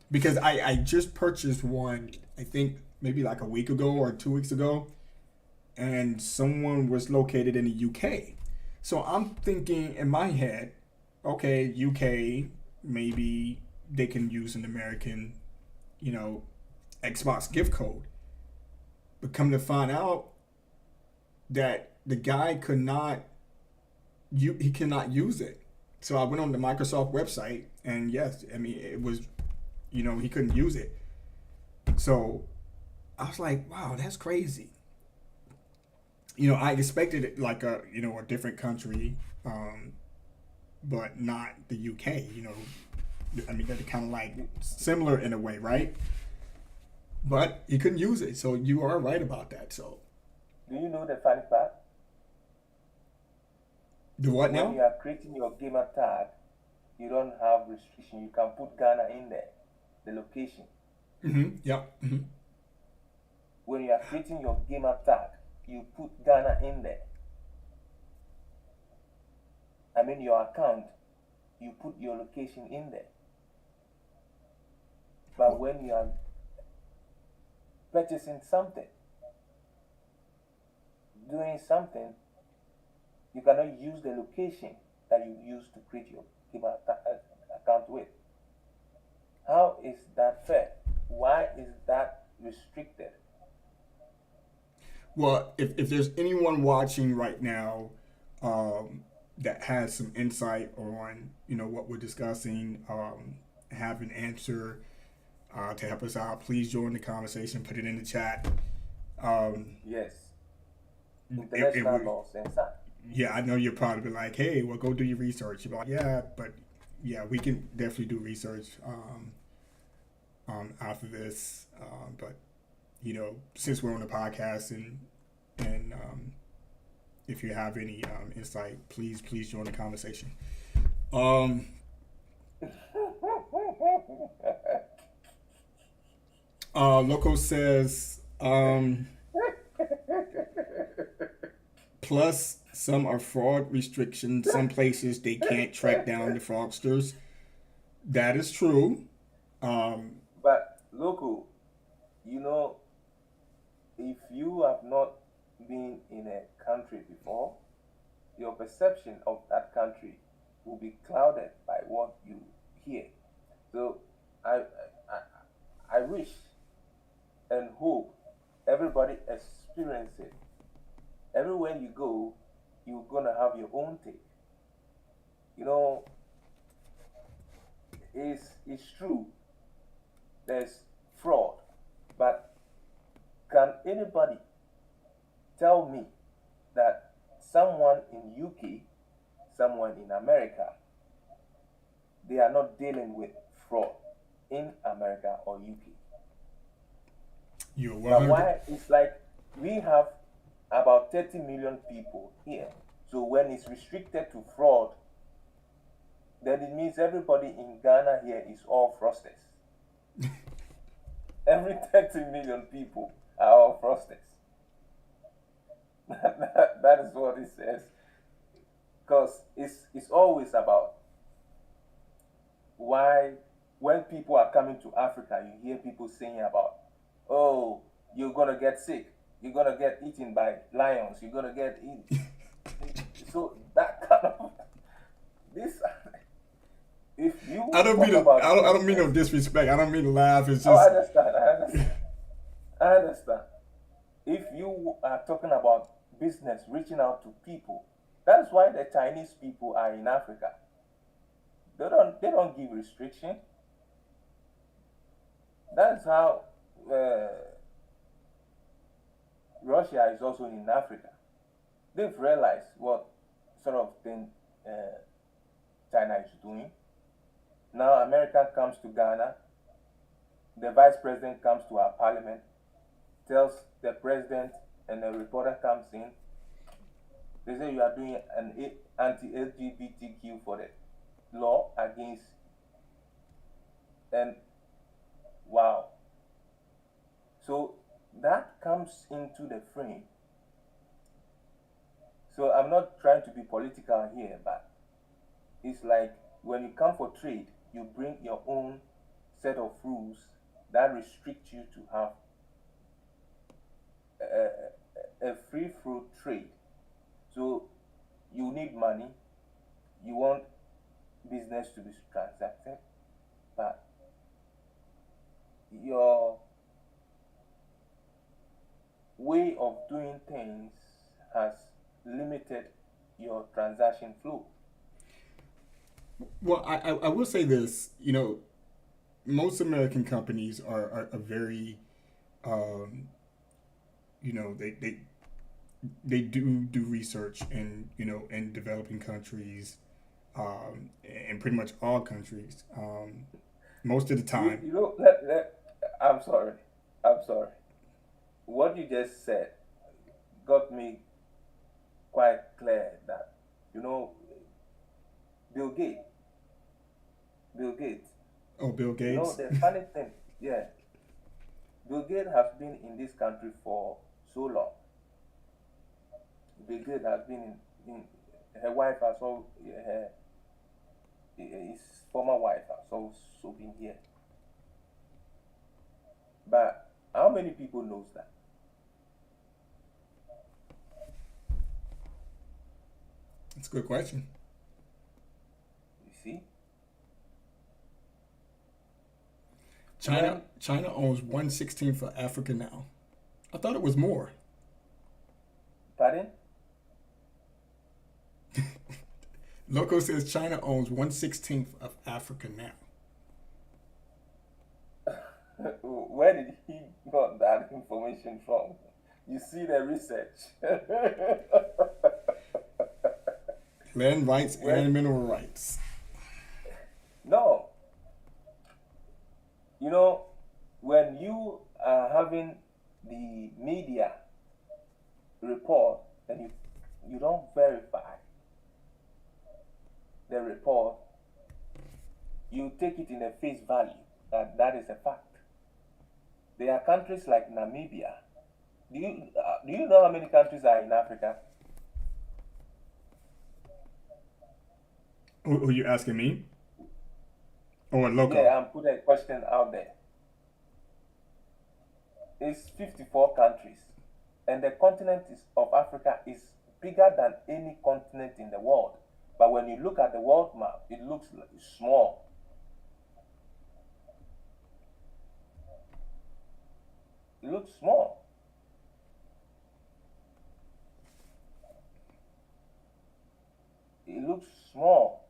Because I just purchased one, I think maybe like a week ago or 2 weeks ago, and someone was located in the UK. So I'm thinking in my head, okay, UK, maybe they can use an American, Xbox gift code. But come to find out that the guy he cannot use it. So I went on the Microsoft website and yes, I mean, it was, he couldn't use it. So I was like, wow, that's crazy. I expected it like a different country, but not the UK, I mean, they're kind of like similar in a way, right? But he couldn't use it, so you are right about that. So Do you know the funny part? do what When now? you are creating your gamer tag, you don't have restriction. You can put Ghana in there, the location. Mm-hmm. Yeah. Mm-hmm. When you are creating your gamer tag, you put Ghana in there. I mean your account, you put your location in there. But when you are purchasing something, doing something, you cannot use the location that you use to create your gamer account with. How is that fair? Why is that restricted? Well, if there's anyone watching right now that has some insight on what we're discussing, have an answer to help us out, please join the conversation. Put it in the chat. Um, Yes, it international would, laws and such. yeah, I know you'll probably be like, hey, well, go do your research. You're like, yeah, but yeah, we can definitely do research after this. But since we're on the podcast and if you have any insight, please join the conversation. Um, Loco says, plus some are fraud restrictions. Some places they can't track down the fraudsters. That is true. Um, But local, you know, if you have not been in a country before, your perception of that country will be clouded by what you hear. So I wish and hope everybody experience it. Everywhere you go, you're gonna have your own take. You know, it's true. There's fraud, but can anybody tell me that someone in UK, someone in America, they are not dealing with fraud in America or UK? you're But 100. why it's like we have about 30 million people here. So when it's restricted to fraud, then it means everybody in Ghana here is all fraudsters. Every 30 million people are all fraudsters. That is what it says. Because it's always about why, when people are coming to Africa, you hear people saying about, oh, you're gonna get sick, you're gonna get eaten by lions, you're gonna get eaten. So that kind of this, if I you don't mean talk to, about I don't mean no business, disrespect. I don't mean to laugh. It's oh, I just understand, I understand, I understand. If you are talking about business reaching out to people, that's why the Chinese people are in Africa. They don't give restriction. That's how uh, Russia is also in Africa. They've realized what sort of thing uh, China is doing. Now America comes to Ghana, the vice president comes to our parliament, tells the president, and the reporter comes in. They say you are doing an anti-LGBTQ for the law against, and wow. So that comes into the frame. So I'm not trying to be political here, but it's like when you come for trade, you bring your own set of rules that restrict you to have a free flow trade. So you need money, you want business to be transacted, but your way of doing things has limited your transaction flow. well, I will say this. Most American companies are very, um, they do research in developing countries, in pretty much all countries, most of the You, time. you know, I'm sorry. I'm sorry. What you just said got me quite clear that, you know, Bill Gates, Bill Gates, Oh, Bill you know, Gates. the funny thing, yeah, Bill Gates has been in this country for so long. Bill Gates has been in her wife has all her his former wife has also been here. But how many people knows that? That's a good question. You see, China when China owns 1/16 of Africa now. I thought it was more. pardon, Loco says China owns 1/16 of Africa now. where did he got that information from? You see the research. Land rights When and mineral rights. no, you know, when you are having the media report and you don't verify the report, you take it in a face value that that is a fact. There are countries like Namibia. Do you know how many countries are in Africa? Who are you asking me? Or Loco? Yeah, I'm putting a question out there. It's 54 countries, and the continent of Africa is bigger than any continent in the world. But when you look at the world map, it looks like small. It looks small. It looks small.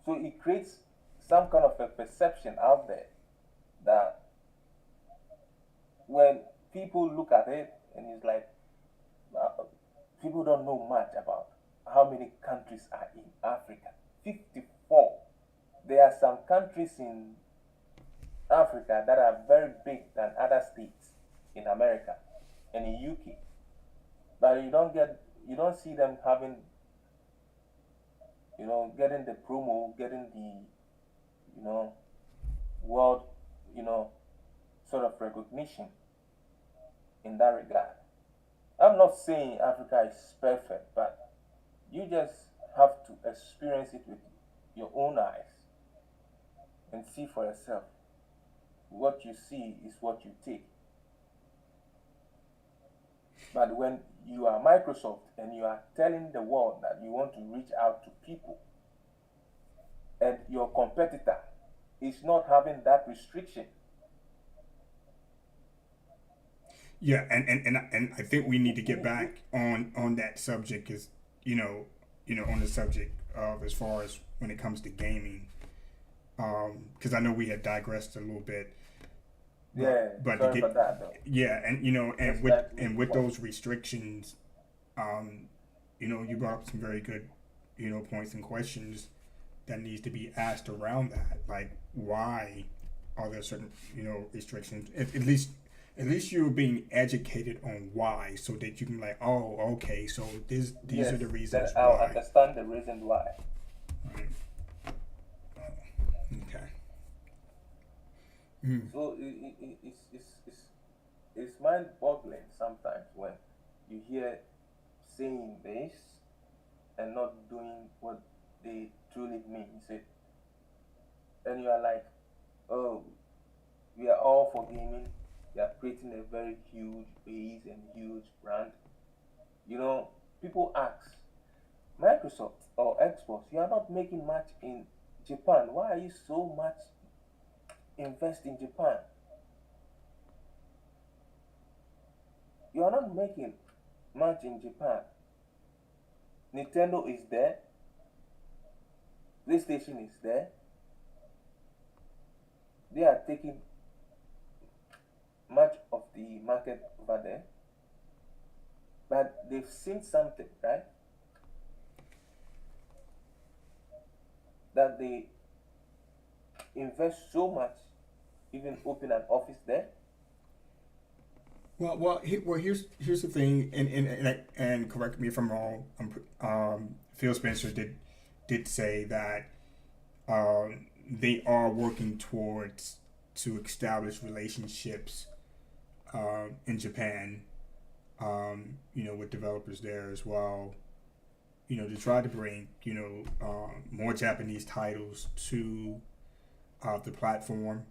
So it creates some kind of a perception out there that when people look at it and it's like uh, people don't know much about how many countries are in Africa. 54. There are some countries in Africa that are very big than other states in America and in UK. But you don't see them having, getting the promo, getting the, you know, world, you know, sort of recognition in that regard. I'm not saying Africa is perfect, but you just have to experience it with your own eyes and see for yourself. What you see is what you take. But when you are Microsoft and you are telling the world that you want to reach out to people, and your competitor is not having that restriction, Yeah, and I think we need to get back on that subject because on the subject of as far as when it comes to gaming, because I know we had digressed a little bit, yeah, but to sorry for get that though. yeah, and Let's back to the and with point. those restrictions, you brought up some very good points and questions that needs to be asked around that, like why are there certain restrictions? At least you're being educated on why, so that you can like, oh, okay, so these Yes, are the then reasons I'll why. understand the reason why. Right. Okay. Mm. So it's mind boggling sometimes when you hear saying this and not doing what they truly mean. Say, and you are like, oh, we are all for gaming. We are creating a very huge base and huge brand. You know, people ask, Microsoft or Xbox, you are not making much in Japan. Why are you so much invest in Japan? You are not making much in Japan. Nintendo is there, PlayStation is there. They are taking much of the market over there, but they've seen something, right? that they invest so much, even open an office there? Here's the thing, and correct me if I'm wrong. Phil Spencer did say that they are working towards to establish relationships in Japan, with developers there as well. To try to bring more Japanese titles to the platform.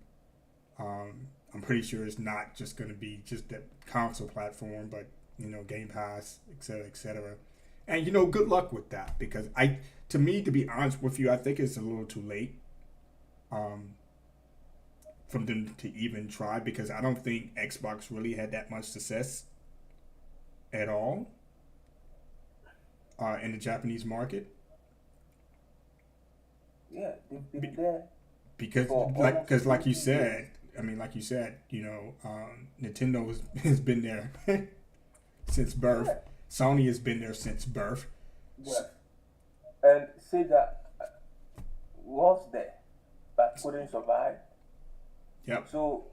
I'm pretty sure it's not just going to be just the console platform, but Game Pass, et cetera, et cetera. And good luck with that because to me, to be honest with you, I think it's a little too late um, from them to even try because I don't think Xbox really had that much success at all in the Japanese market Yeah, they've been Be- there because for almost because like you 20 years. said, I mean, like you said, Nintendo has been there since birth. Yeah, Sony has been there since birth. yeah. And Sega was there but couldn't survive. Yep. So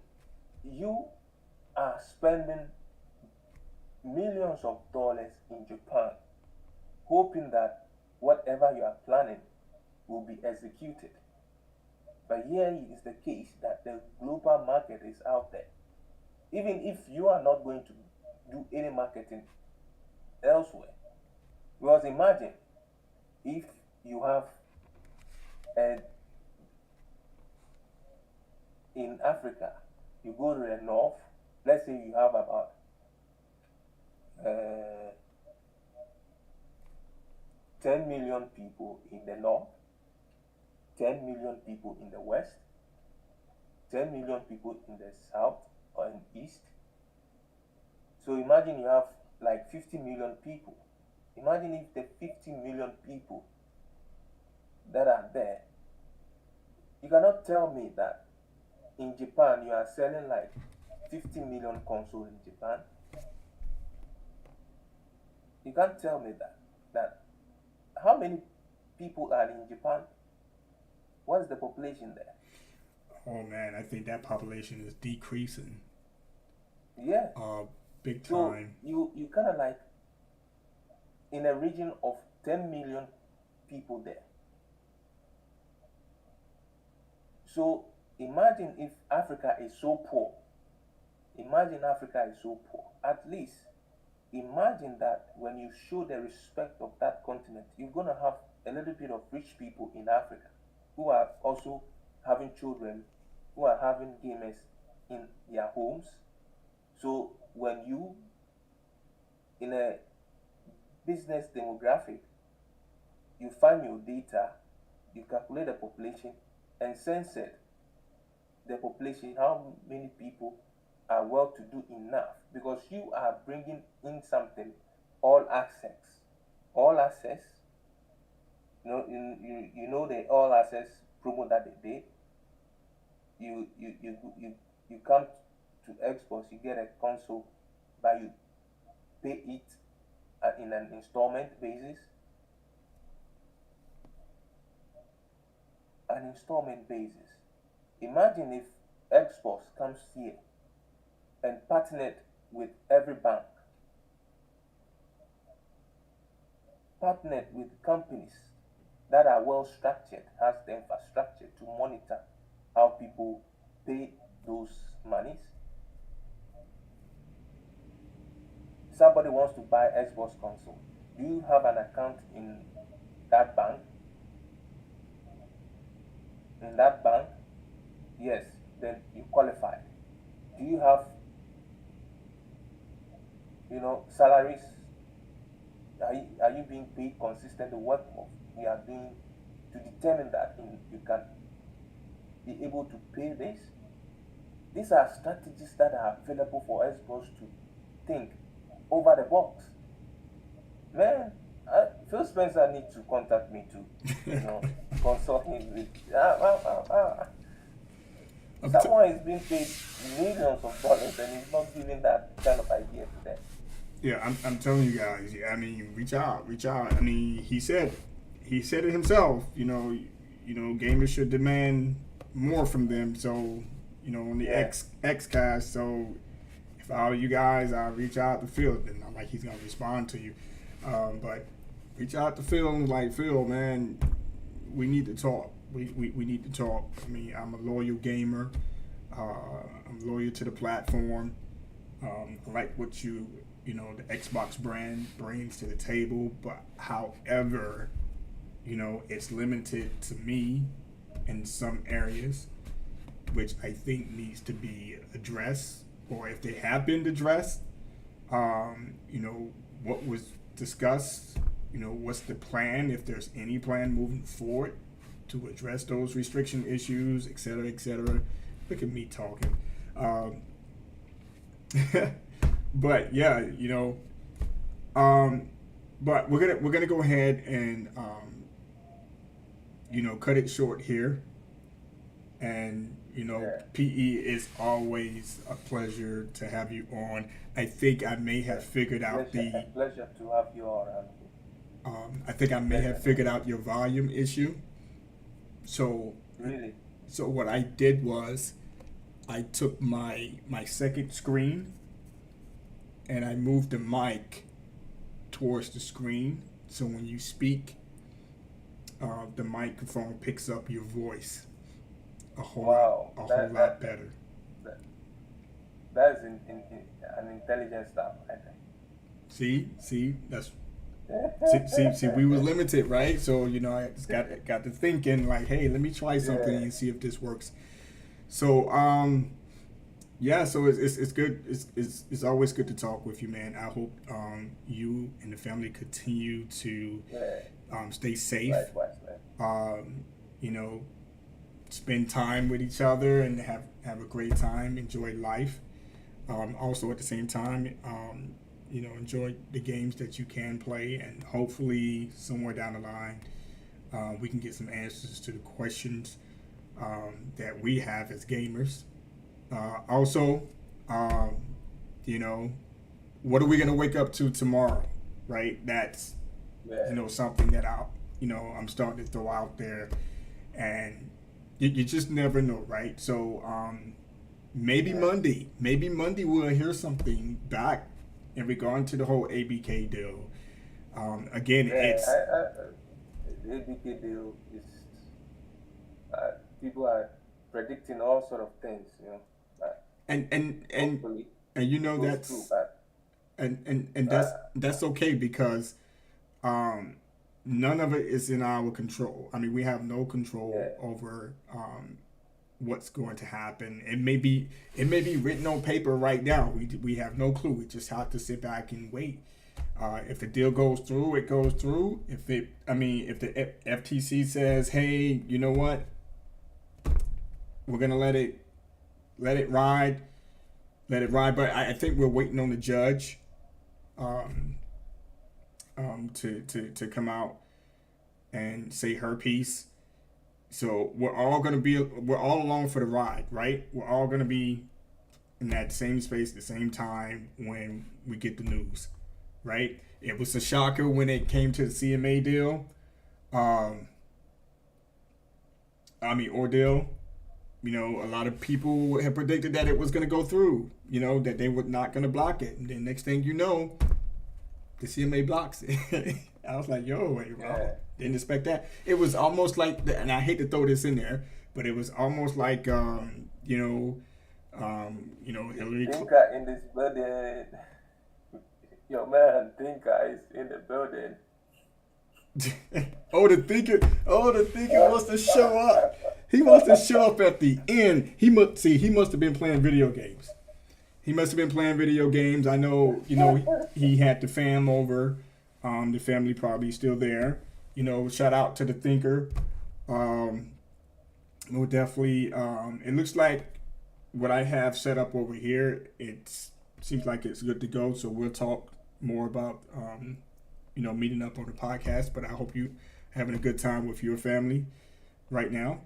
you are spending millions of dollars in Japan, hoping that whatever you are planning will be executed. But here is the case that the global market is out there. Even if you are not going to do any marketing elsewhere, because imagine if you have a, in Africa, you go to the north, let's say you have about uh, 10 million people in the north, 10 million people in the west, 10 million people in the south or in east. So imagine you have like 50 million people. Imagine if the 50 million people that are there, you cannot tell me that in Japan you are selling like 50 million consoles in Japan. You can't tell me that. That how many people are in Japan? What's the population there? Oh man, I think that population is decreasing. Yeah. Uh, Big So time. you kind of like in a region of 10 million people there. So imagine if Africa is so poor. Imagine Africa is so poor. At least imagine that when you show the respect of that continent, you're going to have a little bit of rich people in Africa who are also having children, who are having gamers in their homes. So when you, in a business demographic, you find your data, you calculate the population, and censored the population, how many people are well to do enough, because you are bringing in something, all access. All access, you know the all access promo that they did. You come to Xbox, you get a console, but you pay it in an installment basis. An installment basis. Imagine if Xbox comes here and partnered with every bank, partnered with companies that are well structured, has the infrastructure to monitor how people pay those monies. Somebody wants to buy Xbox console. Do you have an account in that bank? In that bank, yes, then you qualify. Do you have, salaries? Are you being paid consistent the work of we are doing to determine that you can be able to pay this? These are strategies that are available for Xbox to think over the box. Man, Phil Spencer needs to contact me to, you know, consult him with. I'm t- Someone is being paid millions of dollars and he's not giving that kind of idea to them. yeah, I'm telling you guys. I mean, reach out, reach out. I mean, he said it himself. gamers should demand more from them. So, on the Yeah. X cast. So, if all you guys, I reach out to Phil, and I'm like he's gonna respond to you. But reach out to Phil and like Phil, man, we need to talk. We need to talk. I mean, I'm a loyal gamer. I'm loyal to the platform. I like what the Xbox brand brings to the table, but however, it's limited to me in some areas, which I think needs to be addressed, or if they have been addressed, what was discussed, what's the plan, if there's any plan moving forward to address those restriction issues, et cetera, et cetera. Look at me talking. But yeah, but we're gonna go ahead and cut it short here. And Yeah. PE is always a pleasure to have you on. I think I may have figured out Pleasure to have you around. I think I may have Pleasure. figured out your volume issue. So Really. so what I did was I took my second screen and I moved the mic towards the screen. So when you speak, the microphone picks up your voice Wow. a whole lot better. That that is an intelligent stuff, I think. See, that's see, we were limited, right? So I just got to thinking like, hey, let me try something Yeah. and see if this works. So yeah, so it's good. It's always good to talk with you, man. I hope you and the family continue to Yeah. stay safe. Likewise, man. You know, spend time with each other and have a great time. Enjoy life. Also at the same time, enjoy the games that you can play, and hopefully somewhere down the line, we can get some answers to the questions that we have as gamers. Also, um, you know, what are we gonna wake up to tomorrow? Right? That's Yeah. something that I'm starting to throw out there, and you just never know, right? So Yeah. maybe Monday we'll hear something back in regard to the whole ABK deal. Again, Yeah. it's The ABK deal is people are predicting all sort of things, But and and and hopefully and it goes through. that's But and uh, that's okay because um, none of it is in our control. I mean, we have no control yeah. over what's going to happen. It may be written on paper right now. We have no clue. We just have to sit back and wait. If the deal goes through, it goes through. If the FTC says, "Hey, you know what? We're gonna let it ride, let it ride." But I think we're waiting on the judge um, to come out and say her piece. So we're all along for the ride, right? We're all gonna be in that same space at the same time when we get the news, right? It was a shocker when it came to the CMA deal. Um, ordeal. A lot of people had predicted that it was going to go through. That they were not going to block it. And then next thing you know, the CMA blocks it. I was like, yo, wait, Yeah. bro. Didn't expect that. It was almost like, and I hate to throw this in there, but it was almost like, Hillary. Thinker in this building. Your man Thinker is in the building. The thinker wants to show up. He wants to show up at the end. He must have been playing video games. He must have been playing video games. I know, he had the fam over. The family probably still there. Shout out to the thinker. We'll definitely. It looks like what I have set up over here. It seems like it's good to go. So we'll talk more about meeting up on the podcast. But I hope you having a good time with your family right now.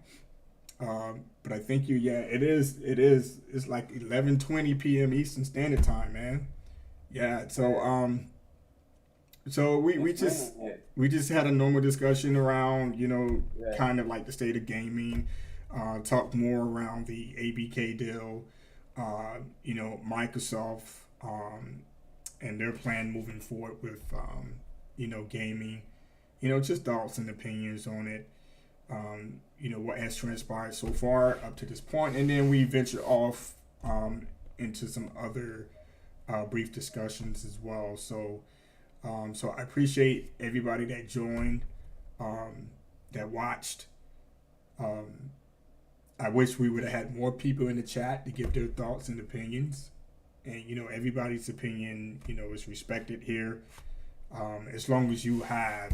But I think it is. It's like 11:20 p.m. Eastern Standard Time, man. Yeah. So So we It's just raining here. had a normal discussion around, Yeah. kind of like the state of gaming. Talk more around the ABK deal. Microsoft, and their plan moving forward with, gaming. Just thoughts and opinions on it. What has transpired so far up to this point, and then we venture off, into some other, brief discussions as well. So I appreciate everybody that joined, that watched. Um, I wish we would have had more people in the chat to give their thoughts and opinions. And everybody's opinion, is respected here. As long as you have,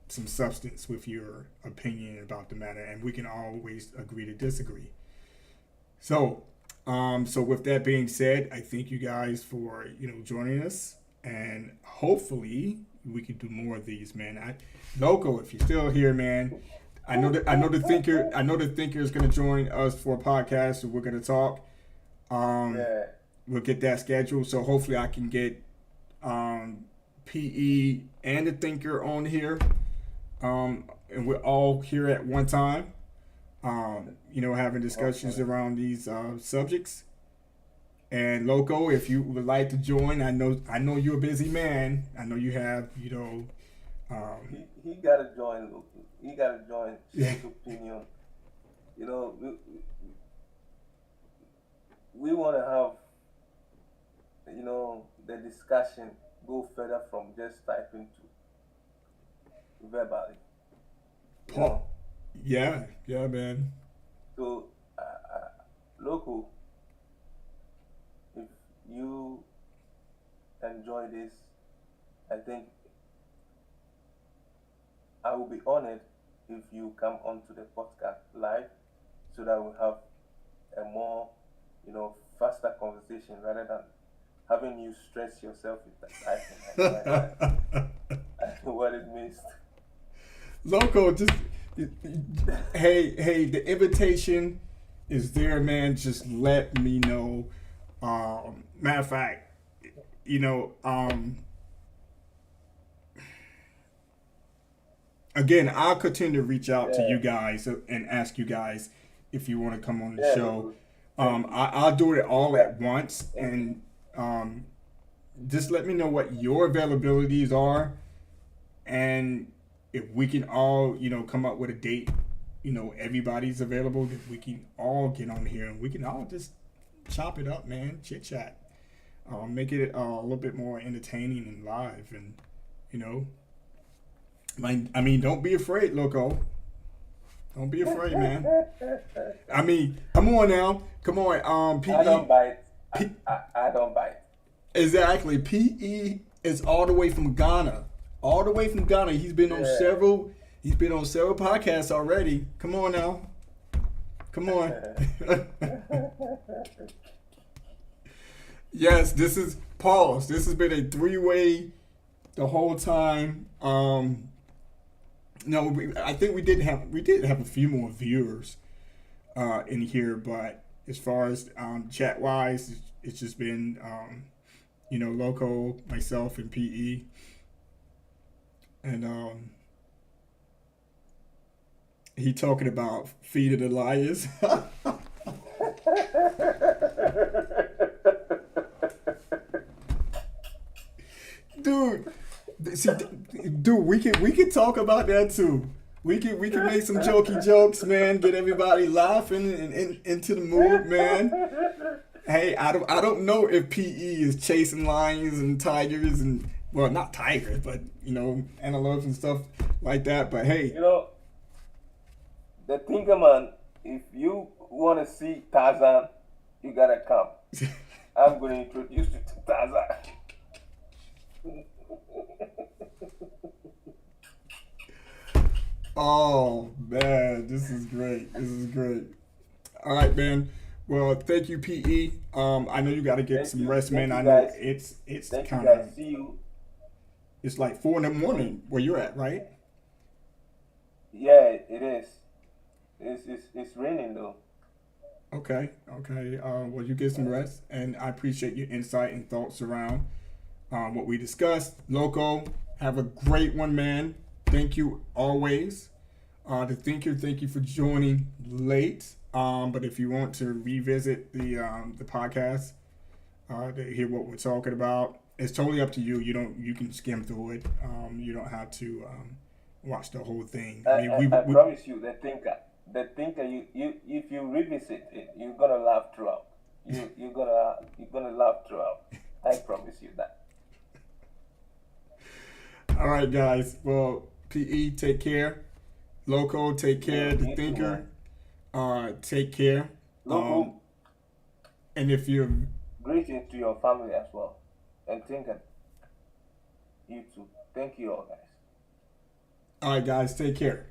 some substance with your opinion about the matter, and we can always agree to disagree. So with that being said, I thank you guys for joining us, and hopefully we can do more of these, man. Loco, if you're still here, man, I know the thinker is gonna join us for a podcast, so we're gonna talk. Um, Yeah. we'll get that scheduled. So hopefully I can get, PE and the thinker on here, and we're all here at one time. Having discussions Okay. around these, subjects. And Loco, if you would like to join, I know you're a busy man. I know you have, um, He gotta join. He gotta join. Share yeah. his opinion. You know, we want to have the discussion go further from just typing to verbally. You know, Paul. Yeah, yeah, man. so local. If you enjoy this, I think I will be honored if you come onto the podcast live so that we have a more, faster conversation rather than having you stress yourself with the typing. I know what it means. Loco, just hey, the invitation is there, man. Just let me know. Matter of fact, you know, um, again, I'll continue to reach out to you Yeah, guys and ask you guys if you want to come on the yeah, show. local. Thank you. I'll do it all Yeah, at once, thank you. and um, just let me know what your availabilities are, and if we can all, come up with a date, everybody's available, that we can all get on here and we can all just chop it up, man, chit chat, make it, a little bit more entertaining and live, and you know, I mean, don't be afraid, Loco. Don't be afraid, man. I mean, come on now, come on, I PE, don't bite. P, I don't bite. exactly. PE is all the way from Ghana. All the way from Ghana. He's been on Yeah. several. He's been on several podcasts already. Come on now. Come on. Yes, this is pause. This has been a three-way the whole time. No, I think we did have a few more viewers, in here, but as far as, chat wise, it's just been, Loco, myself, and PE, and he talking about feeding the liars. Dude, see, dude, we can talk about that too. We can make some jokey jokes, man. Get everybody laughing and into the mood, man. Hey, I don't know if PE is chasing lions and tigers and, well, not tigers, but antelopes and stuff like that. But hey, you know, the Tinker Man, if you want to see Tarzan, you gotta come. I'm going to introduce you to Tarzan. oh man, this is great. This is great. All right, man. Well, thank you, PE. I know you got to get Thank some you. rest, man. Thank you, I know guys. it's Thank you, kind guys. of See you. it's like 4 in the morning where you're at, right? Yeah, it is. It's raining though. Okay, okay. Well, you get some rest, and I appreciate your insight and thoughts around, what we discussed. Loco, have a great one, man. Thank you always. The Thinker, thank you for joining late. But if you want to revisit the podcast to hear what we're talking about, it's totally up to you. You can skim through it. You don't have to watch the whole thing. I mean, I promise you, the thinker, you if you revisit it, you're gonna laugh throughout. You're gonna laugh throughout. I promise you that. all right, guys. Well, PE, take care. Loco, take care. The You too, Thinker, man. take care. Um, Local, and if you're greetings to your family as well, and thinker, you too. Thank you all, guys. all right, guys, take care.